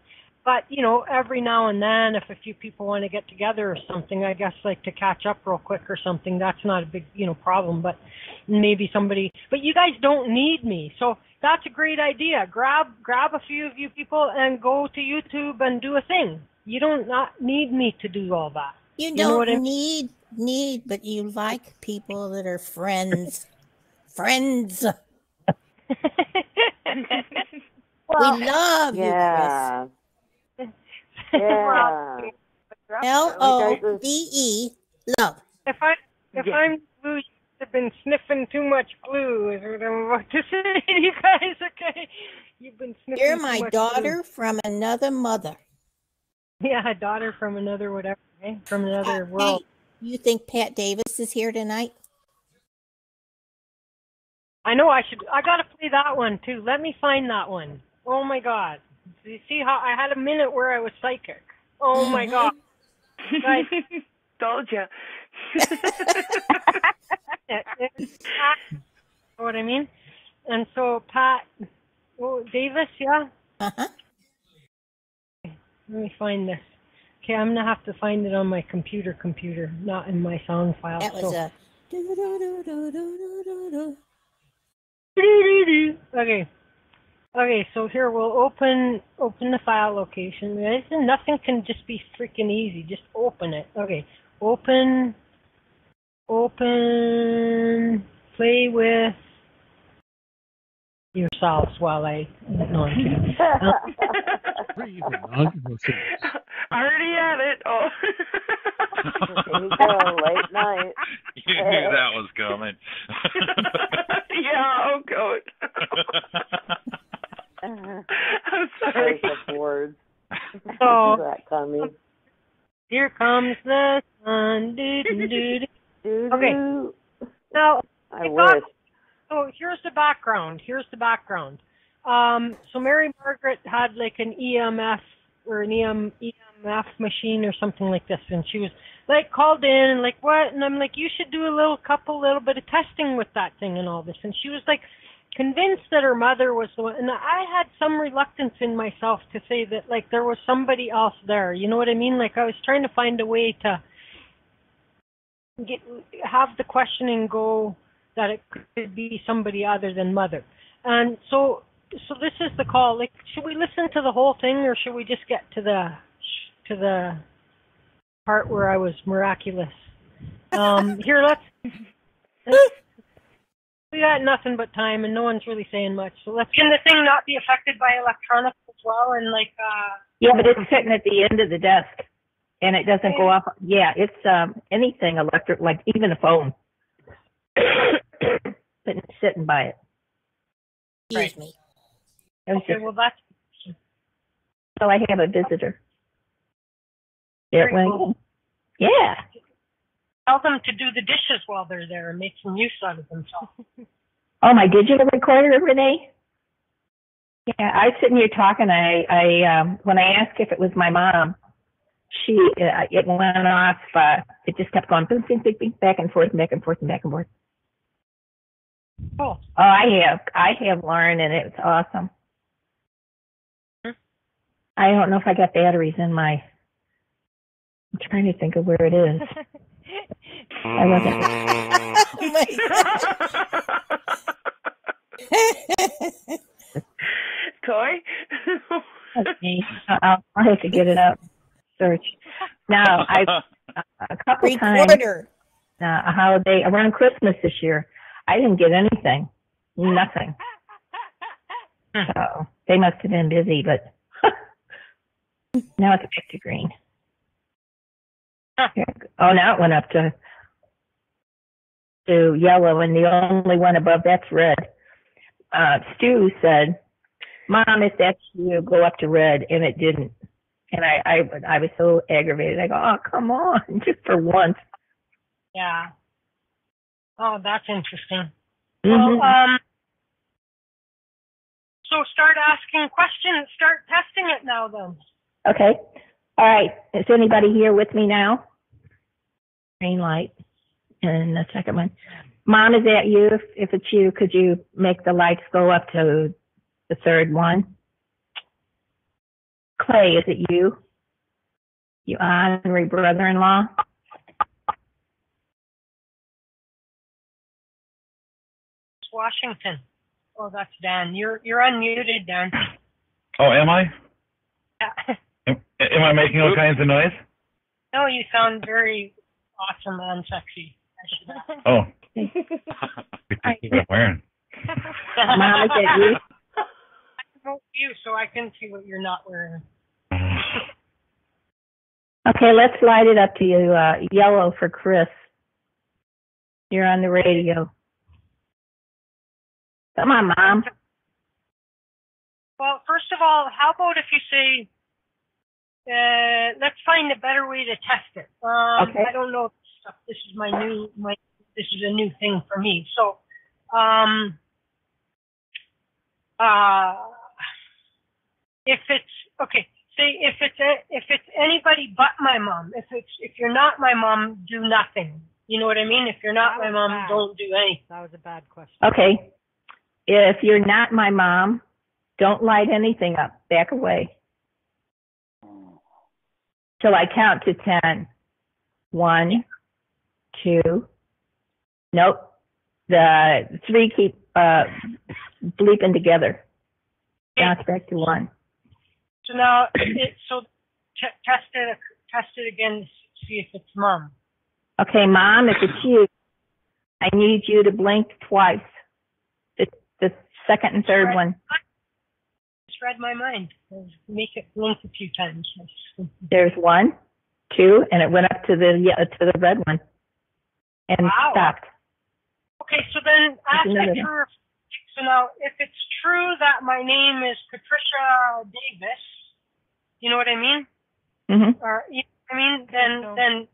But, every now and then, if a few people want to get together or something, I guess, to catch up real quick or something, that's not a big, problem. But maybe somebody, but you guys don't need me. So that's a great idea. Grab a few of you people and go to YouTube and do a thing. You don't not need me to do all that. You don't need, but you like people that are friends. Friends. Well, we love you, Chris. Yeah. LOVE, love. If I'm glue, you have been sniffing too much glue, is what I'm about to say to you guys, okay? You've been sniffing You're too my much daughter glue. from another mother. Yeah, a daughter from another whatever, eh? From another world. Hey, you think Pat Davis is here tonight? I know I gotta play that one too. Let me find that one. Oh my God. You see how I had a minute where I was psychic. Oh my God. Guys. Told you. You know what I mean? And so Pat Davis, yeah? Uh-huh. Let me find this. Okay, I'm gonna have to find it on my computer, not in my song file. That was a Okay, so here we'll open the file location. Nothing can just be freaking easy. Just open it. Okay, open, play with yourselves while I. No, I'm kidding. Already at it. Oh. There you go, late night. You knew that was coming. Yeah, oh God. I'm sorry. Of words. So that coming. Here comes the sun. Okay. Now I wish. So here's the background. So Mary Margaret had like an EMF or an EMF machine or something like this, and she was like called in and like what? And I'm like, you should do a little bit of testing with that thing and all this. And she was like convinced that her mother was the one. And I had some reluctance in myself to say that like there was somebody else there. You know what I mean? Like I was trying to find a way to have the questioning go that it could be somebody other than mother. And so so this is the call. Like, should we listen to the whole thing, or should we just get to the part where I was miraculous? Here, let's we got nothing but time, and no one's really saying much. So let's. Can the thing not be affected by electronics as well? And like. Yeah, but it's sitting at the end of the desk, and it doesn't go off. Yeah, it's anything electric, like even a phone. Sitting by it. Excuse me. Okay, well that's. So I have a visitor. Very cool. Yeah. Tell them to do the dishes while they're there and make some use out of themselves. Oh, my digital recorder, Renee? Yeah, I was sitting here talking. I when I asked if it was my mom, it went off. It just kept going back and forth, back and forth, and back and forth. Cool. Oh, I have Lauren, and it's awesome. I don't know if I got batteries in my. I'm trying to think of where it is. I wasn't. Toy? Okay. I'll have to get it up. Search. Now, a couple times, a holiday, around Christmas this year, I didn't get anything. Nothing. So they must have been busy, but now it's back to green. Oh, now it went up to yellow, and the only one above that's red. Stu said, "Mom, if that's you, go up to red," and it didn't. And I was so aggravated. I go, "Oh, come on, just for once." Yeah. Oh, that's interesting. Mm-hmm. Well, so start asking questions. Start testing it now, then. Okay. All right. Is anybody here with me now? Green light. And the second one. Mom, is that you? If it's you, could you make the lights go up to the third one? Clay, is it you? You honorary brother-in-law? It's Washington. Oh, that's Dan. You're unmuted, Dan. Oh, am I? Yeah. Am I making all kinds of noise? No, you sound very awesome and sexy. Oh. What I'm wearing. Mom, is that you? I vote you, so I can see what you're not wearing. Okay, let's light it up to you. Yellow for Chris. You're on the radio. Come on, Mom. Well, first of all, how about if you say, let's find a better way to test it. Okay. I don't know if this is this is a new thing for me. So, if it's okay, say if it's anybody but my mom. If you're not my mom, do nothing. You know what I mean? If you're not my mom, don't do anything. That was a bad question. Okay. If you're not my mom, don't light anything up. Back away. Till I count to 10. 1, 2. Nope. The 3 keep bleeping together. Now it's back to 1. So now, test it again to see if it's mom. Okay, Mom, if it's you, I need you to blink twice. The second and third one. Just read my mind. Make it blink a few times. There's 1, 2, and it went up to the red one, and stopped. Okay, so then ask me true. So now, if it's true that my name is Patricia Davis, you know what I mean? Mm-hmm. Or you know what I mean?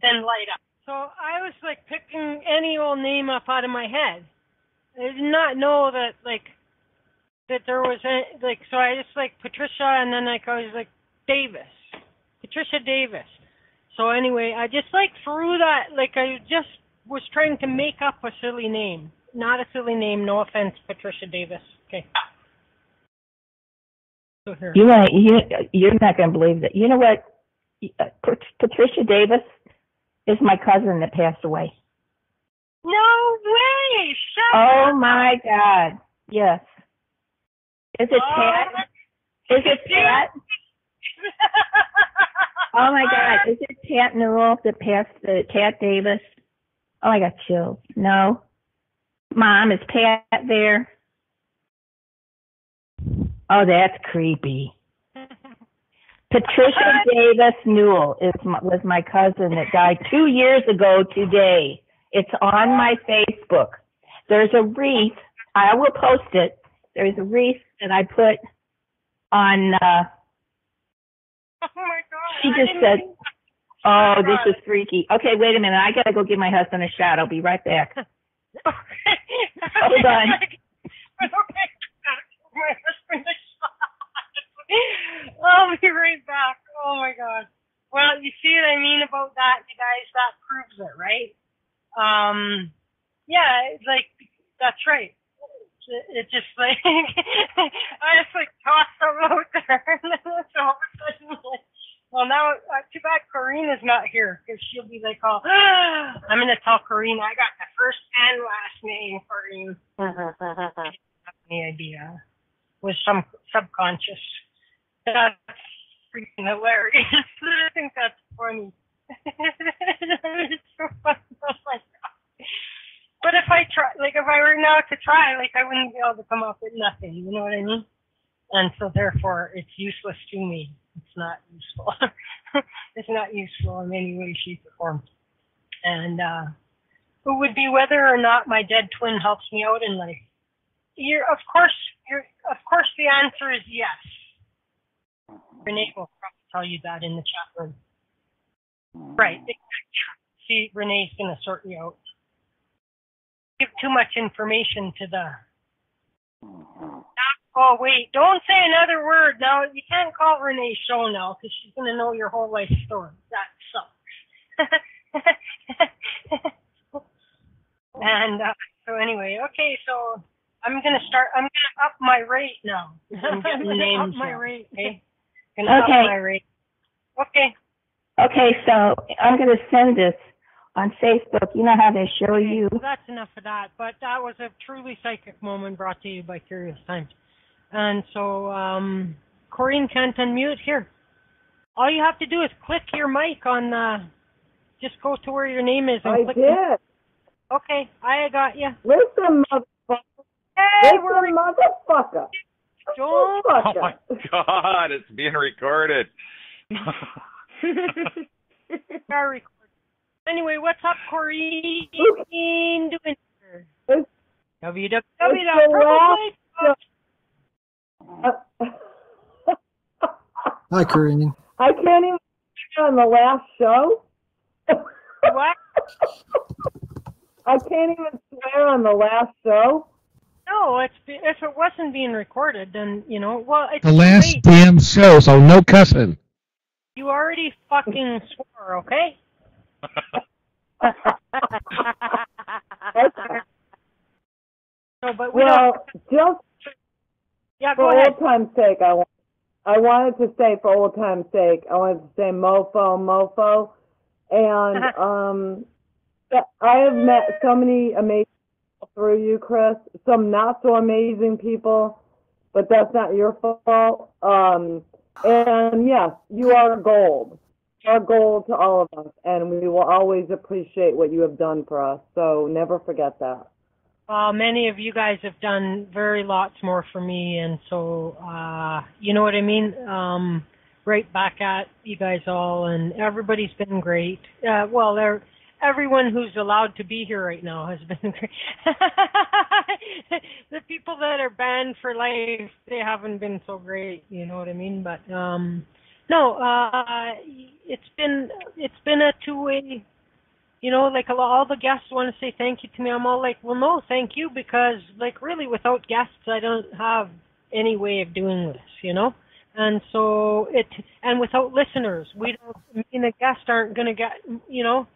Then light up. So I was like picking any old name up out of my head. I did not know that there was so I just Patricia, and then I was like Davis, Patricia Davis. So anyway, I just threw that, I just was trying to make up a silly name. Not a silly name, no offense, Patricia Davis. Okay. So here. You're not going to believe that. You know what? Patricia Davis is my cousin that passed away. No way! Shut Oh up. my God! Yes. Is it Pat? Is it Pat? Oh my God! Is it Pat Newell, the Pat Davis? Oh, I got chills. No, Mom, is Pat there? Oh, that's creepy. Patricia Davis Newell was my cousin that died 2 years ago today. It's on my Facebook. There's a wreath. I will post it. There's a wreath that I put on. Oh my God! She just said, "Oh, this is freaky." Okay, wait a minute. I gotta go give my husband a shot. I'll be right back. Hold on. Okay. My husband is shot. I'll be right back. Oh my God. Well, you see what I mean about that, you guys? That proves it, right? Yeah, it's like, that's right. It just like, I just like tossed them out there, and then all of a sudden, like, well, now, too bad Corrine is not here, because she'll be like, oh, I'm going to tell Corrine I got the first and last name, Corrine. Any idea? Was some subconscious. That's freaking hilarious. I think that's funny. It's so funny. Oh my God. But if I try, like if I were now to try, like I wouldn't be able to come up with nothing. You know what I mean? And so therefore, it's useless to me. It's not useful. It's not useful in any way, shape, or form. And it would be whether or not my dead twin helps me out in life. Of course, the answer is yes. Renee will probably tell you that in the chat room. Right. See, Renee's going to sort you out. Give too much information to the... Oh, wait. Don't say another word. Now, you can't call Renee show now because she's going to know your whole life story. That sucks. And so anyway, okay, so I'm going to up my rate now. I'm getting names up my rate. Okay. Up my rate. Okay. Okay, so I'm going to send this on Facebook. You know how they show you. Well, that's enough of that. But that was a truly psychic moment brought to you by Curious Times. And so, Corrine can't unmute here. All you have to do is click your mic on, just go to where your name is. And click did. Okay, I got you. Listen, motherfucker. Hey, Listen, motherfucker. Don't. Oh my God, it's being recorded. Anyway, what's up, Corrine? Doing here? Hi, Corrine. I can't even say on the last show. What? I can't even swear on the last show. No, if it wasn't being recorded, then, you know, well, it's The last late. damn show, so no cussing. You already fucking swore, okay? No, but just for old time's sake, I wanted to say for old time's sake, I wanted to say mofo, and I have met so many amazing people through you, Chris. Some not so amazing people, but that's not your fault. And yes, you are gold. You are gold to all of us, and we will always appreciate what you have done for us. So never forget that. Many of you guys have done very lots more for me, and so, you know what I mean? Right back at you guys all, and everybody's been great. Everyone who's allowed to be here right now has been great. The people that are banned for life, they haven't been so great, you know what I mean? But, it's been a two-way. You know, like all the guests want to say thank you to me. I'm all like, well, no, thank you, because, like, really, without guests, I don't have any way of doing this, you know? And so and without listeners, me and the guests aren't going to get, you know,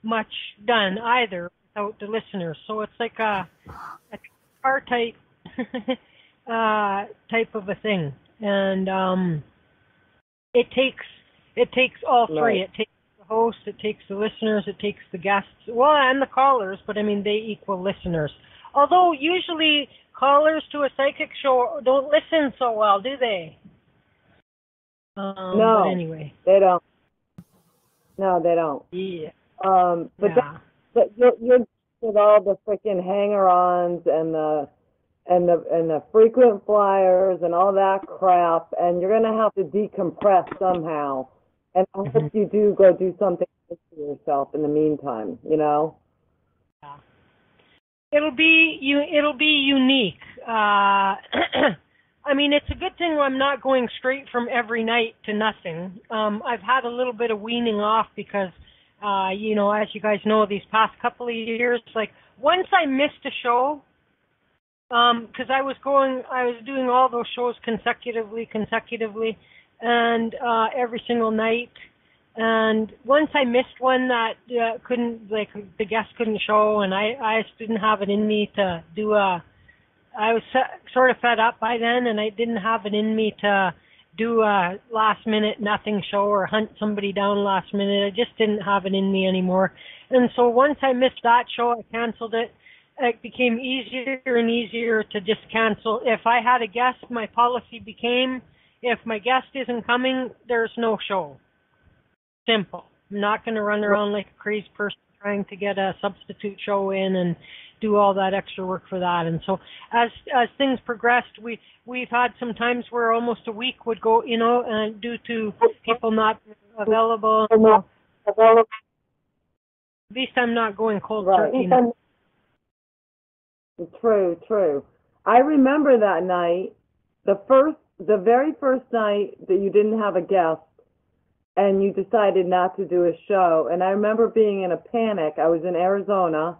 much done either without the listeners. So it's like a car type, type of a thing. And, it takes all three. Right. It takes host, it takes the listeners, it takes the guests, well, and the callers, but I mean, they equal listeners. Although usually callers to a psychic show don't listen so well, do they? No, but anyway. they don't. No, they don't. Yeah. But you're with all the freaking hanger-ons and the frequent flyers and all that crap, and you're gonna have to decompress somehow. And I hope you do go do something for yourself in the meantime. You know. Yeah. It'll be unique. I mean, it's a good thing I'm not going straight from every night to nothing. I've had a little bit of weaning off because, as you guys know, these past couple of years, like once I missed a show, because I was doing all those shows consecutively, and every single night. And once I missed one that the guest couldn't show, and I just didn't have it in me to do I was sort of fed up by then, and I didn't have it in me to do a last-minute nothing show or hunt somebody down last minute. I just didn't have it in me anymore. And so once I missed that show, I canceled it. It became easier and easier to just cancel. If I had a guest, my policy became, if my guest isn't coming, there's no show. Simple. I'm not going to run around like a crazy person trying to get a substitute show in and do all that extra work for that. And so as things progressed, we've had some times where almost a week would go, due to people not available. At least I'm not going cold turkey. True. I remember that night, the very first night that you didn't have a guest and you decided not to do a show. And I remember being in a panic. I was in Arizona.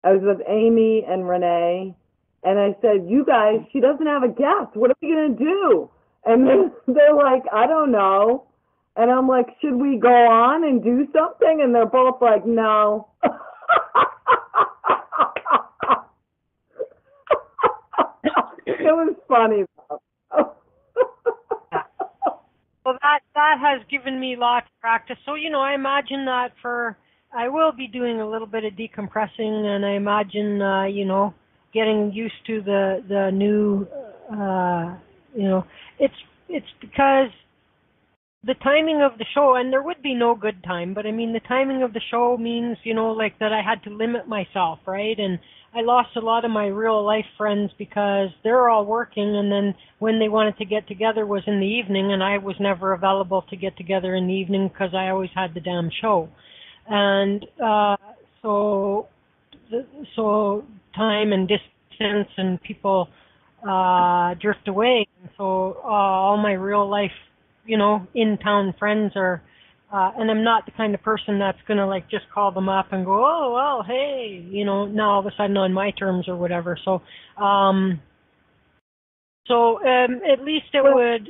I was with Amy and Renee, and I said, you guys, she doesn't have a guest. What are we going to do? And they're like, I don't know. And I'm like, should we go on and do something? And they're both like, no. It was funny, though. Well, that has given me lots of practice. So, I imagine that I will be doing a little bit of decompressing, and I imagine, getting used to the new, it's because the timing of the show, and there would be no good time, but I mean, the timing of the show means, that I had to limit myself, right? And I lost a lot of my real life friends because they're all working, and then when they wanted to get together was in the evening, and I was never available to get together in the evening because I always had the damn show. And so time and distance and people drift away. And so all my real life, in-town friends are, and I'm not the kind of person that's going to just call them up and go, oh, well, hey, now all of a sudden on my terms or whatever. So, at least it would,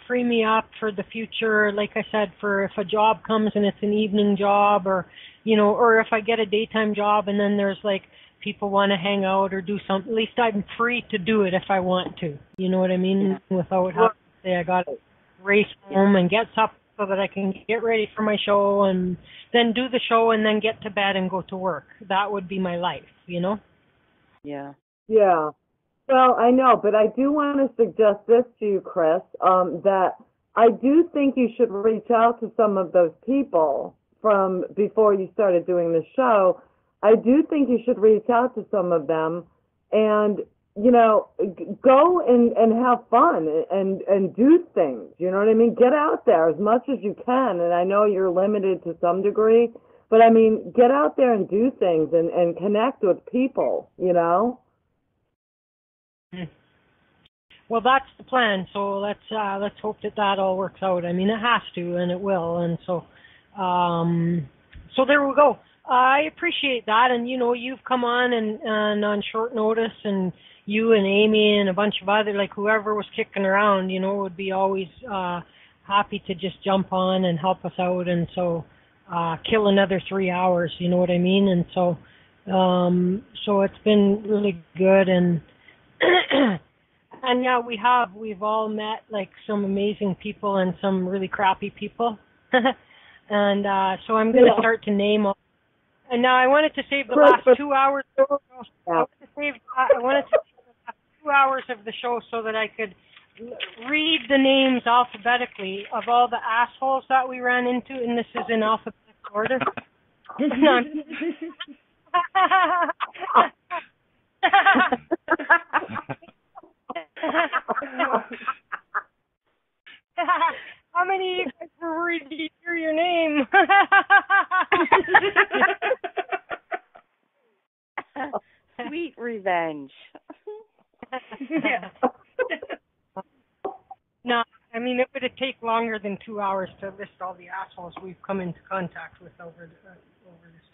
free me up for the future. Like I said, for if a job comes and it's an evening job, or if I get a daytime job and then there's people want to hang out or do something, at least I'm free to do it if I want to. You know what I mean? Yeah. Without having to say I got to race home and get up so that I can get ready for my show and then do the show and then get to bed and go to work. That would be my life, Yeah. Yeah. Well, I know, but I do want to suggest this to you, Chris, that I do think you should reach out to some of those people from before you started doing the show. I do think you should reach out to some of them and, go and have fun and do things. You know what I mean? Get out there as much as you can. And I know you're limited to some degree, but I mean, get out there and do things and connect with people, Well, that's the plan. So let's hope that all works out. I mean, it has to, and it will. And so, so there we go. I appreciate that, and you've come on and on short notice, and you and Amy and a bunch of other whoever was kicking around, would be always happy to just jump on and help us out, and so kill another 3 hours. You know what I mean? And so, so it's been really good, and. And yeah, we've all met some amazing people and some really crappy people. And so I'm going to start to name all. And now I wanted to save the last 2 hours. I wanted to I wanted to save 2 hours of the show so that I could read the names alphabetically of all the assholes that we ran into, and this is in alphabetical order. How many of you guys were worried to hear your name? Sweet revenge. Yeah. No, I mean, it would have taken longer than 2 hours to list all the assholes we've come into contact with over this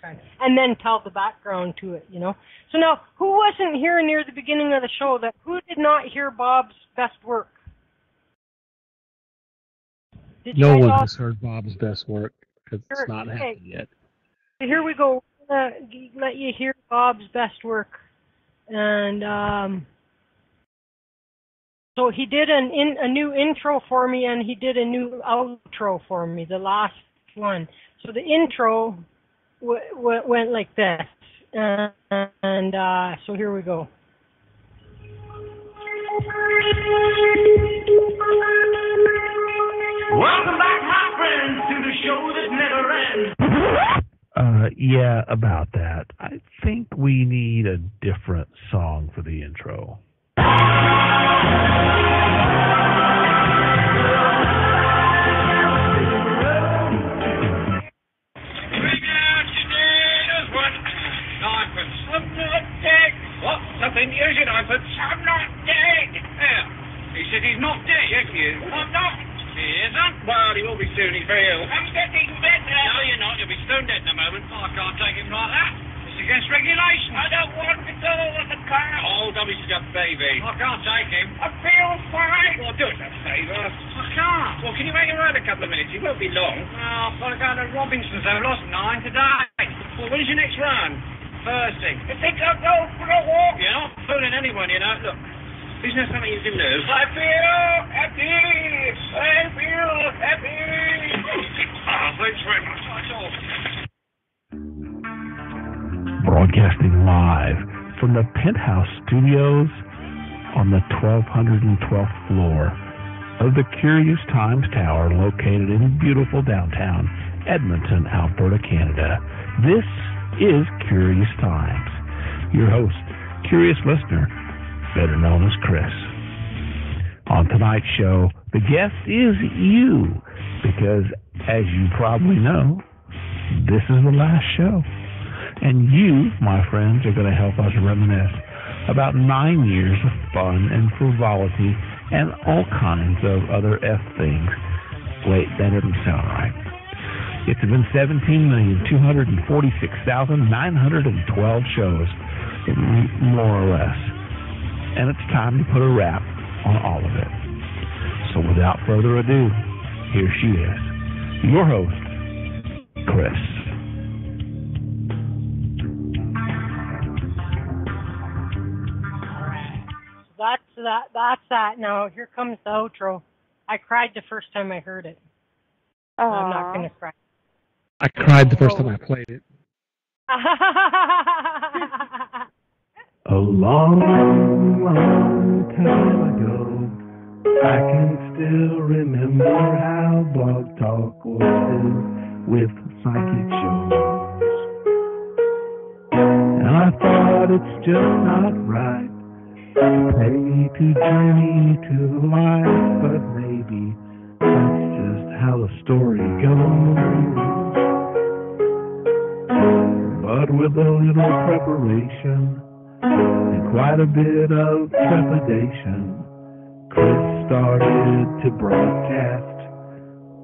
time. And then tell the background to it, you know. So now, who wasn't here near the beginning of the show? Who did not hear Bob's best work? No one has heard Bob's best work. It's not happened yet. So here we go. We're gonna let you hear Bob's best work. And so he did a new intro for me, and he did a new outro for me, the last one. So the intro went like this. So here we go. Welcome back, my friends, to the show that never ends. Yeah, about that. I think we need a different song for the intro. Something news in I put I'm not dead. Yeah. He said he's not dead, yes he is. I'm not. He isn't? Well, he will be soon, he's very ill. I'm getting better. No, you're not. You'll be stone dead in a moment. Oh, I can't take him like that. It's against regulation. I don't want to do what I can't. Oh, don't be such a baby. I can't take him. I feel fine. Well, do us a favour. I can't. Well, can you wait around a couple of minutes? It won't be long. Oh, I've got to go to Robinson's. I've lost 9 today. Well, when's your next run? Thursday. You think I'll go for a walk? You're not fooling anyone, you know. Look, isn't there something you can do? I feel happy. I feel happy. Oh, thanks very much. That's all. Broadcasting live from the Penthouse Studios on the 1212th floor of the Curious Times Tower located in beautiful downtown Edmonton, Alberta, Canada. This is Curious Times. Your host, curious listener, better known as Chris. On tonight's show, the guest is you, because as you probably know, this is the last show. And you, my friends, are going to help us reminisce about 9 years of fun and frivolity and all kinds of other F things. Wait, that doesn't sound right. It's been 17,246,912 shows, more or less. And it's time to put a wrap on all of it. So without further ado, here she is, your host, Chris. That's that. Now, here comes the outro. I cried the first time I heard it. I'm not going to cry. I cried the first time I played it. A long, long time ago, I can still remember how Blog Talk was filled with psychic shows. And I thought it's just not right to pay to journey to the light, but maybe that's just how the story goes. But with a little preparation and quite a bit of trepidation, Chris started to broadcast.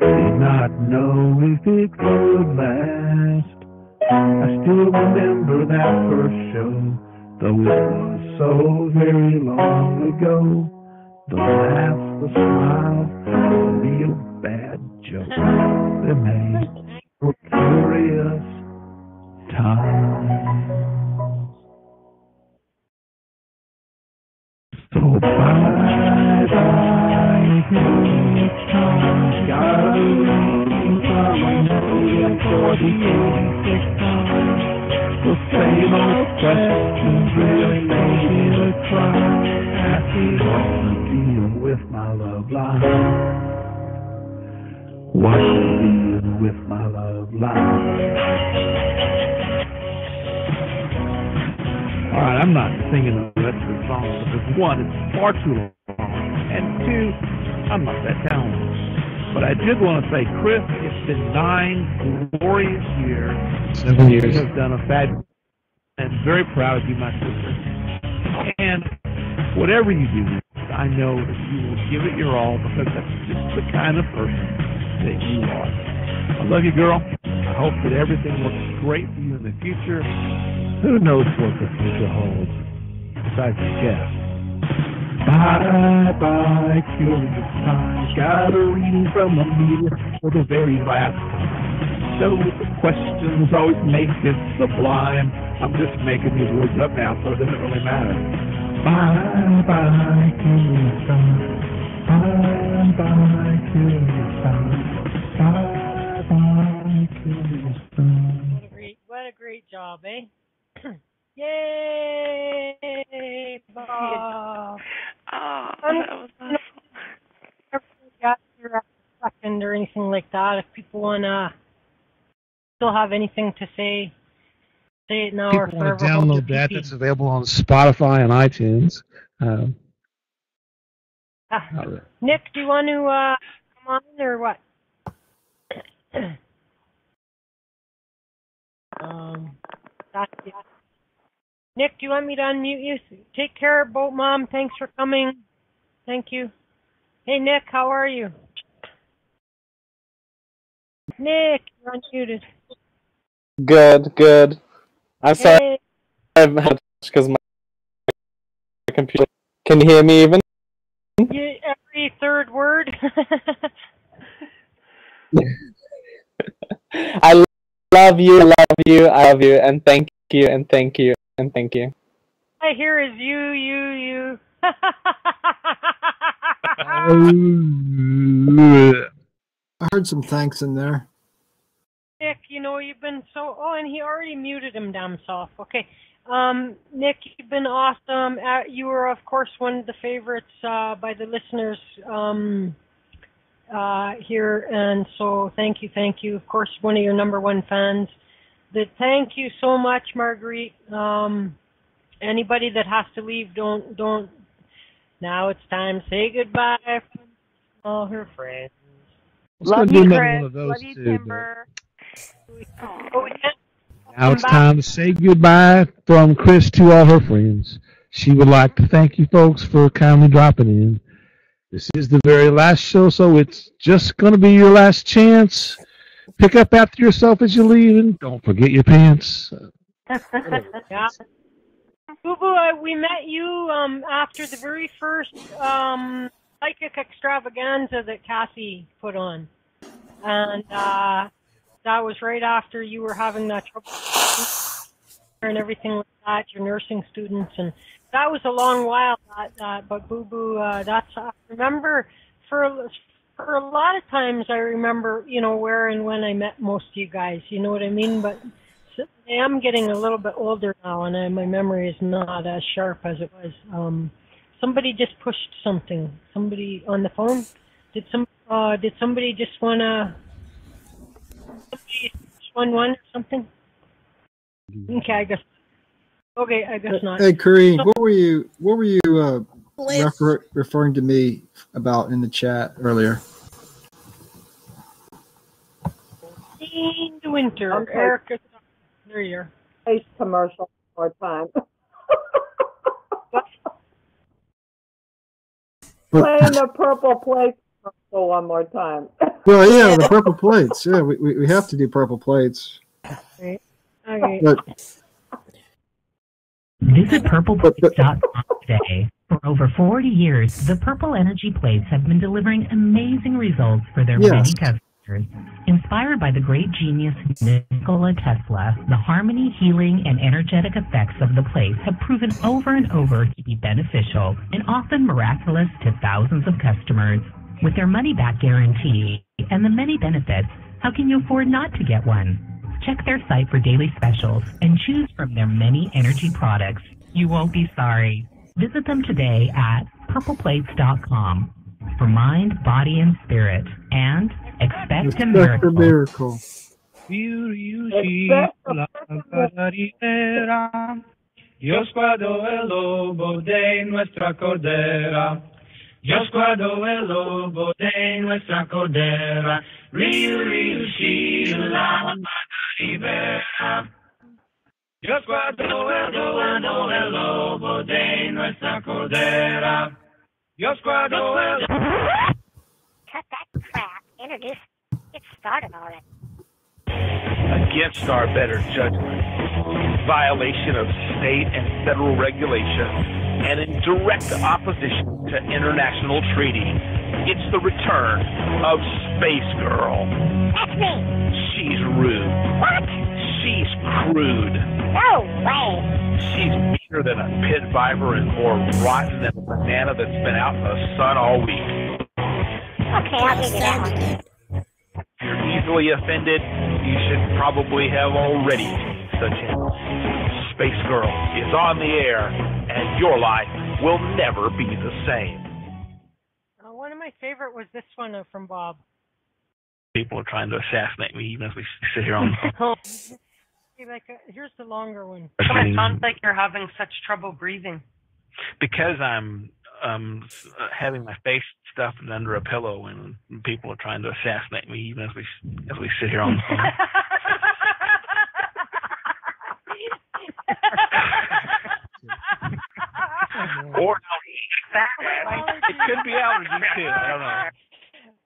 Did not know if it would last. I still remember that first show, though it was so very long ago. The laughs, the smiles, the real bad jokes they made were curious times. So bye-bye, each time. Gotta leave from a million for the 86th time. The same old questions really made with my love line. What you doing with my love line? All right, I'm not singing the rest of the song because one, it's far too long, and two, I'm not that talented. But I did want to say, Chris, it's been 9 glorious years. 7 years. You have done a fabulous. I'm very proud of you, my sister. And whatever you do, I know that you will give it your all because that's just the kind of person that you are. I love you, girl. I hope that everything works great for you in the future. Who knows what the future holds besides the guest? Bye-bye, curious times. Got a reading from a meter for the very last time. So the questions always make it sublime. I'm just making these words up now, so it doesn't really matter. Bye-bye, curious times. Bye-bye, curious times. Bye-bye, curious times. What a great job, eh? Yay, Bob. Oh, that was awesome. Got your second or anything like that. If people wanna still have anything to say it now or People want to forever. Hold download your that. pee-pee. That's available on Spotify and iTunes. Nick, do you want to come on or what? That's it. Nick, do you want me to unmute you? Take care, Boat Mom. Thanks for coming. Thank you. Hey, Nick, how are you? Nick, you're unmuted. Good. I'm sorry. Hey. I've had because my computer. Can you hear me even? Every third word. I love you, and thank you, and thank you, and thank you. I hear is you. I heard some thanks in there. Nick, you've been so... Oh, and he already muted him damn self. Okay. Nick, you've been awesome. You were, of course, one of the favorites by the listeners here. And so thank you. Of course, one of your number one fans. Thank you so much, Marguerite. Anybody that has to leave, don't. Now it's time to say goodbye from all her friends. Love you, Chris. Love you, Kimber. Now it's time to say goodbye from Chris to all her friends. She would like to thank you folks for kindly dropping in. This is the very last show, so it's just going to be your last chance. Pick up after yourself as you leave, and don't forget your pants. Yeah. Boo Boo, we met you after the very first psychic extravaganza that Cassie put on. And that was right after you were having that trouble and everything like that, your nursing students. And that was a long while, but Boo Boo, I remember for a lot of times I remember, where and when I met most of you guys, you know what I mean? But I am getting a little bit older now, and my memory is not as sharp as it was. Somebody just pushed something. Somebody on the phone? Did somebody just wanna? Somebody just one or something? Okay, I guess. Okay, I guess not. Hey, Kareem, what were you referring to me about in the chat earlier? In the winter, Okay. Erica. There you are. Face commercial one more time. Playing the purple plate commercial one more time. Well, yeah, the purple plates. Yeah, we have to do purple plates. Okay. But, Visit purpleplates.com today. For over 40 years, the Purple Energy Plates have been delivering amazing results for their many customers. Inspired by the great genius Nikola Tesla, the harmony, healing, and energetic effects of the plates have proven over and over to be beneficial and often miraculous to thousands of customers. With their money-back guarantee and the many benefits, how can you afford not to get one? Check their site for daily specials and choose from their many energy products. You won't be sorry. Visit them today at purpleplates.com. for mind, body, and spirit. And expect a Expect a miracle. miracle. Yo sguardo el lobo de nuestra cordera. Yo sguardo el lobo de nuestra cordera. Riu, riu, shi, la Maribera. Yo sguardo el lobo de nuestra cordera. Yo sguardo el... Cut that crap. Introduce. Get started already. Against our better judgment, violation of state and federal regulation, and in direct opposition to international treaty, it's the return of Space Girl. That's me. She's rude. What? She's crude. No way. She's meaner than a pit viper and more rotten than a banana that's been out in the sun all week. Okay, I'll give you that one. If you're easily offended, you should probably have already seen such hymns. Space Girl is on the air, and your life will never be the same. One of my favorite was this one from Bob. People are trying to assassinate me even as we sit here on the phone. Here's the longer one. It sounds like you're having such trouble breathing. Because I'm having my face stuffed under a pillow, and people are trying to assassinate me even as we sit here on the phone. Or it could be allergies too. I don't know.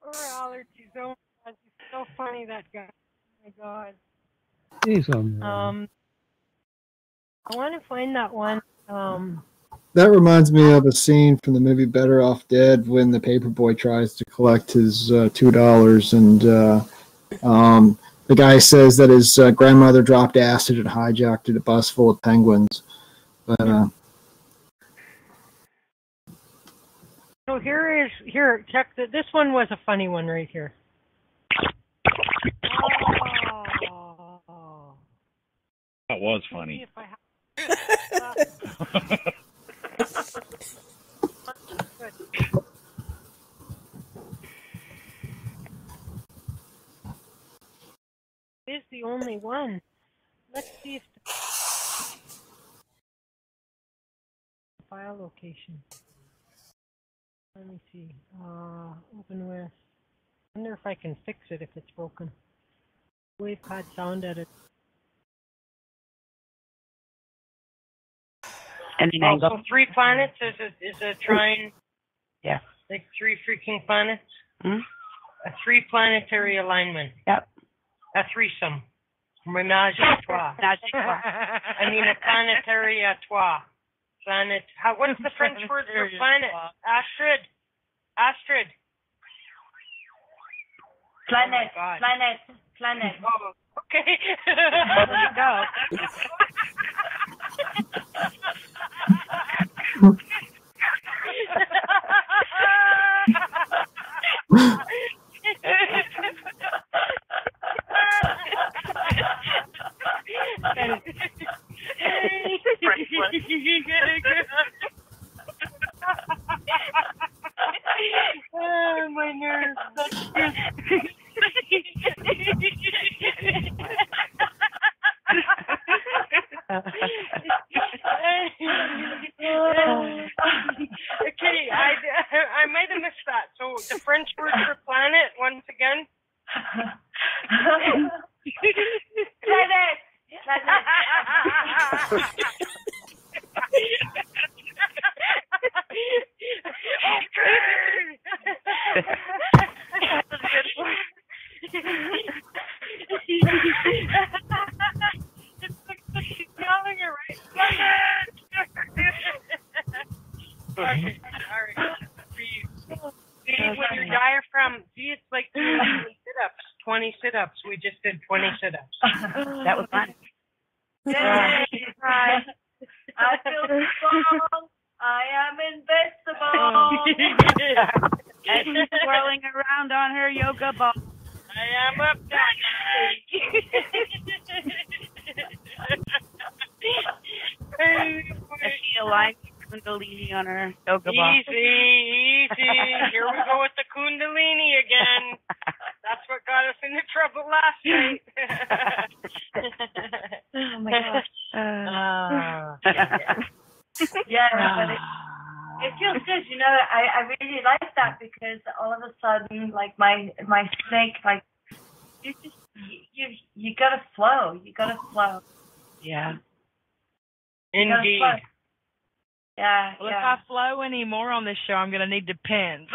Or allergies. Oh, it's so funny, that guy. Oh my God. He's on. I want to find that one. That reminds me of a scene from the movie Better Off Dead when the paperboy tries to collect his $2 and the guy says that his grandmother dropped acid and hijacked a bus full of penguins. But so check this one was a funny one right here. Oh. That was funny. It is the only one. Let's see if the file location. Let me see. Open with. I wonder if I can fix it if it's broken. WavePad sound edit. And so 3 planets is a trine. Yeah. Like 3 freaking planets. Hmm? A 3-planetary alignment. Yep. A threesome. Ménage à trois. I mean a planetary à trois. Planet. What's the French word for planet? Astrid. Planet. Oh Planet. Oh, okay. There you go. Oh, my nerves. That's good. Okay, I might have missed that. So the French word for planet, once again. Planet. Yelling it right. Okay, all right. See, when your diaphragm, it's like 20 sit-ups. We just did 20 sit-ups. That was fun. Yeah. I feel strong. I am invincible. And she's swirling around on her yoga ball. I am up As she aligns Kundalini on her yoga ball. Easy. here we go with the Kundalini again. That's what got us into trouble last night. Oh my gosh. Yeah, but it feels good. You know, I really like that because all of a sudden, like my snake, like you gotta flow. You gotta flow. Yeah. You gotta Indeed. flow. Yeah. Well, if I flow anymore on this show, I'm going to need depends.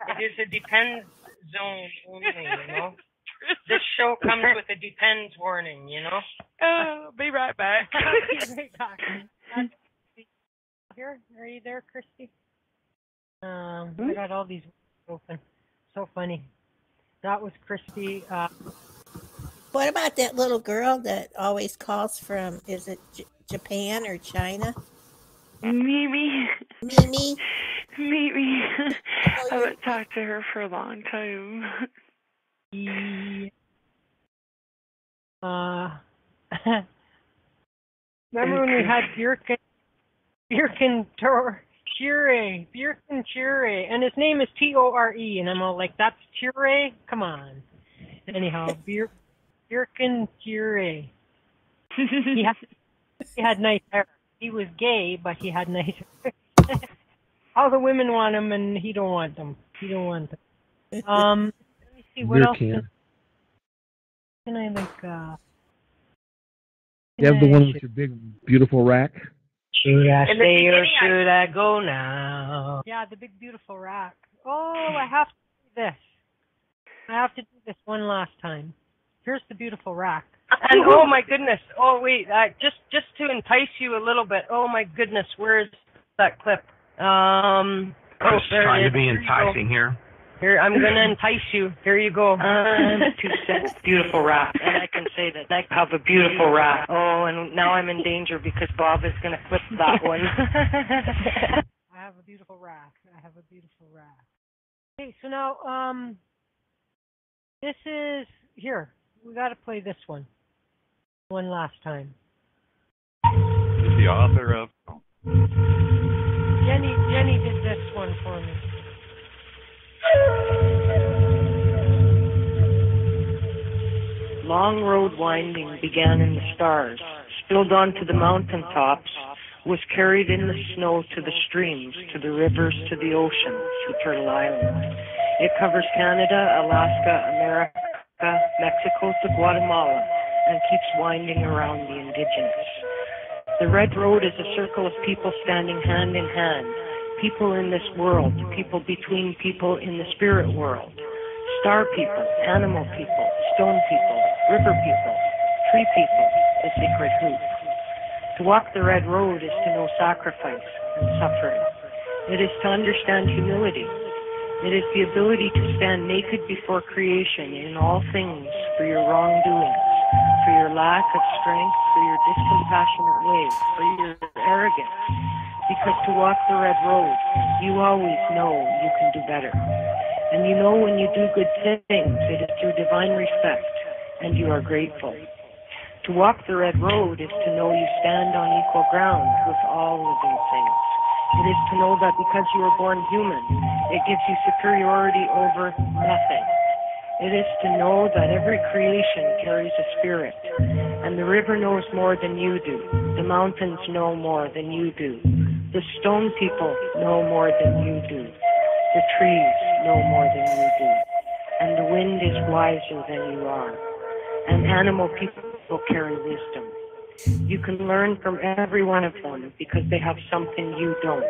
It is a depends zone only, you know. This show comes with a depends warning, you know. Be right back. Be right back. Here, are you there, Christy? I got all these open. So funny. That was Christy. What about that little girl that always calls from, is it Japan or China? Mimi. Mimi? Mimi. I haven't talked to her for a long time. Remember when we had Birken Chure, and his name is Tore, and I'm all like, that's Chure? Come on. Anyhow, Birken Chure. He had nice hair. He was gay, but he had nice hair. All the women want him, and he don't want them. Let me see, what else can I like, you have the one with your big, beautiful rack? Should I stay or should I go now? Yeah, the big, beautiful rack. Oh, I have to do this. I have to do this one last time. Here's the beautiful rack. And oh my goodness. Oh wait, just to entice you a little bit. Oh my goodness, where is that clip? Trying to be enticing here. Here, I'm gonna entice you. Here you go. 2 cents, beautiful rack, and I can say that I have a beautiful rack. Oh, and now I'm in danger because Bob is gonna clip that one. I have a beautiful rack. Okay, so now this is here. We got to play this one last time. Is the author of? Jenny did this one for me. Long road winding began in the stars, spilled onto the mountain tops, was carried in the snow to the streams, to the rivers, to the oceans, to Turtle Island. It covers Canada, Alaska, America, Mexico to Guatemala, and keeps winding around the indigenous. The Red Road is a circle of people standing hand in hand, people in this world, people between people in the spirit world, star people, animal people, stone people, river people, tree people, the sacred hoop. To walk the Red Road is to know sacrifice and suffering. It is to understand humility. It is the ability to stand naked before creation in all things for your wrongdoings, for your lack of strength, for your discompassionate ways, for your arrogance. Because to walk the Red Road, you always know you can do better. And you know when you do good things, it is through divine respect, and you are grateful. To walk the Red Road is to know you stand on equal ground with all living things. It is to know that because you were born human, it gives you superiority over nothing. It is to know that every creation carries a spirit, and the river knows more than you do. The mountains know more than you do. The stone people know more than you do. The trees know more than you do. And the wind is wiser than you are. And animal people carry wisdom. You can learn from every one of them because they have something you don't.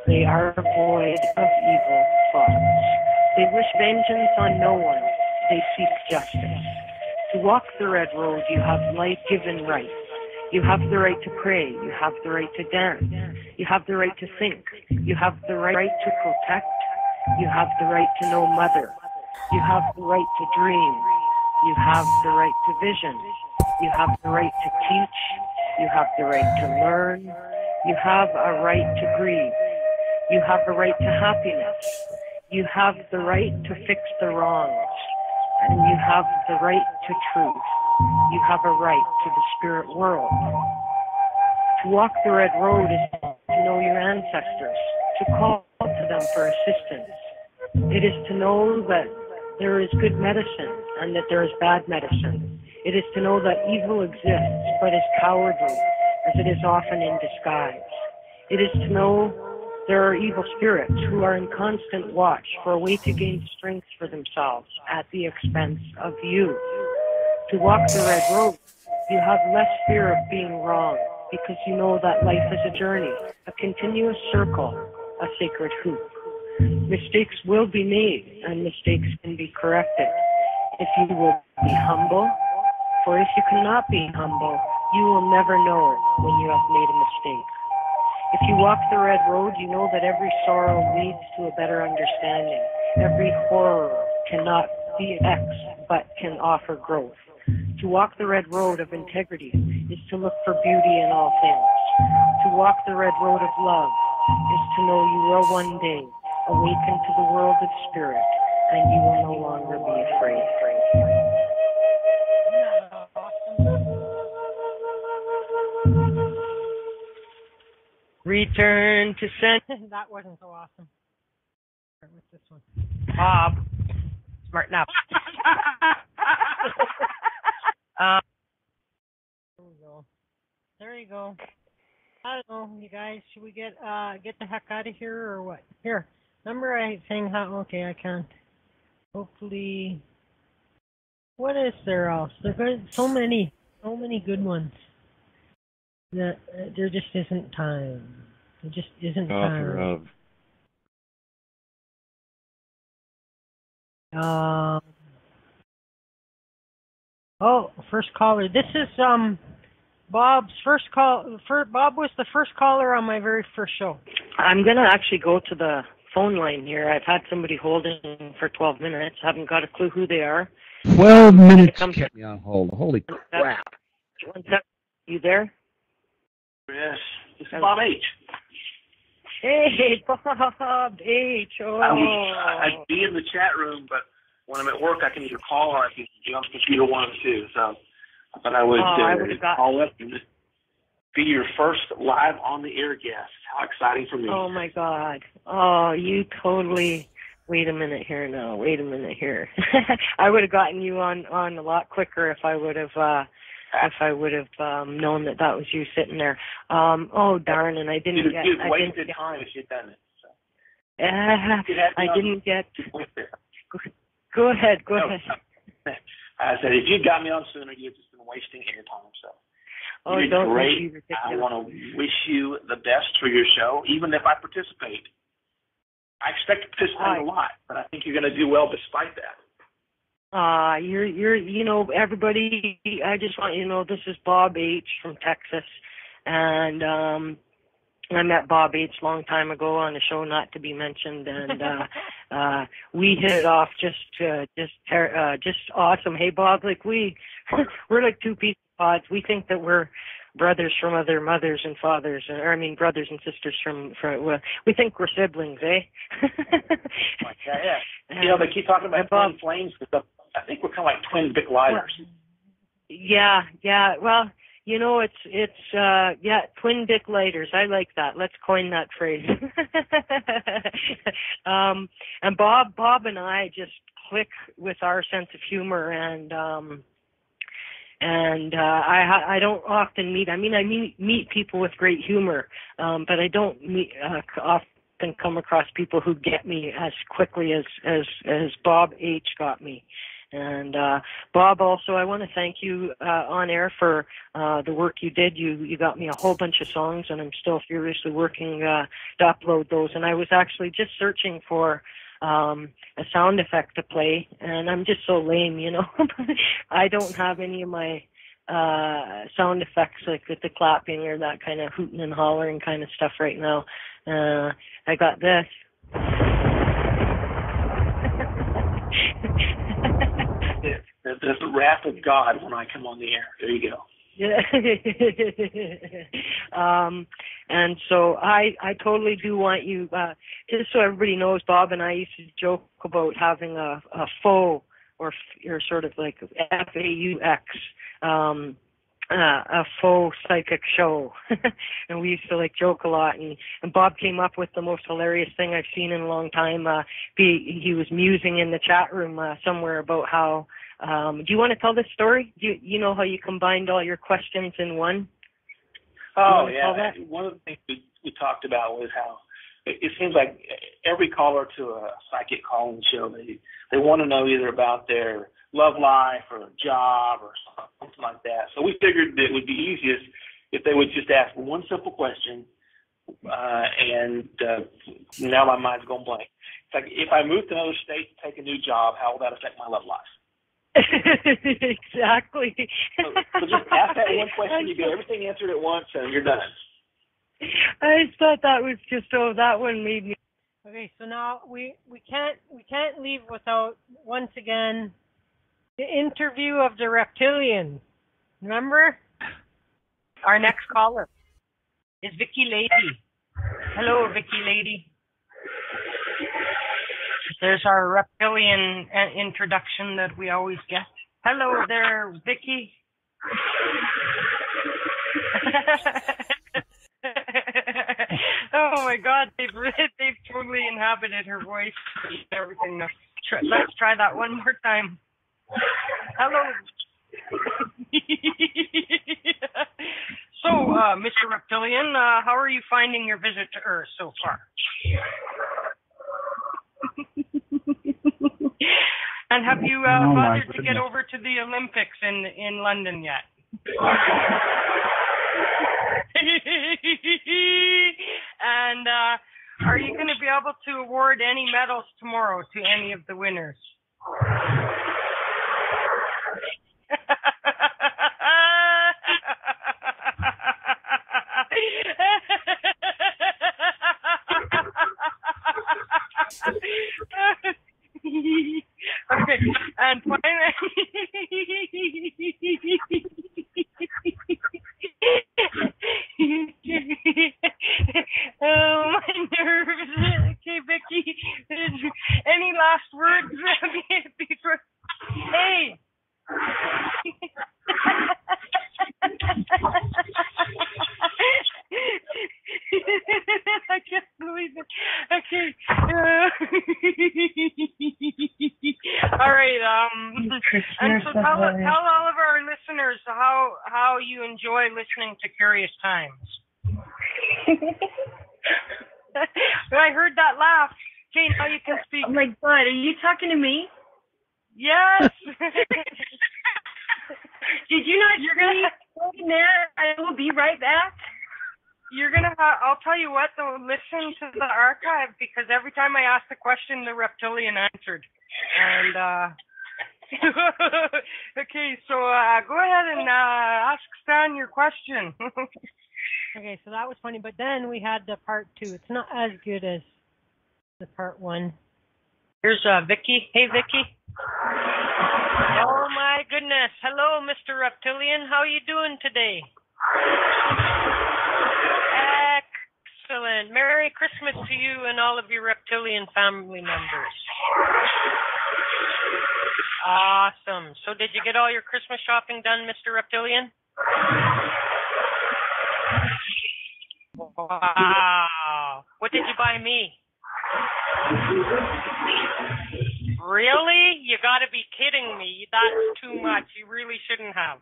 They are void of evil thoughts. They wish vengeance on no one. They seek justice. To walk the Red Road, you have life-given rights. You have the right to pray. You have the right to dance. You have the right to think. You have the right to protect. You have the right to know mother. You have the right to dream. You have the right to vision. You have the right to teach. You have the right to learn. You have a right to grieve. You have the right to happiness. You have the right to fix the wrongs. And you have the right to truth. You have a right to the spirit world. To walk the red road is to know your ancestors, to call to them for assistance. It is to know that there is good medicine and that there is bad medicine. It is to know that evil exists but is cowardly, as it is often in disguise. It is to know there are evil spirits who are in constant watch for a way to gain strength for themselves at the expense of you. To walk the red road, you have less fear of being wrong because you know that life is a journey, a continuous circle, a sacred hoop. Mistakes will be made and mistakes can be corrected if you will be humble. For if you cannot be humble, you will never know when you have made a mistake. If you walk the red road, you know that every sorrow leads to a better understanding. Every horror cannot be X, but can offer growth. To walk the red road of integrity is to look for beauty in all things. To walk the red road of love is to know you will one day awaken to the world of spirit, and you will no longer be afraid. Return to send. That wasn't so awesome. What's this one? Bob. Smart enough. There we go. There you go. I don't know, you guys. Should we get the heck out of here or what? Here. Remember I saying how? Okay, I can't. Hopefully. What is there else? There are so many good ones. That there just isn't time. There just isn't time. First caller. This is Bob's first call. Bob was the first caller on my very first show. I'm gonna actually go to the phone line here. I've had somebody holding for 12 minutes. Haven't got a clue who they are. 12 minutes kept me on hold. Holy crap. One sec. You there? Yes. This is Bob H. Hey, Bob H. Oh. I'd be in the chat room, but when I'm at work, I can either call or I can be on the computer one or two. So I thought I would call up and be your first live on the air guest. How exciting for me. Oh, my God. Oh, you totally... Wait a minute here now. Wait a minute here. I would have gotten you on a lot quicker if I would have known that was you sitting there. Oh darn! And I didn't get. You'd wasted time if you'd done it. So. I didn't get. Go ahead. Go ahead. I said if you'd got me on sooner, you'd just been wasting airtime. So. Oh, you did great. I want to wish you the best for your show, even if I participate. I expect to participate a lot, but I think you're going to do well despite that. You're, everybody, I just want you to know this is Bob H. from Texas, and I met Bob H. a long time ago on a show not to be mentioned, and we hit it off just awesome. Hey, Bob, like we're like two pieces of pods. We think that we're brothers from other mothers and fathers, brothers and sisters from we think we're siblings, eh? Yeah. They keep talking about twin flames and stuff. I think we're kind of like twin big lighters. Yeah. Well, it's twin big lighters. I like that. Let's coin that phrase. And Bob and I just click with our sense of humor, and I don't often meet. I meet people with great humor, but I don't often come across people who get me as quickly as Bob H. got me. And Bob, also, I want to thank you on air for the work you did. You got me a whole bunch of songs, and I'm still furiously working to upload those. And I was actually just searching for a sound effect to play, and I'm just so lame, I don't have any of my sound effects like with the clapping or that kind of hooting and hollering kind of stuff right now. I got this. There's the wrath of God when I come on the air. There you go. And so I totally do want you, just so everybody knows, Bob and I used to joke about having a faux or sort of like FAUX a faux psychic show, and we used to like joke a lot. And Bob came up with the most hilarious thing I've seen in a long time. He was musing in the chat room somewhere about how. Do you want to tell this story? You know how you combined all your questions in one? Oh yeah, one of the things we talked about was how it seems like every caller to a psychic call-in show, they want to know either about their love life or a job or something like that. So we figured that it would be easiest if they would just ask one simple question, and now my mind's going blank. It's like, if I move to another state to take a new job, how will that affect my love life? Exactly. So just ask that one question, you get everything answered at once, and you're done. I just thought that was just that one made me. Okay, so now we can't leave without once again the interview of the reptilian. Remember? Our next caller is Vicky Lady. Hello, Vicky Lady. There's our reptilian introduction that we always get. Hello there, Vicky. Oh my God, they've totally inhabited her voice and everything. Let's try that one more time. Hello. So, Mr. Reptilian, how are you finding your visit to Earth so far? And have you bothered to get over to the Olympics in London yet? And are you going to be able to award any medals tomorrow to any of the winners? Okay, and finally, oh, my nerves. Okay, Vicky, any last words before? Hey. I can't believe it. Okay. All right. And so tell all of our listeners how you enjoy listening to Curious Times. I heard that laugh. Okay, now you can speak. Oh my God, are you talking to me? Yes. Did you not? You're gonna go in there. I will be right back. You're gonna I'll tell you what, though, listen to the archive, because every time I asked a question, the reptilian answered. And okay, so go ahead and ask Stan your question. Okay, so that was funny, but then we had the part 2. It's not as good as the part 1. Here's Vicky. Hey, Vicky. Oh my goodness. Hello, Mr. Reptilian. How are you doing today? Excellent. Merry Christmas to you and all of your reptilian family members. Awesome. So did you get all your Christmas shopping done, Mr. Reptilian? Wow. What did you buy me? Really? You gotta be kidding me. That's too much. You really shouldn't have.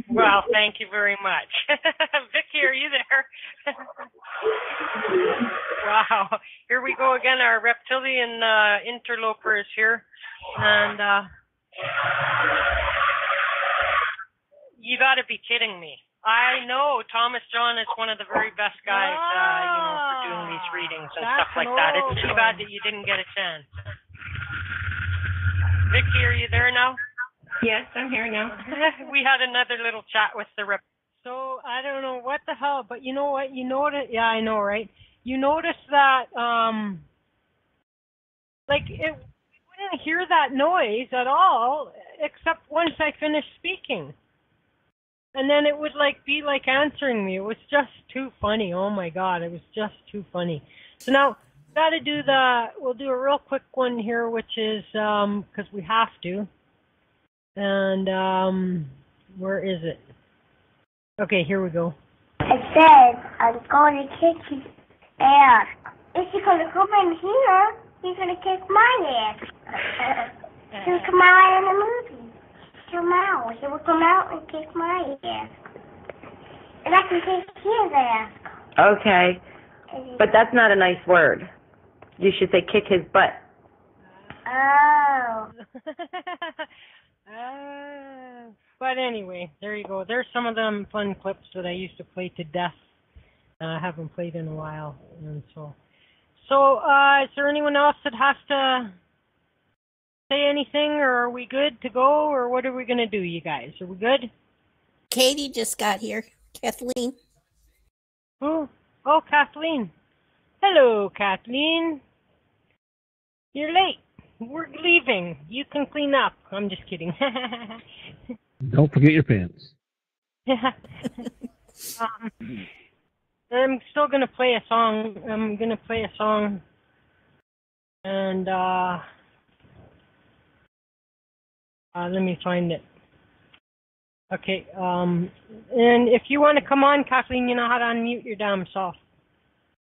Well, thank you very much. Vicky, are you there? Wow. Here we go again. Our reptilian interloper is here. And you got to be kidding me. I know Thomas John is one of the very best guys, for doing these readings and stuff like that. It's too bad that you didn't get a chance. Vicky, are you there now? Yes, I'm here now. We had another little chat with the rep. So I don't know what the hell, but you know what? You notice? Yeah, I know, right? You notice that, we wouldn't hear that noise at all, except once I finished speaking, and then it would be answering me. It was just too funny. Oh my God, it was just too funny. So now we'll do a real quick one here, which is because we have to. And where is it? Okay, here we go. It says, I'm going to kick his ass. If he's going to come in here, he's going to kick my ass. He'll come out in the movie. Come out. He will come out and kick my ass. And I can kick his ass. Okay. But that's not a nice word. You should say kick his butt. Oh. But anyway, there you go. There's some of them fun clips that I used to play to death. I haven't played in a while, and so is there anyone else that has to say anything, or are we good to go, or what are we gonna do, you guys? Are we good? Katie just got here. Kathleen. Oh, Kathleen. Hello, Kathleen. You're late. We're leaving. You can clean up. I'm just kidding. Don't forget your pants. I'm still going to play a song. I'm going to play a song. And let me find it. Okay. And if you want to come on, Kathleen, you know how to unmute your damn self.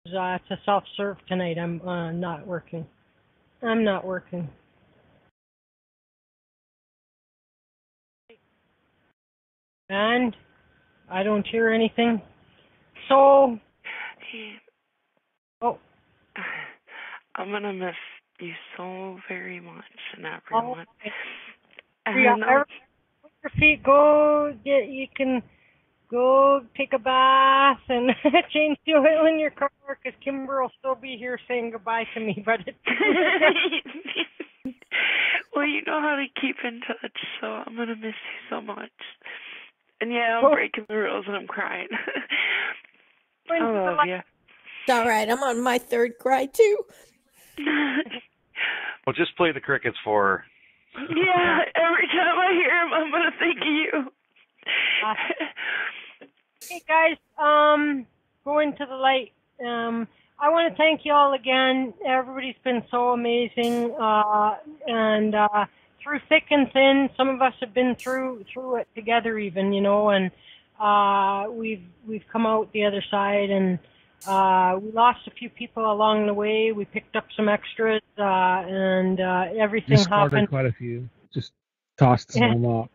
It's a self-serve tonight. I'm not working. I'm not working. And I don't hear anything. So, I'm going to miss you so very much, and everyone. Put your feet, you can go take a bath and change the oil in your car, because Kimber will still be here saying goodbye to me, but it's... Well, you know how to keep in touch, so I'm going to miss you so much. And yeah, I'm breaking the rules and I'm crying. I love you. It's all right. I'm on my third cry, too. Well, just play the crickets for her. Yeah, every time I hear him, I'm going to think of you. Hey, guys, going to the light. I want to thank you all again. Everybody's been so amazing. And through thick and thin, some of us have been through it together even, and we've come out the other side, and we lost a few people along the way. We picked up some extras, and everything happened. Quite a few. Just tossed some off.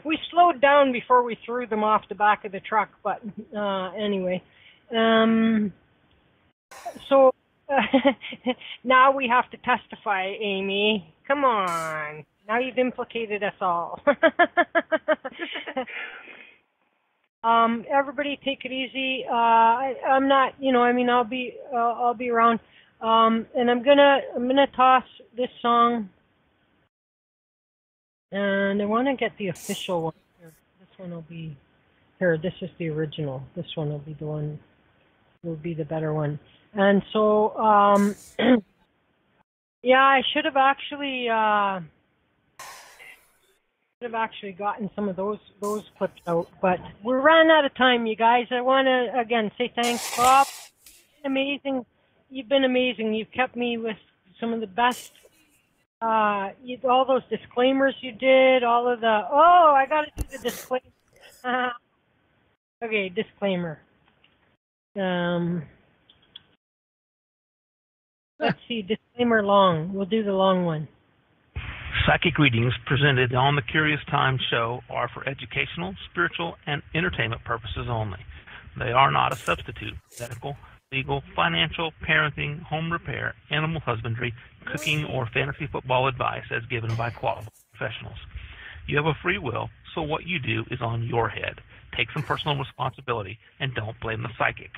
We slowed down before we threw them off the back of the truck, but anyway. So now we have to testify, Amy. Come on. Now you've implicated us all. Everybody take it easy. I'm not, I'll be around. And I'm gonna toss this song. And I want to get the official one here. This one will be here. This is the original. This one will be the one. Will be the better one. And so, yeah, I should have actually gotten some of those clips out, but we ran out of time, you guys. I want to again say thanks, Bob. Amazing. You've been amazing. You've kept me with some of the best. All those disclaimers you did, all of the. Oh, I got to do the disclaimer. Okay, disclaimer. Let's see, disclaimer long. We'll do the long one. Psychic readings presented on the Curious Times show are for educational, spiritual, and entertainment purposes only. They are not a substitute for medical, legal, financial, parenting, home repair, animal husbandry, cooking, or fantasy football advice as given by qualified professionals. You have a free will, so what you do is on your head. Take some personal responsibility and don't blame the psychic.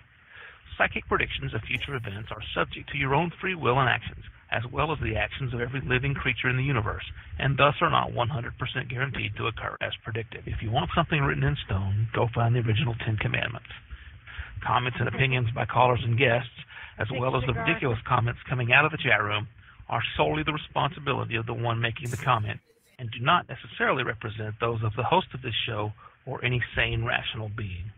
Psychic predictions of future events are subject to your own free will and actions, as well as the actions of every living creature in the universe, and thus are not 100% guaranteed to occur as predicted. If you want something written in stone, go find the original 10 Commandments. Comments and opinions by callers and guests, as well as the ridiculous comments coming out of the chat room, are solely the responsibility of the one making the comment, and do not necessarily represent those of the host of this show or any sane, rational being.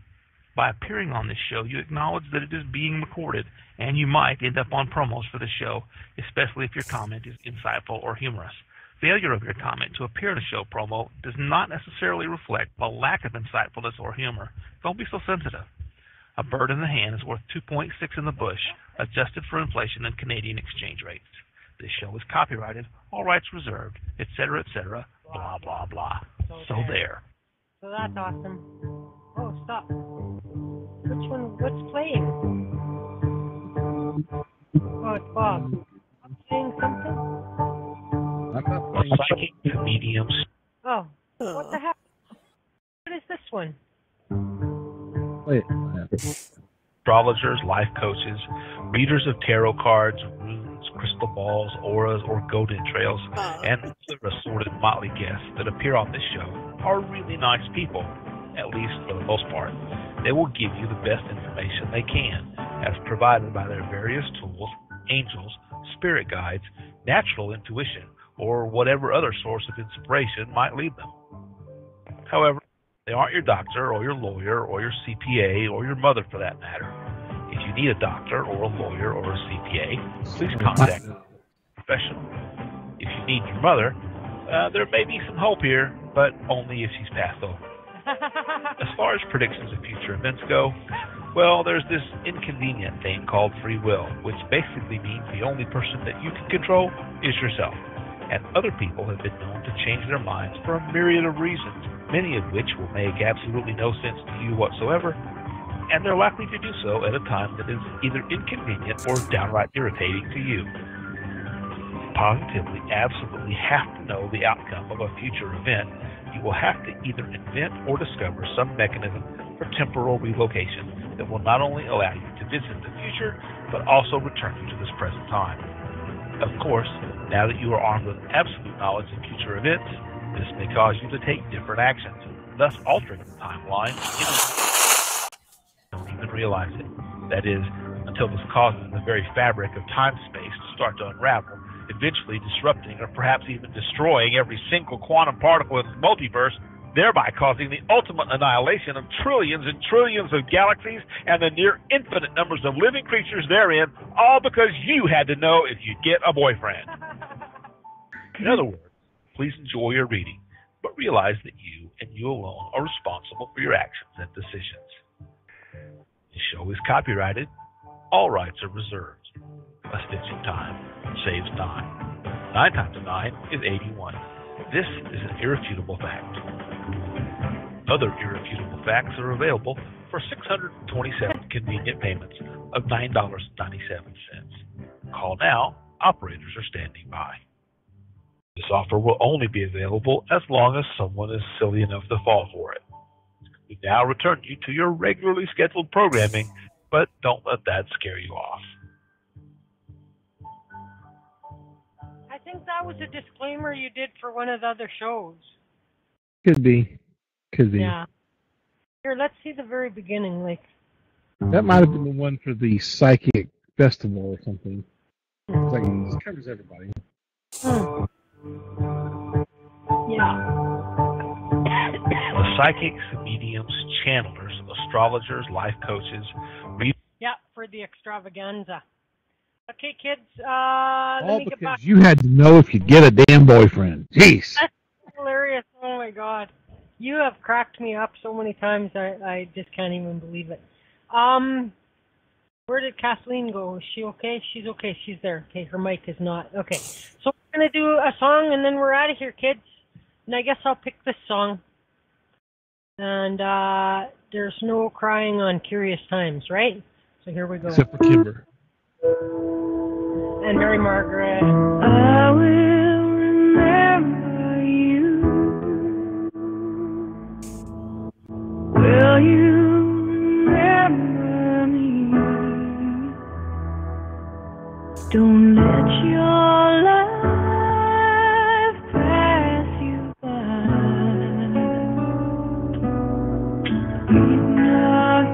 By appearing on this show, you acknowledge that it is being recorded, and you might end up on promos for the show, especially if your comment is insightful or humorous. failure of your comment to appear in a show promo does not necessarily reflect a lack of insightfulness or humor. Don't be so sensitive. A bird in the hand is worth 2.6 in the bush, adjusted for inflation and Canadian exchange rates. This show is copyrighted, all rights reserved, etc., etc., blah, blah, blah. So there. So that's awesome. Oh, stop. Which one? What's playing? Oh, it's Bob. I'm saying something? I'm not playing psychic mediums. Oh, what the heck? What is this one? Wait. Astrologers, life coaches, readers of tarot cards, runes, crystal balls, auras, or goat entrails, and other assorted motley guests that appear on this show are really nice people, at least for the most part. They will give you the best information they can, as provided by their various tools, angels, spirit guides, natural intuition, or whatever other source of inspiration might lead them. However, they aren't your doctor or your lawyer or your CPA or your mother for that matter. If you need a doctor or a lawyer or a CPA, please contact a professional. If you need your mother, there may be some hope here, but only if she's passed over. As far as predictions of future events go, well, there's this inconvenient thing called free will, which basically means the only person that you can control is yourself. And other people have been known to change their minds for a myriad of reasons, many of which will make absolutely no sense to you whatsoever, and they're likely to do so at a time that is either inconvenient or downright irritating to you. Positively, absolutely have to know the outcome of a future event, you will have to either invent or discover some mechanism for temporal relocation that will not only allow you to visit the future, but also return you to this present time. Of course, now that you are armed with absolute knowledge of future events, this may cause you to take different actions, thus altering the timeline. Don't even realize it. That is, until this causes the very fabric of time-space to start to unravel, eventually disrupting or perhaps even destroying every single quantum particle in the multiverse, thereby causing the ultimate annihilation of trillions and trillions of galaxies and the near infinite numbers of living creatures therein, all because you had to know if you'd get a boyfriend. In other words, please enjoy your reading, but realize that you and you alone are responsible for your actions and decisions. The show is copyrighted. All rights are reserved. A stitch in time saves 9. 9 times 9 is 81. This is an irrefutable fact. Other irrefutable facts are available for 627 convenient payments of $9.97. Call now. Operators are standing by. This offer will only be available as long as someone is silly enough to fall for it. We now return you to your regularly scheduled programming, but don't let that scare you off. I think that was a disclaimer you did for one of the other shows. Could be. Yeah. Here, let's see the very beginning. That might have been the one for the Psychic Festival or something. It's like it covers everybody. Yeah. The psychics, mediums, channelers, astrologers, life coaches, Yeah, for the extravaganza. Okay, kids, let All me get because back. you had to know if you get a damn boyfriend. Jeez. That's hilarious. Oh, my God. You have cracked me up so many times, I just can't even believe it. Where did Kathleen go? Is she okay? She's okay. She's there. Okay, her mic is not. Okay. So we're going to do a song, and then we're out of here, kids. And I guess I'll pick this song. And there's no crying on Curious Times, right? So here we go. Except for Kimber. And Mary Margaret. I will remember you. Will you remember me? Don't let your life pass you by. Be not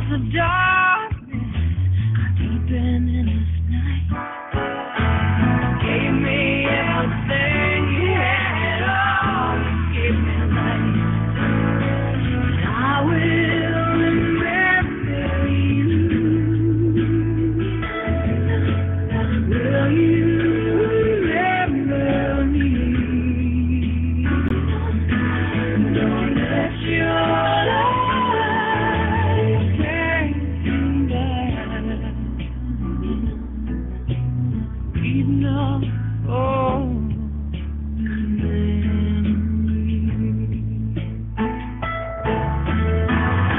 was the darkness deepened in this night. Gave me everything you had, all you gave me life. I will remember you. Will you remember me? Don't let your light turn back. Even up all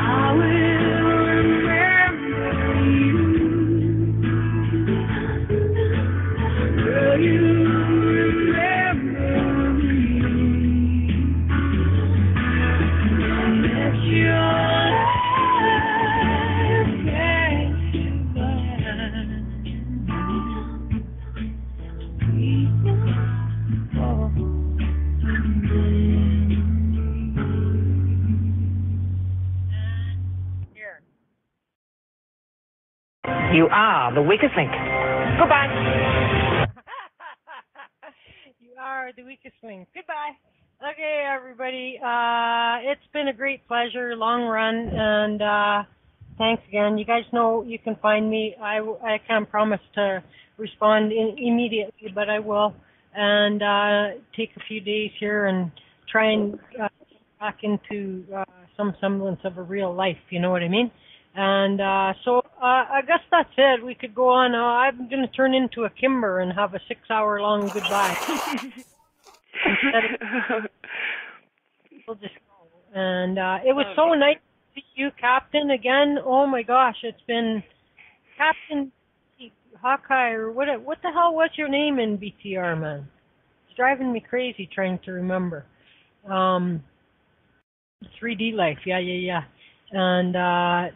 I will remember you. Will you remember me? Let your life pass you You are the weakest link. Goodbye. You are the weakest link. Goodbye. Okay, everybody. It's been a great pleasure, long run, and thanks again. You guys know you can find me. I can't promise to respond immediately, but I will. And take a few days here and try and back into some semblance of a real life. You know what I mean? And so I guess that's it. We could go on. I'm going to turn into a Kimber and have a 6-hour-long goodbye. We'll just go. And it was so nice to see you, Captain, again. Oh my gosh, it's been Captain Hawkeye, or what the hell was your name in BTR, man? It's driving me crazy trying to remember. 3D Life, yeah. And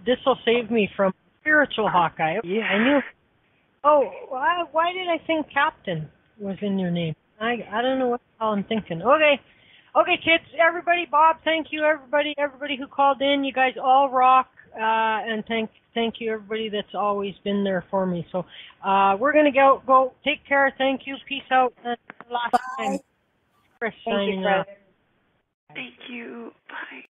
this will save me from spiritual Hawkeye. Yeah. I knew. Oh, why did I think Captain was in your name? I don't know what the hell I'm thinking. Okay, kids, everybody, Bob, thank you, everybody who called in. You guys all rock, and thank you, everybody that's always been there for me. So we're gonna go. Take care. Thank you. Peace out. And last time, Chris signing off. Thank you. Bye.